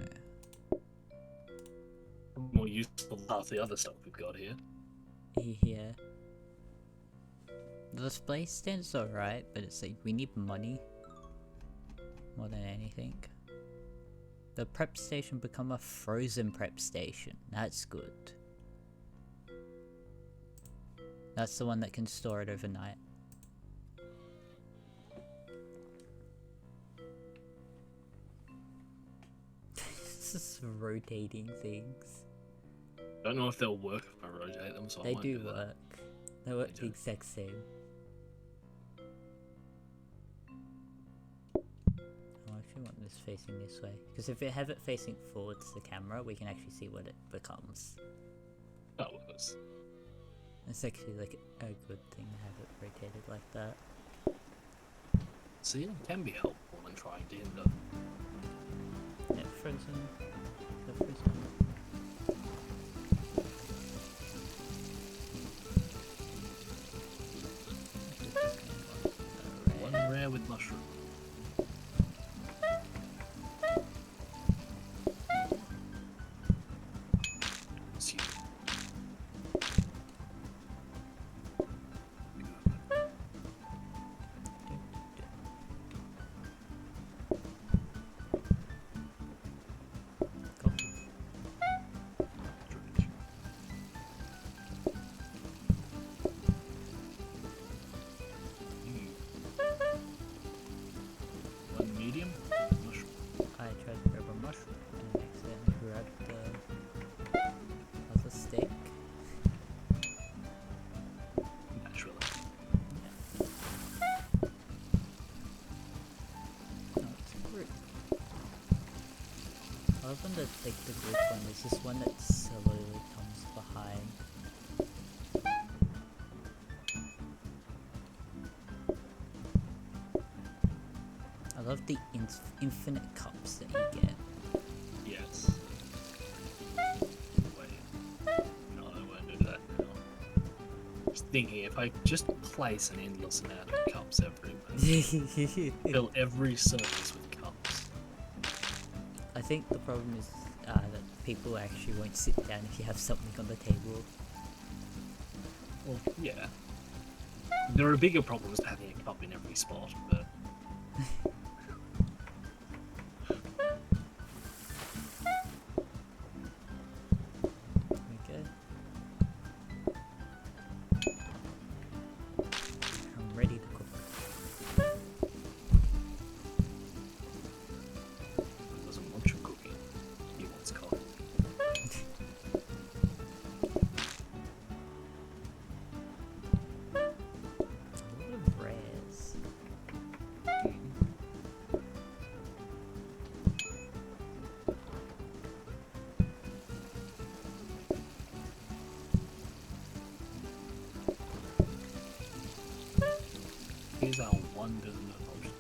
More useful than half the other stuff we've got here. Yeah. The display stand's alright, but it's like we need money more than anything. The prep station become a frozen prep station. That's good. That's the one that can store it overnight. This is rotating things. Don't know if they'll work if I rotate them, so I They won't do do that. work. They work They the do. exact same. Oh, I actually want this facing this way. Because if we have it facing forwards the camera, we can actually see what it becomes. That works. It's actually like a good thing to have it rotated like that. See, it can be helpful when trying to hinder. Yeah, frozen. The frozen. One rare with mushroom. It's you. One medium, mushroom. I tried to grab a mushroom and accidentally grabbed the other steak. Naturally. No, it's group. Other than the group one, there's this one that slowly comes behind. I love the infinite cups that you get. Yes. Wait. No, I won't do that now. Just thinking, if I just place an endless amount of cups everywhere, fill every surface with cups. I think the problem is that people actually won't sit down if you have something on the table. Well, yeah. There are bigger problems to having a cup in every spot, but Okay. I'm ready to cook. doesn't want your cooking. He wants coffee. A lot of rares. Here's our wonders of emotion.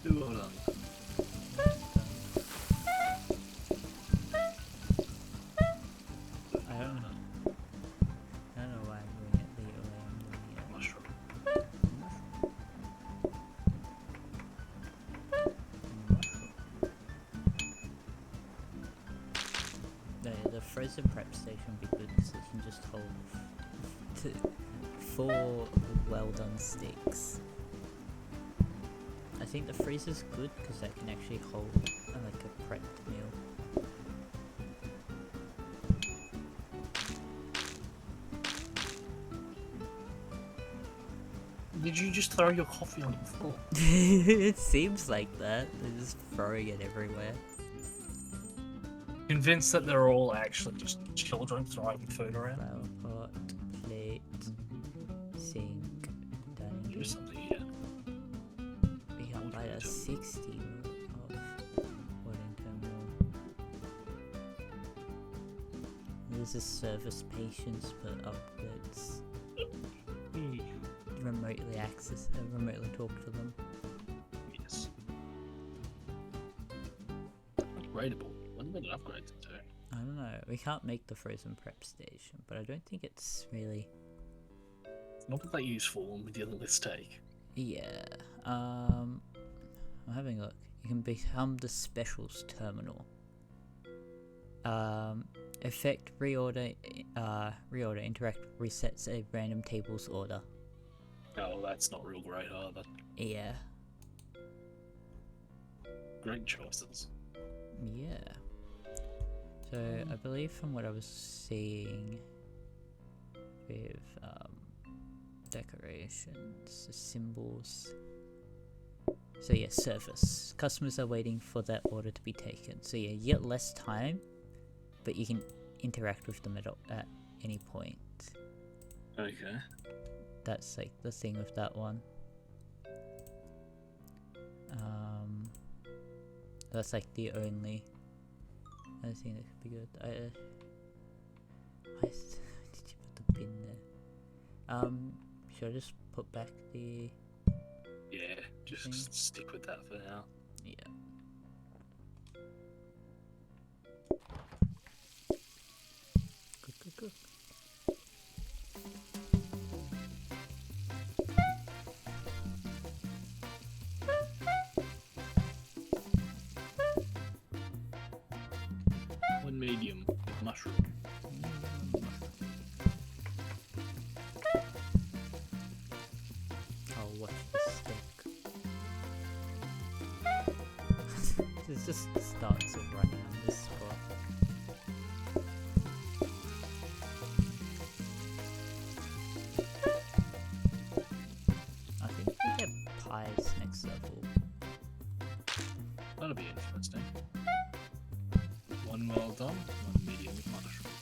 Two of them. I don't know. I don't know why I'm doing it the way I'm doing it. Mushroom. The frozen prep station would be good because it can just hold to 4 well done sticks. I think the freezer's good because that can actually hold like a prepped meal. Did you just throw your coffee on the floor? It seems like that. They're just throwing it everywhere. Convinced that they're all actually just children throwing food around? Flower pot, plate, sink, dining Do room. something here. We got by a 60 of Wellington Mill. There's a service patience but upwards. Remotely access, remotely talk to them. Yes. Upgradable. When did it upgrade to? I don't know. We can't make the frozen prep station, but I don't think it's really. Not that useful when we deal with steak. Yeah. I'm having a look. You can become the specials terminal. Effect reorder. Reorder interact resets a random table's order. Oh, that's not real great either. Yeah. Great choices. Yeah. So I believe from what I was seeing with decorations, symbols. So yeah, service. Customers are waiting for that order to be taken. So yeah, you get less time, but you can interact with them at any point. Okay. That's like the thing with that one. That's like the only other thing that could be good. Why did you put the bin there? Should I just put back the? Yeah, just stick with that for now. Yeah. Cook. One medium mushroom. I'll watch the stick. It just starts running on this spot. I think we get pies next level. That'll be interesting. One well done, one medium with mushroom.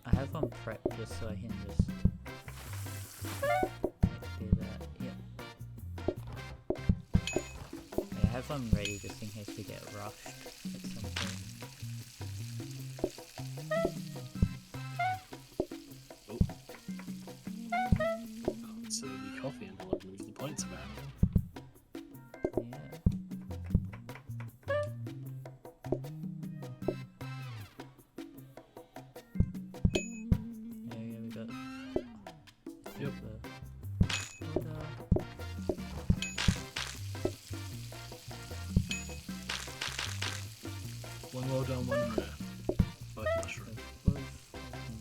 I have one prep just so I can just do that. Yep. I have one ready just in case we get rushed at some point. Oh. Can't serve you coffee until I've moved the points apparently. Yeah. There we go. Yep. Order. One well done, one rare. Both mushroom. Both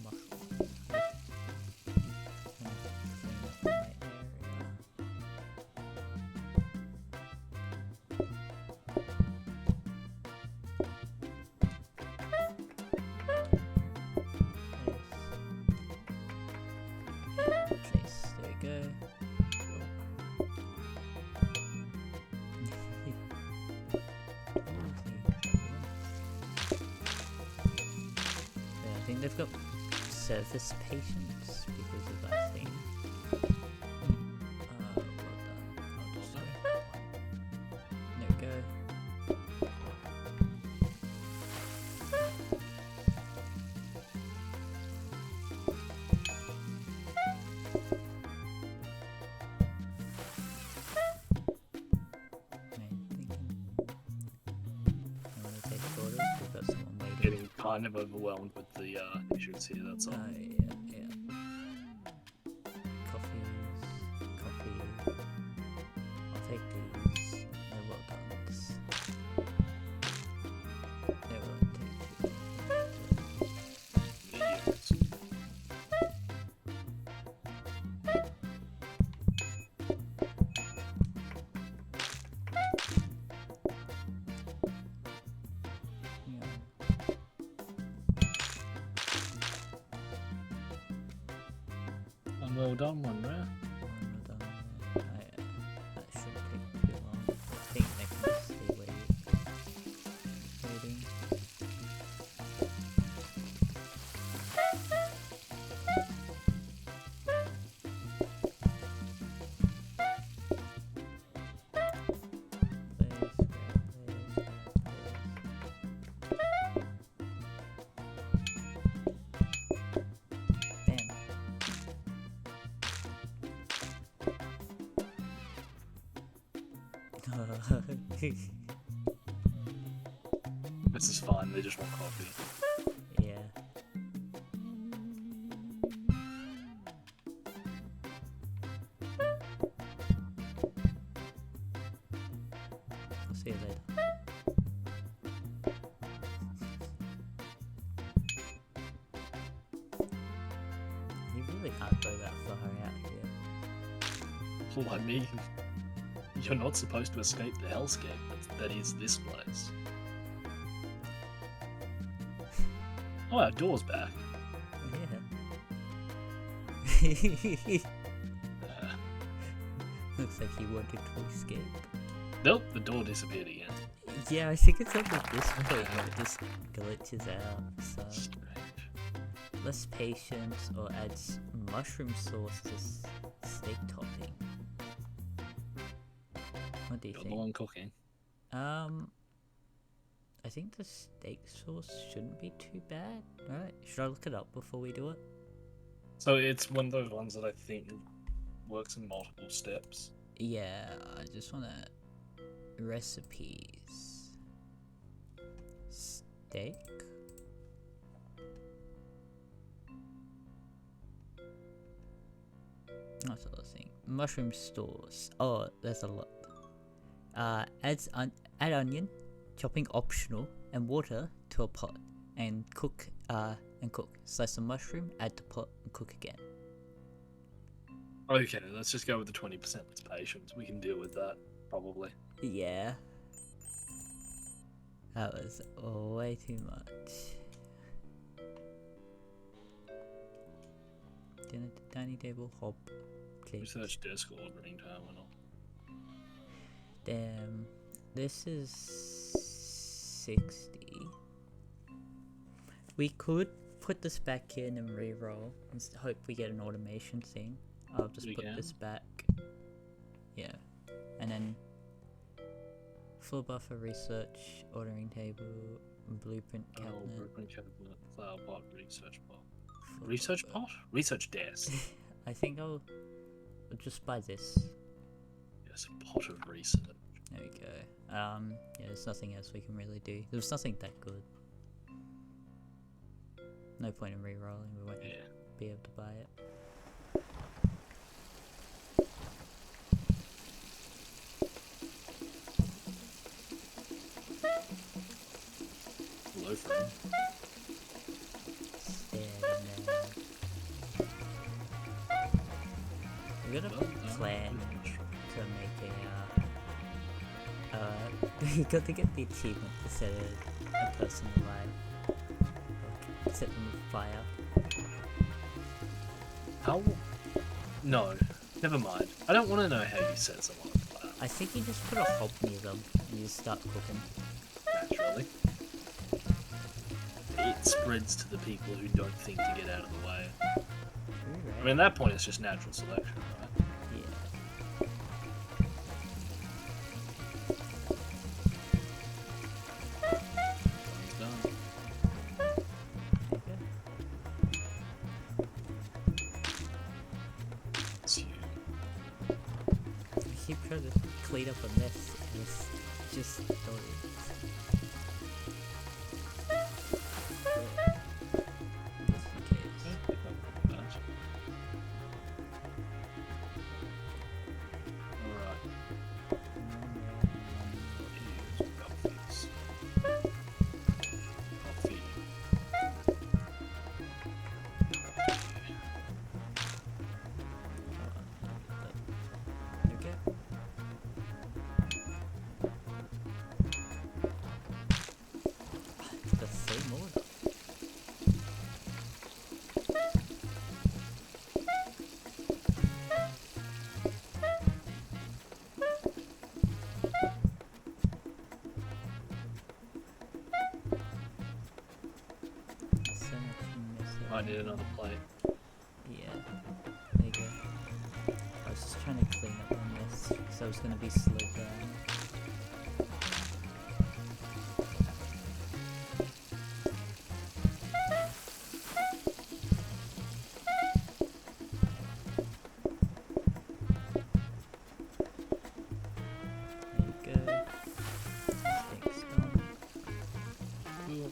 mushrooms. Place. There we go. I think they've got service patience because of that thing. Well done. I'll just there we go. We've got someone waiting. Getting kind of overwhelmed with the issues here, that's all. Yeah. Coffee. I'll take these. No well done's. No well take Well done, one round. That shouldn't take too long. I think they can just stay waiting. This is fine, they just want coffee. Yeah. I'll see you later. You really can't go that far out here. Well, I mean, you're not supposed to escape the hellscape that is this place. Oh, our door's back. Yeah. Looks like he wanted to escape. Nope, the door disappeared again. Yeah, I think it's over this way, and it just glitches out. So less patience or adds mushroom sauce to steak topping. What do you You're think? the one cooking. I think the steak sauce shouldn't be too bad. Alright, should I look it up before we do it? So it's one of those ones that I think works in multiple steps. Yeah, I just wanna... Recipes... Steak? That's the other thing. Mushroom sauce. Oh, there's a lot. Add onion, chopping optional, and water to a pot, and cook. Slice the mushroom, add to pot, and cook again. Okay, let's just go with the 20% with patience. We can deal with that, probably. Yeah. That was way too much. Dinner at the dining table, hob. Research desk ordering terminal. Damn. This is 60. We could put this back in and re-roll and hope we get an automation thing. I'll just put this back. Yeah. And then full buffer, research, ordering table, blueprint cabinet. Blueprint cabinet, flower pot, research pot. Research pot? Research desk. I think I'll just buy this. Yes, a pot of research. There we go. Yeah, there's nothing else we can really do. There was nothing that good. No point in re-rolling, we won't be able to buy it. Hello, friend. We got a plan to make you got to get the achievement to set a person alive. Set them with fire. How? No, never mind. I don't want to know how you set someone on fire. I think you just put a hob near them and you start cooking. Naturally. It spreads to the people who don't think to get out of the way. Right. I mean, at that point, it's just natural selection, right? Yeah. He's done. Okay. It's you. I keep trying to clean up a mess and it's just annoying. Need another plate. Yeah. There you go. I was just trying to clean up on this because I was going to be slowed down. There you go. Steak's done. Cool.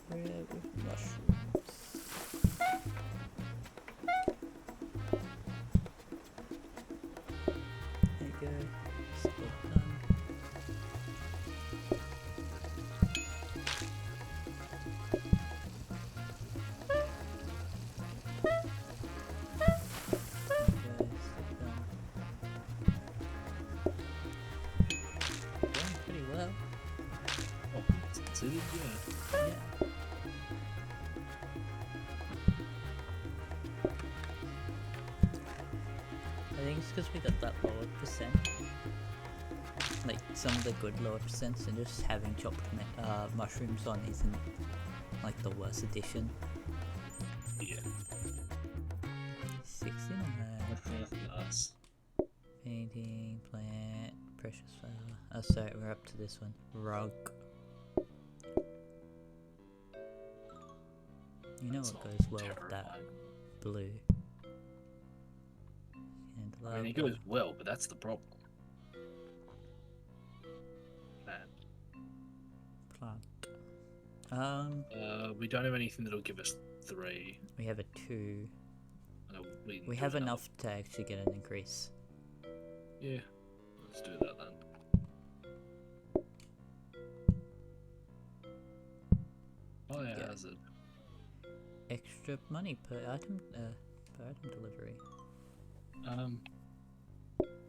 Bread with mushrooms. There you go. Still done. There you go. Still done. Doing pretty well. Oh, it's considered, yeah. Yeah. I think it's because we got that lower percent. Like some of the good lower percents, and just having chopped mushrooms on isn't like the worst addition. Yeah. 69. Nice. Painting, plant, precious flower. Oh, sorry, we're up to this one. Rug. You know It's what not goes well with that? terrifying. Blue. I mean, it goes well, but that's the problem. Man. Plant. We don't have anything that'll give us 3. We have a 2. We We do have another. enough to actually get an increase. Yeah, let's do that then. Fire Yeah. hazard. Extra money per item delivery.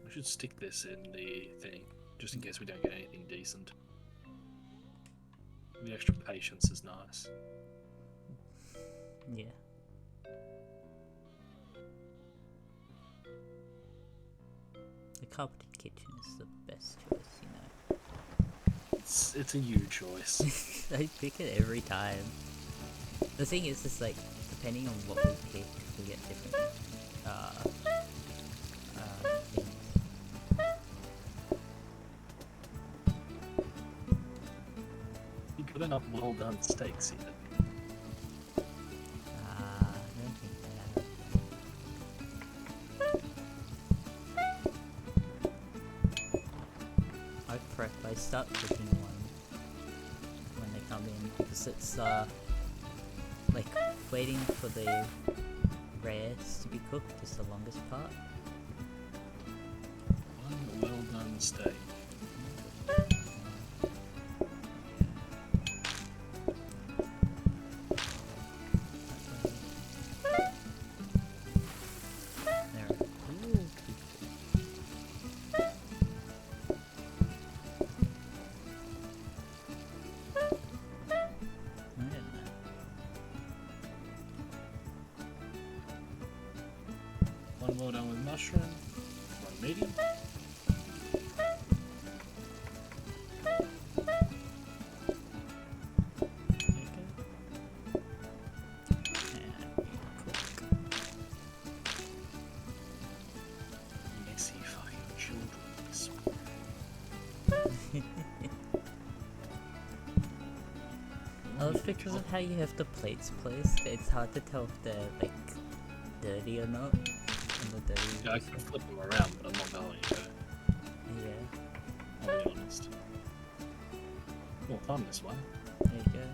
We should stick this in the thing, just in case we don't get anything decent. The extra patience is nice. Yeah. The carpeted kitchen is the best choice, you know. It's a you choice. I pick it every time. The thing is, it's like, depending on what we pick, we get different things. You got enough well done steaks here. I don't think they have. I start cooking one when they come in because it's like waiting for the rares to be cooked is the longest part. One well done steak. One well done with mushroom. One medium. Messy fucking children. I swear. Oh, it's because of how you have the plates placed. It's hard to tell if they're like dirty or not. And the dirty. Yeah, I can flip them around, but I'm not going to. Yeah. I'll be honest. Well, fun this one. There you go.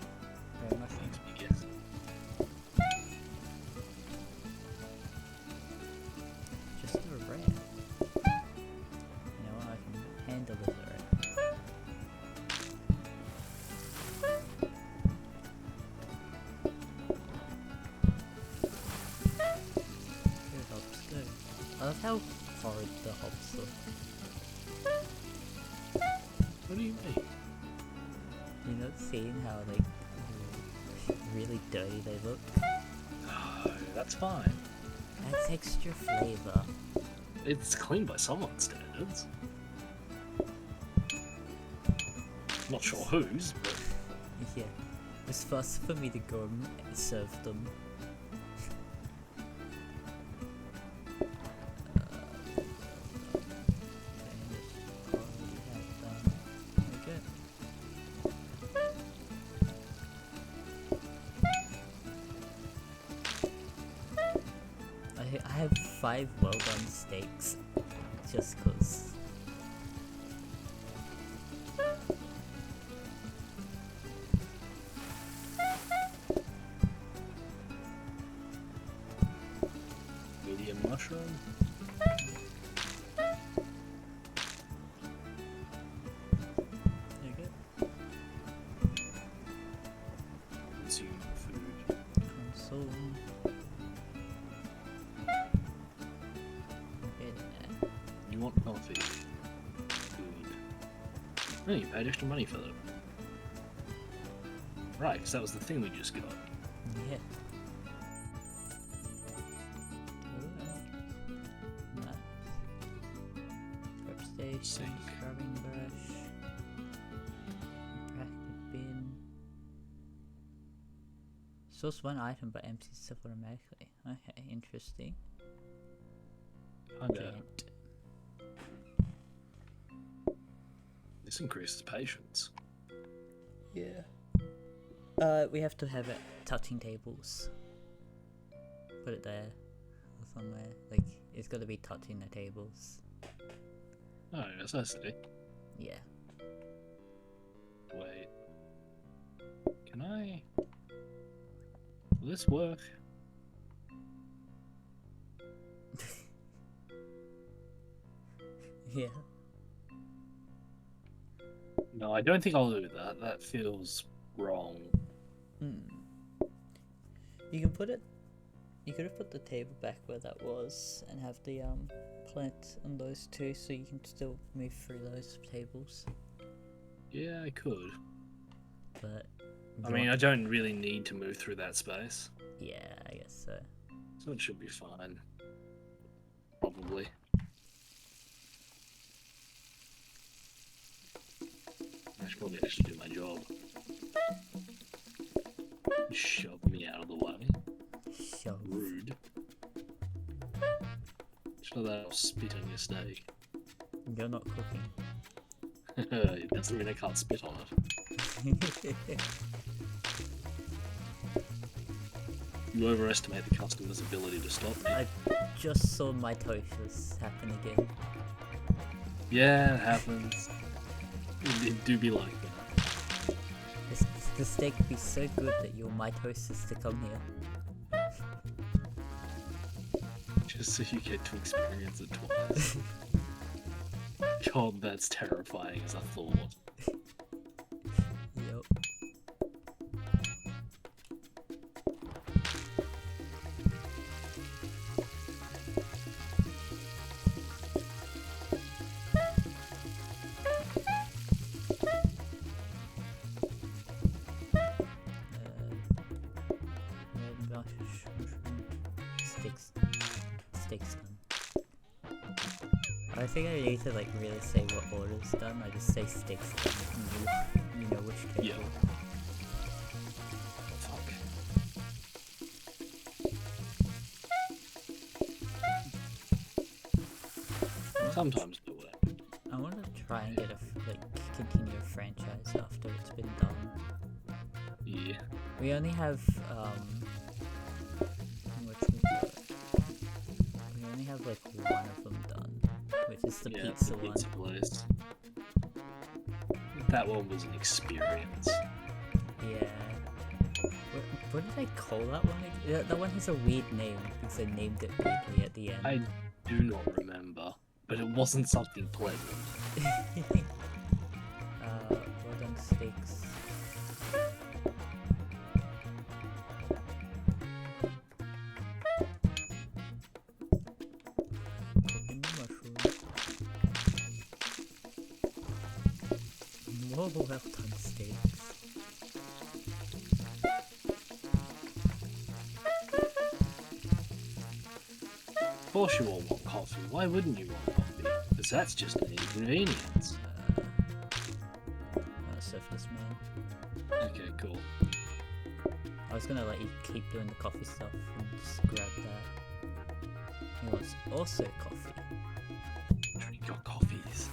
Very much. Thanks, big yes. Just a rare. You know what? I can handle this rare. Good hops, good. I love how horrid the hops look. What do you mean? You're not seeing how like really dirty they look. No, that's fine. Adds extra flavor. It's clean by someone's standards. Not sure whose, but Yeah. It's fast for me to go and serve them. I have 5 well done steaks, just cause. medium mushroom. There you go. Consume food. Consume. You want coffee? Good. No, you paid extra money for them. Right, because that was the thing we just got. Yeah. Nice. Prep station, Sink. scrubbing brush, bracket bin. Source 1 item but empties stuff automatically. Okay, interesting. Kinda. Giant. This increases patience. Yeah. We have to have it touching tables. Put it there or somewhere. Like, it's got to be touching the tables. Oh, necessity. Yeah. Wait. Can I? Will this work? Yeah. No, I don't think I'll do that. That feels wrong. You can put it. You could have put the table back where that was and have the plant on those two, so you can still move through those tables. Yeah, I could. But I mean, I don't really need to move through that space, yeah, I guess so. so it should be fine. Probably. I should probably actually do my job. Shove me out of the way. Shove. Rude. So that I'll spit on your steak. You're not cooking. It doesn't mean I can't spit on it. You overestimate the customer's ability to stop me. I just saw mitosis happen again. Yeah, it happens. It do be like that. The steak would be so good that you're mitosis to come here. Just so you get to experience it twice. God, that's terrifying as a thought. Yep. Sticks done. I think I need to like really say what order's done. I just say sticks done and you know which table. Yeah. Fuck. Sometimes do it. I want to try and get continue a franchise after it's been done. Yeah. We only have we only have like one of them done, which is the Yeah, pizza the one. pizza place. That one was an experience. Yeah. What did I call that one? That one has a weird name because I named it weirdly at the end. I do not remember, but it wasn't something pleasant. Well done steaks. Cooking the mushrooms. Whoa, well done steaks. course you all want coffee. Why wouldn't you want coffee? Because that's just an inconvenience. Surface man. Okay, cool. I was gonna let you keep doing the coffee stuff and just grab that. He wants also coffee. Drink your coffees.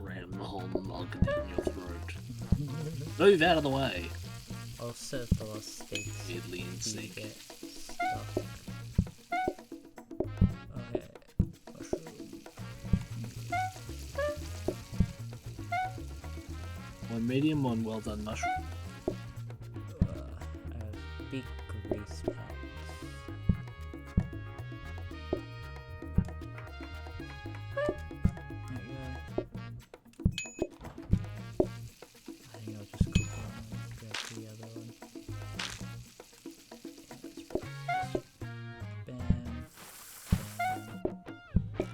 Ram the whole mug down your throat. Move out of the way. I'll serve the last steaks. Diddly and so you sink. get stuff. Okay. Mushroom. One medium, one well done mushroom. Big grease pads. There you go. I think I'll just cook one and grab the other one. Bam. Bam. Bam.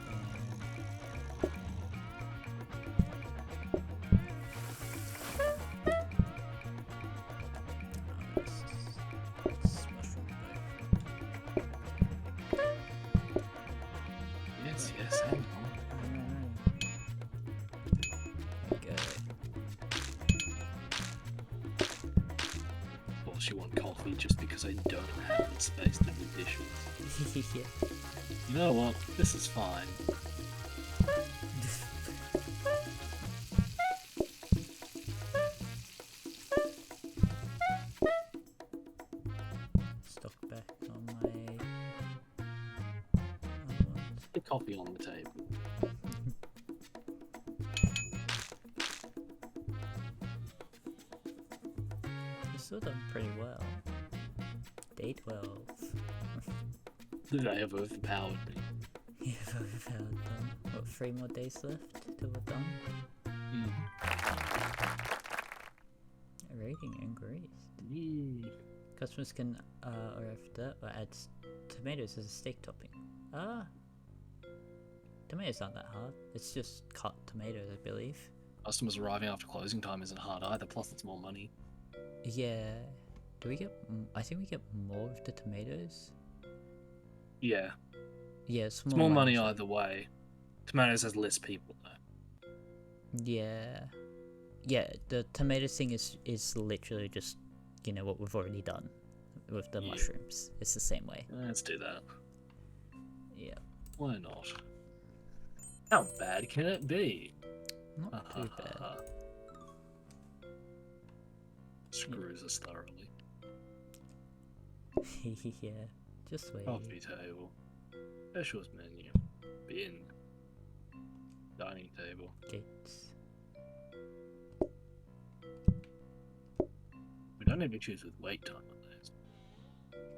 Yes, hang on. Okay. Of course you want coffee just because I don't have the space to do dishes. Yeah. You know what? This is fine. Stock back on my. The coffee on the table. You've still done pretty well. Day 12. They have overpowered me. Yeah, we've had what, 3 more days left till we're done? Rating increased. Customers can, or after, or add tomatoes as a steak topping. Tomatoes aren't that hard. It's just cut tomatoes, I believe. Customers arriving after closing time isn't hard either, plus it's more money. Yeah. Do we get, I think we get more of the tomatoes? Yeah. Yeah, it's It's more money so- either way. Tomatoes has less people though. Yeah. Yeah, the tomatoes thing is literally just, you know, what we've already done with the mushrooms. It's the same way. Let's do that. Yeah. Why not? How bad can it be? Not too bad. Screws us thoroughly. Yeah. Just wait. Coffee table. Specials menu. Bin. Dining table. Gates. We don't even choose with wait time on those.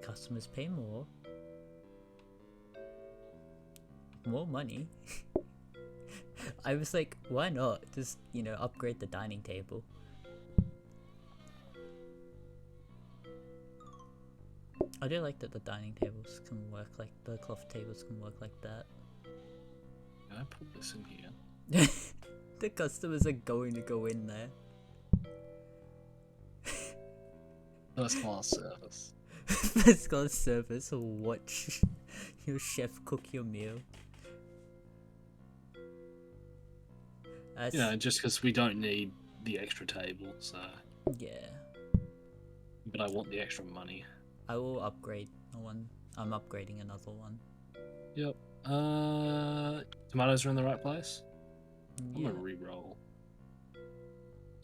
Customers pay more. More money. I was like, why not? Just, you know, upgrade the dining table. I do like that the dining tables can work like, the cloth tables can work like that. Can I put this in here? The customers are going to go in there. First class service. First class service, watch your chef cook your meal. You know, just because we don't need the extra table, so. Yeah. But I want the extra money. I will upgrade one. I'm upgrading another one. Yep. Tomatoes are in the right place? I'm Yeah. gonna re-roll. Do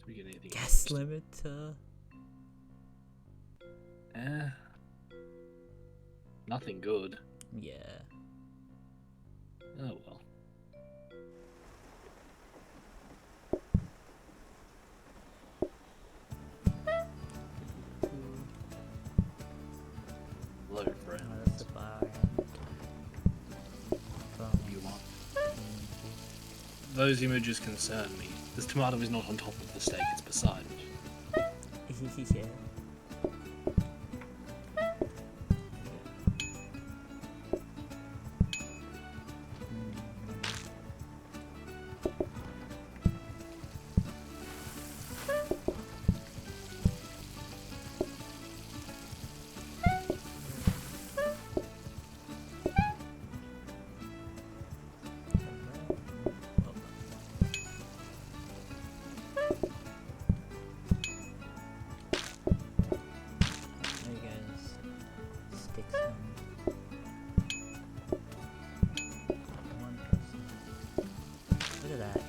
we get anything Gas else? limiter. Nothing good. Yeah. Oh well. Hello, friend. That's the bar. You want? Those images concern me. This tomato is not on top of the steak, it's beside it. Yeah.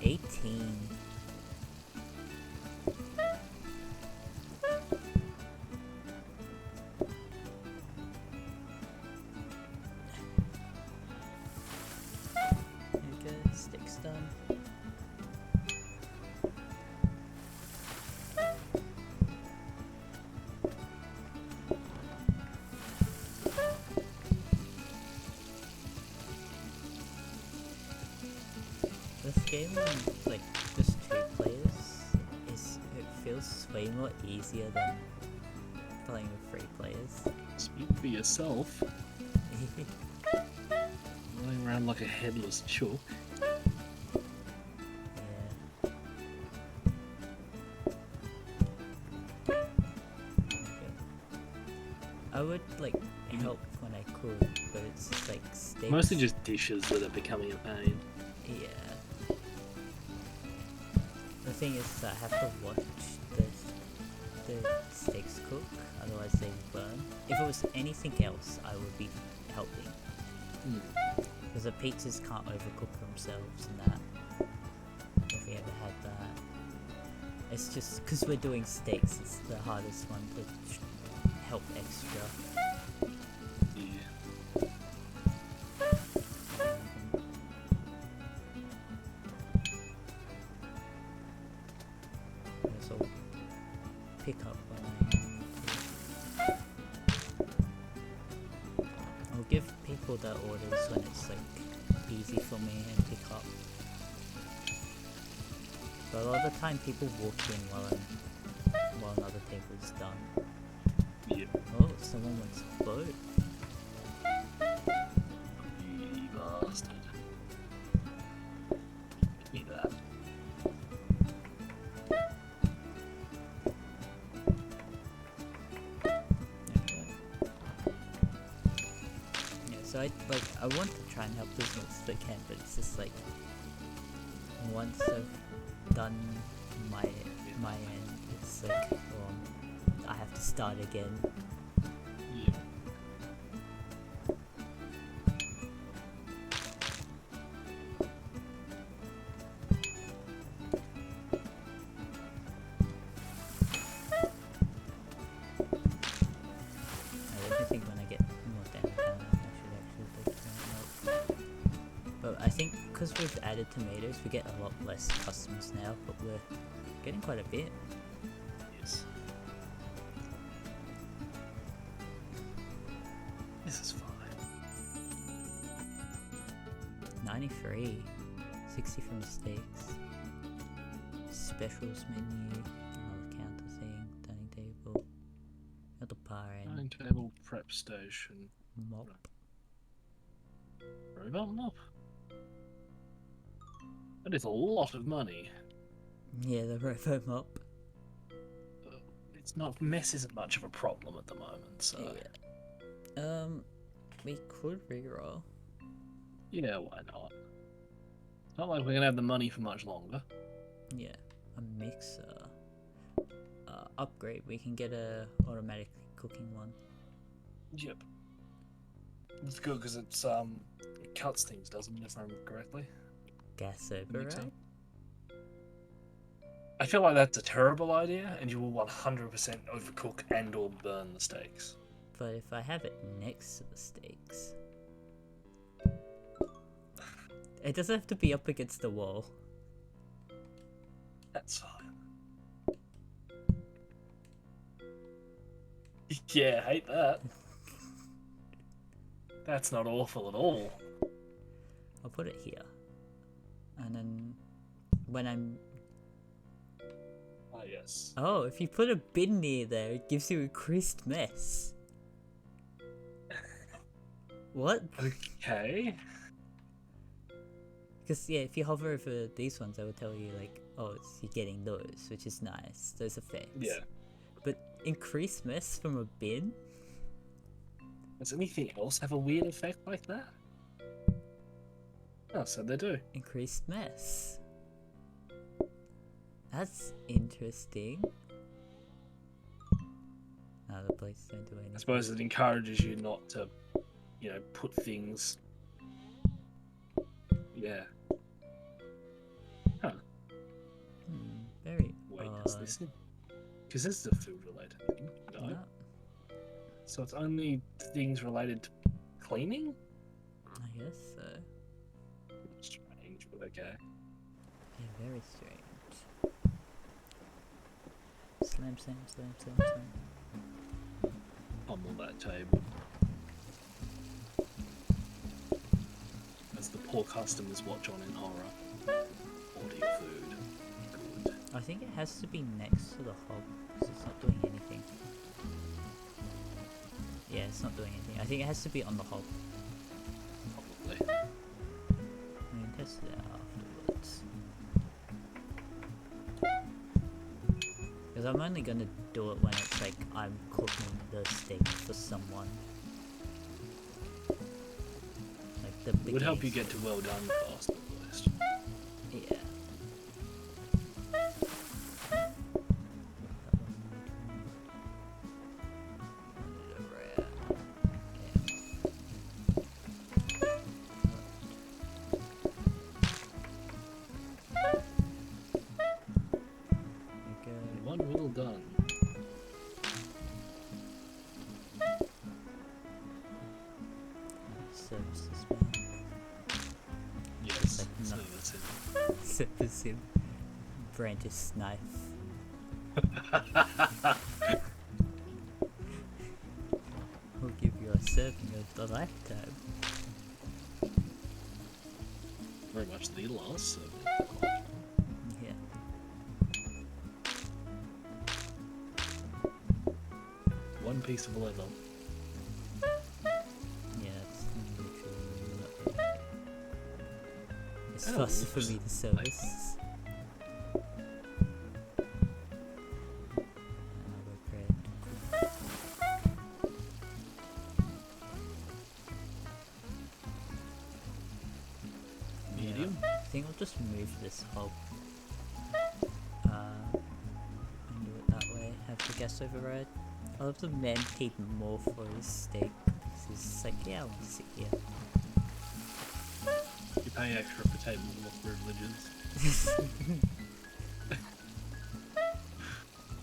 18. Okay, sticks done. This game, like just 2 players, it feels way more easier than playing with 3 players. Speak for yourself. Running around like a headless chook. Yeah. Okay. I would like help when I could, but it's just like stakes. Mostly just dishes that are becoming a pain. Yeah. The thing is, I have to watch the steaks cook, otherwise they will burn. If it was anything else, I would be helping. Because the pizzas can't overcook themselves and that. If we ever had that. It's just because we're doing steaks, it's the hardest one to help extra. Yeah. So pick up when I need to. I'll give people their orders when it's like easy for me and pick up. But a lot of the time people walk in while another table is done. Yep. Oh, someone wants a boat. You bastard. Give me that. Yeah, so I want to try and help as much as I can, but it's just like once I've done my end, it's like I have to start again. Yeah. I don't think when I get more downtown, I should actually take that out. But I think because we've added tomatoes, we get a lot less customers now, but we're getting quite a bit. Yes. This is fine. 93, 60 for mistakes. Specials menu, another counter thing, dining table, another bar and Dining table, prep station, mop. robot mop. That is a lot of money. Yeah, the robo mop. It's not mess isn't much of a problem at the moment, so Yeah. We could reroll. yeah, why not? It's not like we're gonna have the money for much longer. Yeah, a mixer. Upgrade. We can get a automatic cooking one. Yep. It's good because it cuts things, doesn't it, if I remember correctly? Gas Mixer. override. I feel like that's a terrible idea, and you will 100% overcook and or burn the steaks. But if I have it next to the steaks, it doesn't have to be up against the wall. That's fine. Yeah, hate that. That's not awful at all. I'll put it here, and then when I'm Ah, yes. oh, if you put a bin near there, it gives you increased mess. What? Okay. Because yeah, if you hover over these ones, I will tell you like, oh, you're getting those, which is nice. Those effects. Yeah. But increased mess from a bin? Does anything else have a weird effect like that? Oh, so they do. Increased mess. That's interesting. No, the plates don't do anything. I suppose it encourages you not to, put things. Yeah. Huh. is this in? Because this is a food related thing. No. No, So it's only things related to cleaning? I guess so. Strange, but okay. Yeah, very strange. Slam, slam, slam, slam, slam. Pummel that table. As the poor customers watch on in horror. Order food. Good. I think it has to be next to the hob, because it's not doing anything. Yeah, it's not doing anything. I think it has to be on the hob. Probably. We can test it out afterwards. Because I'm only gonna do it when it's like I'm cooking the steak for someone. Like the It would help you beginnings. get to well done fast at least. Yeah. One well done. Services man. Yes. Like So nothing. that's it. Service him. Brandish knife. We'll give you a serving of the lifetime. Very much the last serving. Yeah. One piece of leather. Yeah, it's literally not bad. It's Oh, faster for me to looks service. Another bread. Medium. Yeah, I think I'll just move this hob. And do it that way. Have the guest override. I love the man paid more for his steak. He's like, yeah, I want to sit here. You pay extra for table more privileges.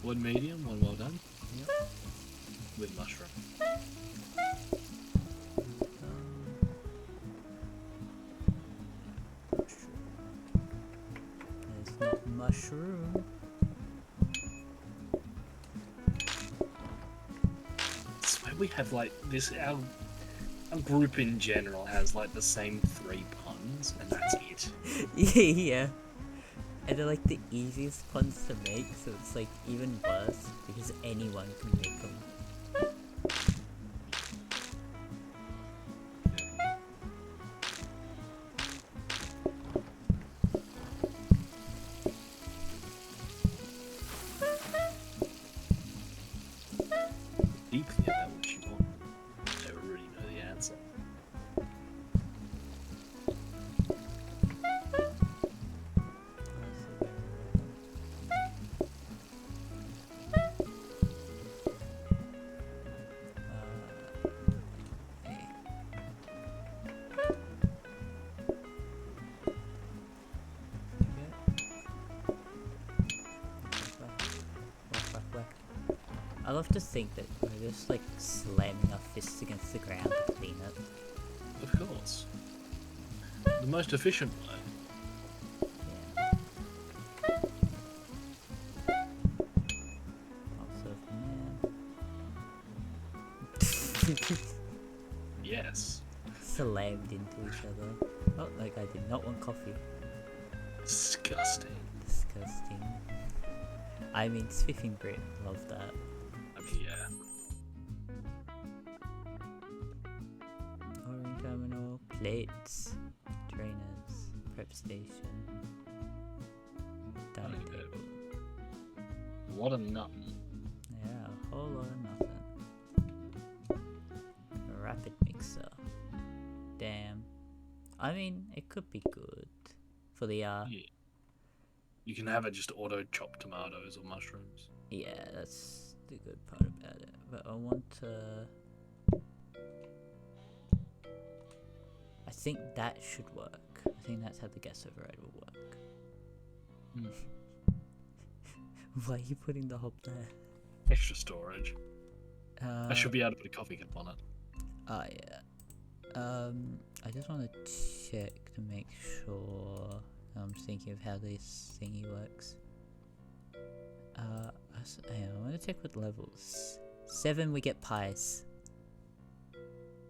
One medium, one well done. Yep. With mushroom. There's not mushroom. I swear we have like this. Our group in general has like the same 3 puns, and that's it. Yeah. And they're like the easiest puns to make, so it's like even worse because anyone can make them. Deeply about what you want. I already know the answer. I love to think that we're just like slamming our fists against the ground to clean it. Of course. The most efficient way. Yeah. Also, man. Yes. Slammed into each other. Oh, that guy did not want coffee. Disgusting. Disgusting. I mean, Spiffing Brit, love that. I mean, yeah. Ordering terminal, plates, trainers, prep station, dining Dining table. table. What a nothing. Yeah, a whole lot of nothing. A rapid mixer. Damn. I mean, it could be good for the Yeah. You can have it just auto chop tomatoes or mushrooms. yeah, that's the good part about it. But I want to. I think that should work. I think that's how the guest override will work. Why are you putting the hob there? Extra storage. I should be able to put a coffee cup on it. Oh yeah. I just want to check to make sure I'm thinking of how this thingy works. Hang on, I want to check with levels. 7 we get pies.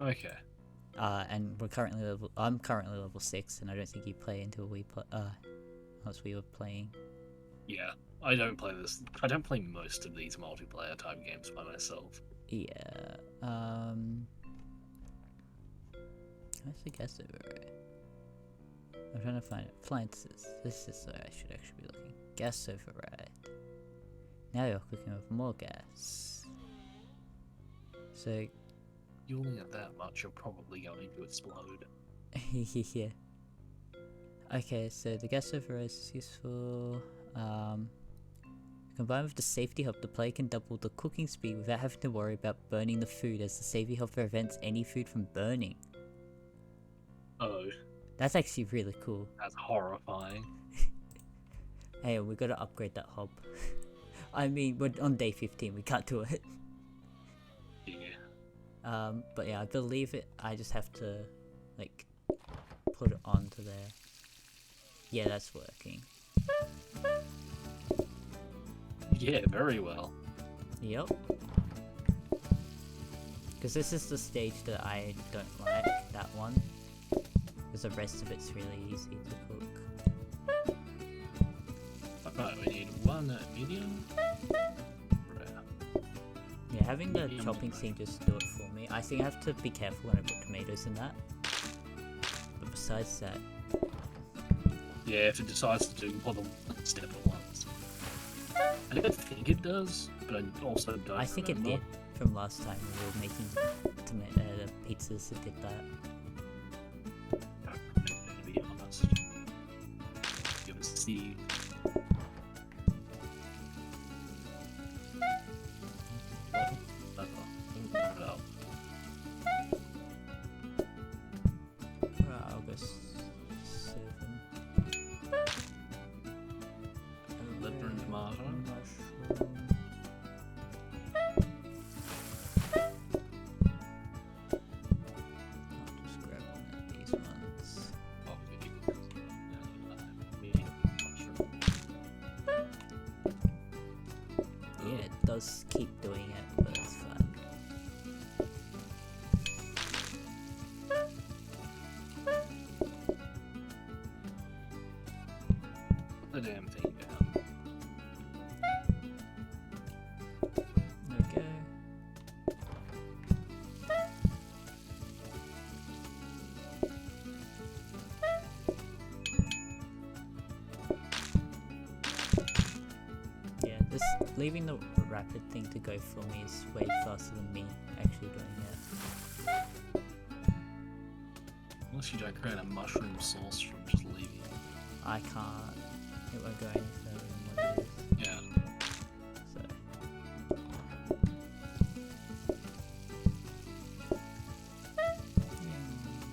Okay. And I'm currently level 6, and I don't think you play until once we were playing. Yeah, I don't play this. I don't play most of these multiplayer type games by myself. Yeah. What's the gas override? I'm trying to find it. Appliances. This is where I should actually be looking. Gas override. Now you're cooking with more gas. So. You only get that much, you're probably going to explode. Yeah. Okay, so the gas override is useful. Combined with the safety hob, the player can double the cooking speed without having to worry about burning the food, as the safety hob prevents any food from burning. Oh. That's actually really cool. That's horrifying. Hey, we gotta upgrade that hob. I mean, we're on day 15, we can't do it. Yeah. But yeah, I believe it. I just have to, like, put it onto there. Yeah, that's working. Yeah, very well. Yep. Because this is the stage that I don't like, that one. Because the rest of it's really easy to cook. Right, we need 1 medium. Yeah, having the chopping thing just do it for me. I think I have to be careful when I put tomatoes in that. But besides that... Yeah, if it decides to do more than one step at once. I don't think it does, but I also don't I think remember. it did from last time when we were making the pizzas, it did that. To be honest. Give us Steve. August 7. Liver and tomato. Mushroom. I'll just grab one of these ones. Medium mushroom. Yeah, it does keep doing it, but it's fine. Put the damn thing down. Okay. Yeah, this leaving the rapid thing to go for me is way faster than me actually doing it. Unless you don't create a mushroom sauce from just leaving. I can't. It won't go any further than what it is. Yeah. So.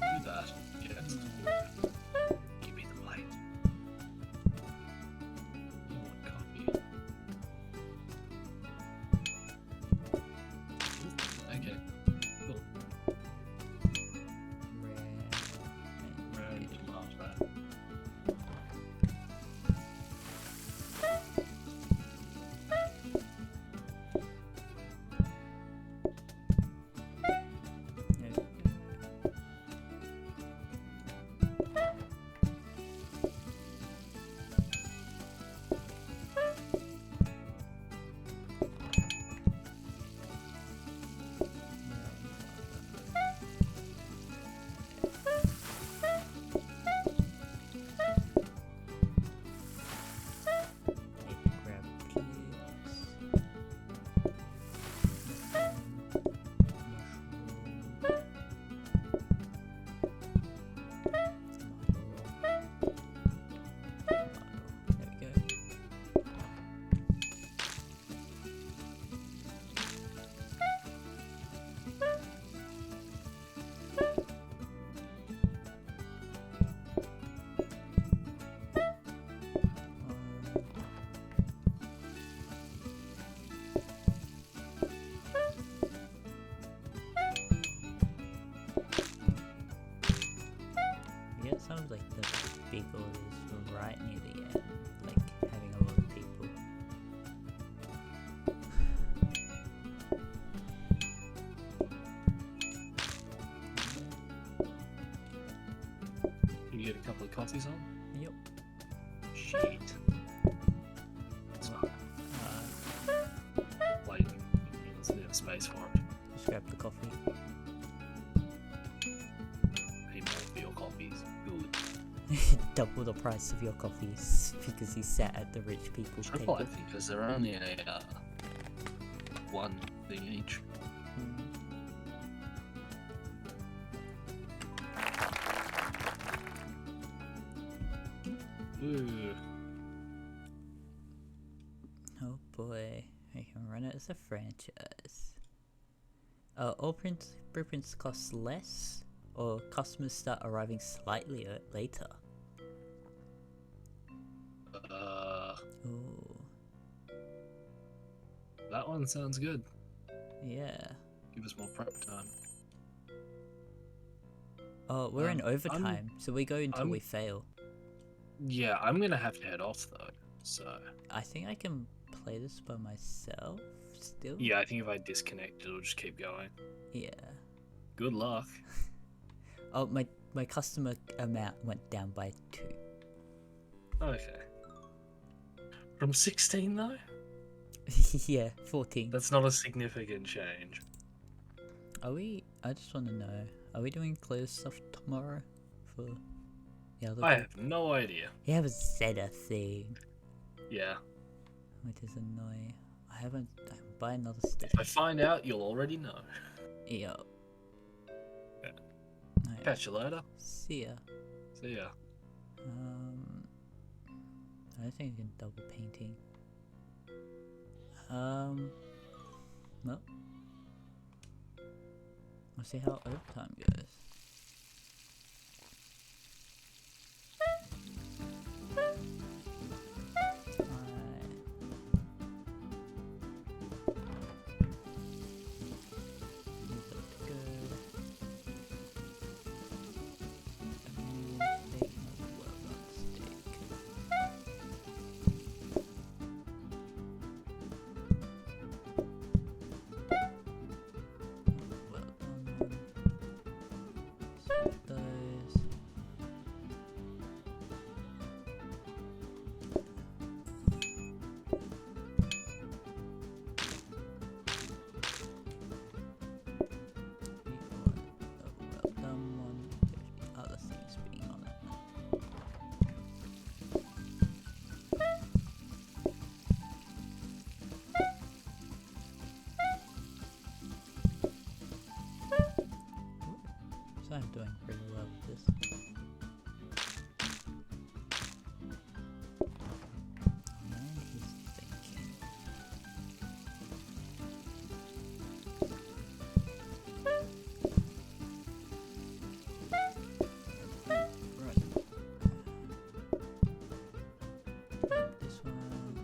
Do that. Yes. Give me the plate. You want coffee? Okay. Cool. Red tomato. Yeah, it sounds like the big orders were right near the end, like having a lot of people. You get a couple of coffees on? Yep. Shit. It's fine. Like, there's no space for it. Just grab the coffee. Pay more for your coffees. Good. Double the price of your coffees because he sat at the rich people's Triple, I table. think, because they're only a one thing each. Ooh. Oh boy, we can run it as a franchise. All blueprints cost less, or customers start arriving slightly later. Oh, That one sounds good. yeah. Give us more prep time. Oh, we're in overtime, so we go until I'm- we fail. Yeah, I'm gonna have to head off though. So I think I can play this by myself still. yeah, I think if I disconnect, it'll just keep going. Yeah. Good luck. Oh, my customer amount went down by 2. Okay. From 16 though? Yeah, 14. That's not a significant change. Are we? I just want to know. Are we doing closed stuff tomorrow for the other I group? have no idea. You haven't said a thing, Yeah. which is annoying. I can buy another If I stage. find out, you'll already know. Yo. Yeah. Alright, Catch you later. see ya. See ya. I don't think I can double painting. Well. We'll see how overtime goes. So I'm doing pretty well with this. And he's thinking. Right. This one.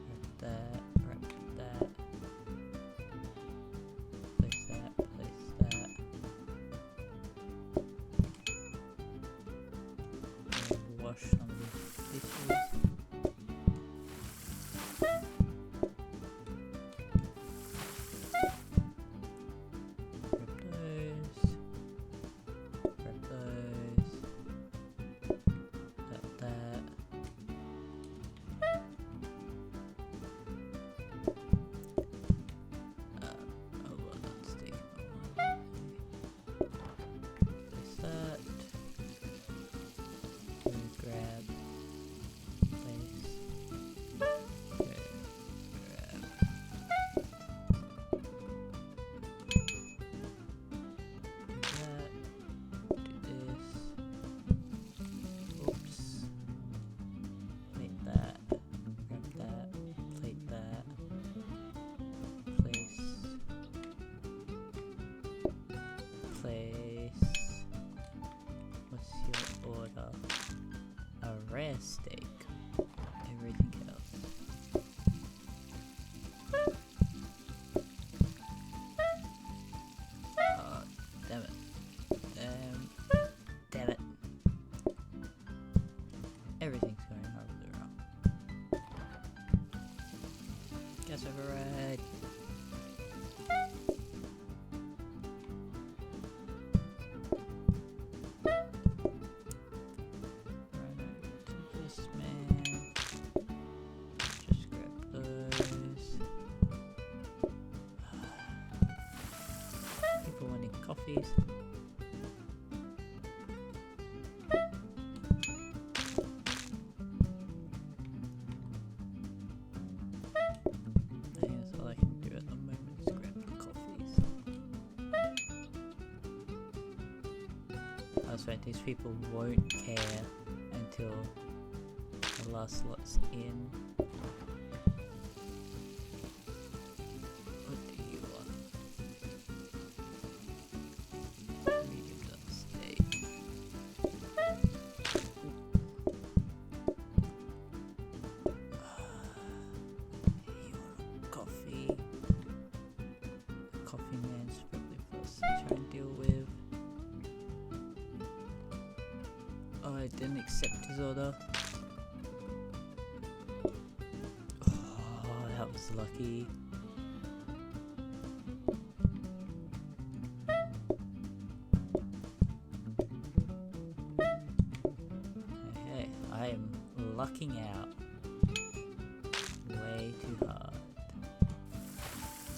Grab that. Grab that. Place that. Place that. Wash some dishes. Grab those. Grab those. Grab that. Oh well, that's taking a while. Place that. Grab. Place. Grab. That. Do this. Oops. Plate that. Grab that. Plate that. Place. Place. What's your order? A rare steak. Everything else. Oh, damn it. Damn it. Everything's going horribly wrong. Gas override. Just grab those. People wanting coffees. I guess all I can do at the moment is grab the coffees. That's right, these people won't care until the last lot's in. What do you want? Medium done steak. You want coffee? The coffee man's probably first to try and deal with. Oh, I didn't accept his order. Oh, that was lucky. Okay, I am lucking out way too hard.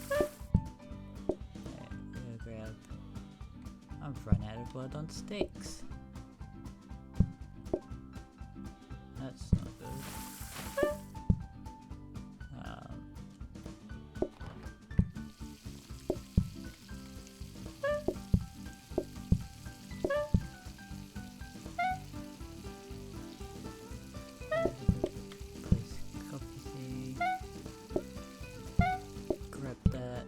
Okay, I'm gonna grab. I've run out of blood on steaks. That's not good. Place coffee. Grab that.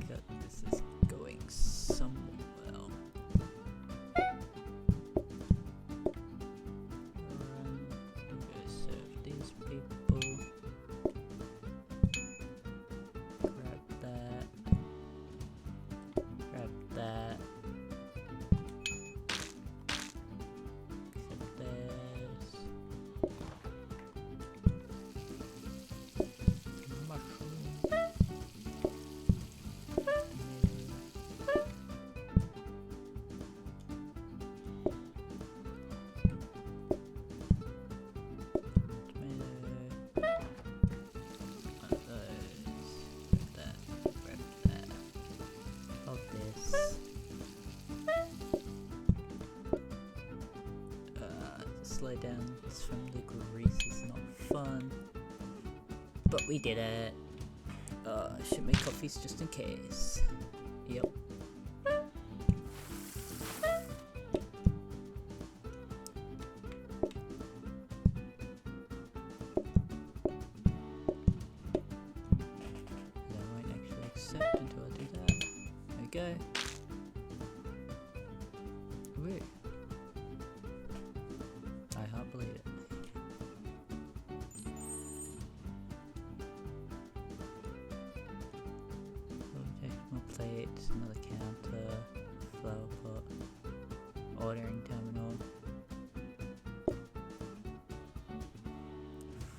God, this is going somewhat well. I'm gonna serve these people. Grab that. Grab that. Accept this. Mushroom. Slow down from the grease is not fun, but we did it. I should make coffees just in case. Yep. I won't actually accept until I do that. There we go. Woo. I can't believe it. Okay, more plates, another counter, flower pot, ordering terminal.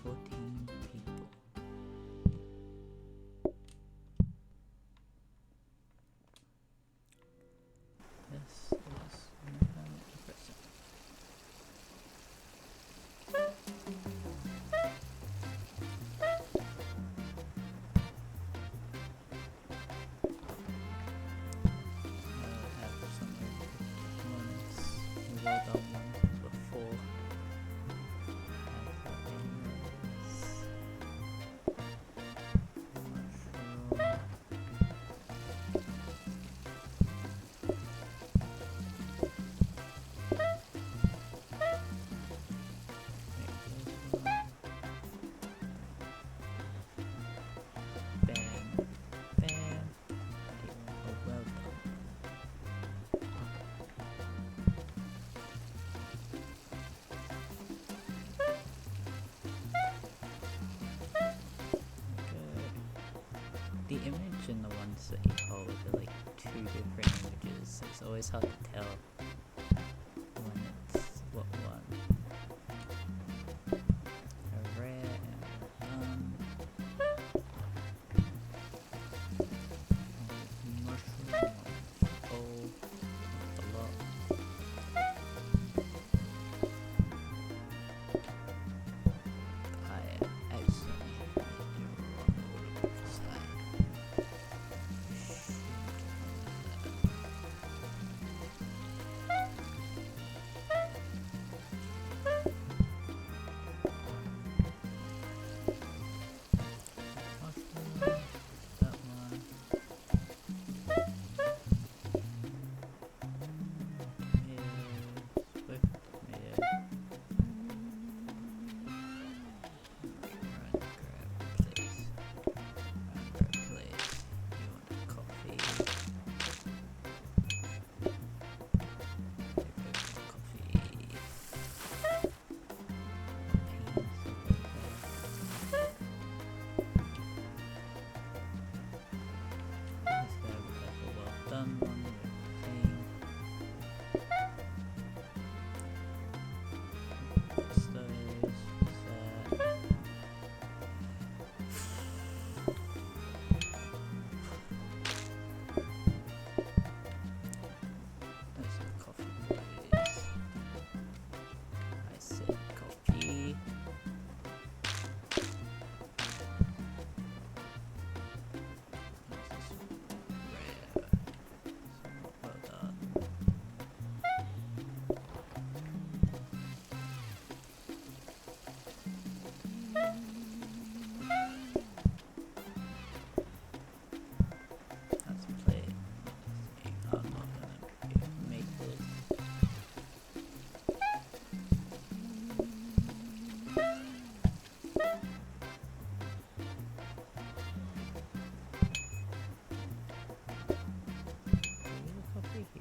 14 people. This is depressing. Have some ones, well done ones before. The image and the ones that you hold are like two different images, so it's always hard to tell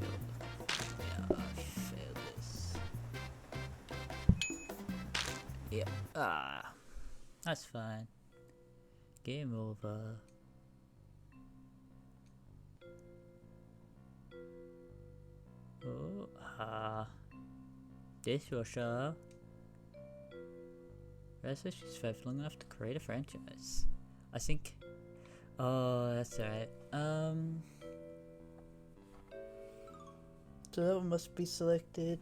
Yeah, I failed this. Yep. Ah, that's fine. Game over. Oh, dishwasher. Realize she's survived long enough to create a franchise. I think. Oh, that's alright. So that one must be selected.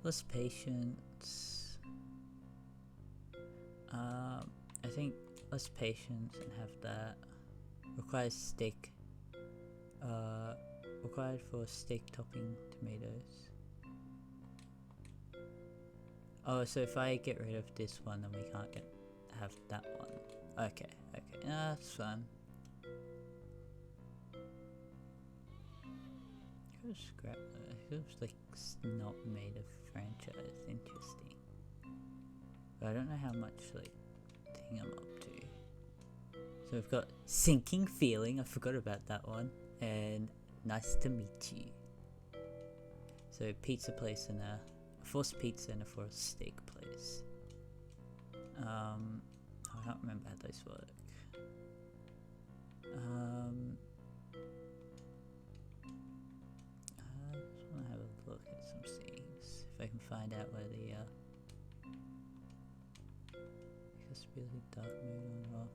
Less patience. I think less patience and have that. Requires steak. Required for steak topping tomatoes. Oh, so if I get rid of this one, then we can't have that one. Okay, nah, that's fine. Scrap that. It was like not made a franchise. Interesting. But I don't know how much like thing I'm up to. So we've got sinking feeling. I forgot about that one. And nice to meet you. So pizza place and a forced pizza and a forced steak place. I can't remember how those work. I just want to have a look at some things. If I can find out where the accessibility dark mode on off.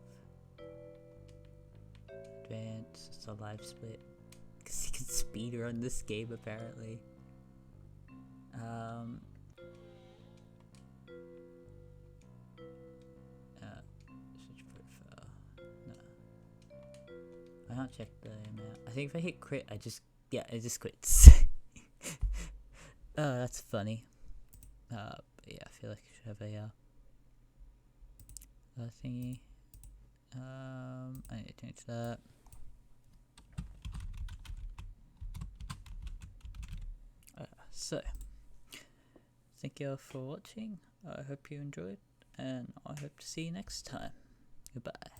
Advanced, it's a live split. Because you can speedrun this game apparently. Switch profile. No. I can't check the amount. I think if I hit crit, it just quits. Oh, that's funny. But yeah, I feel like I should have a thingy. I need to change that. So, thank you all for watching. I hope you enjoyed, and I hope to see you next time. Goodbye.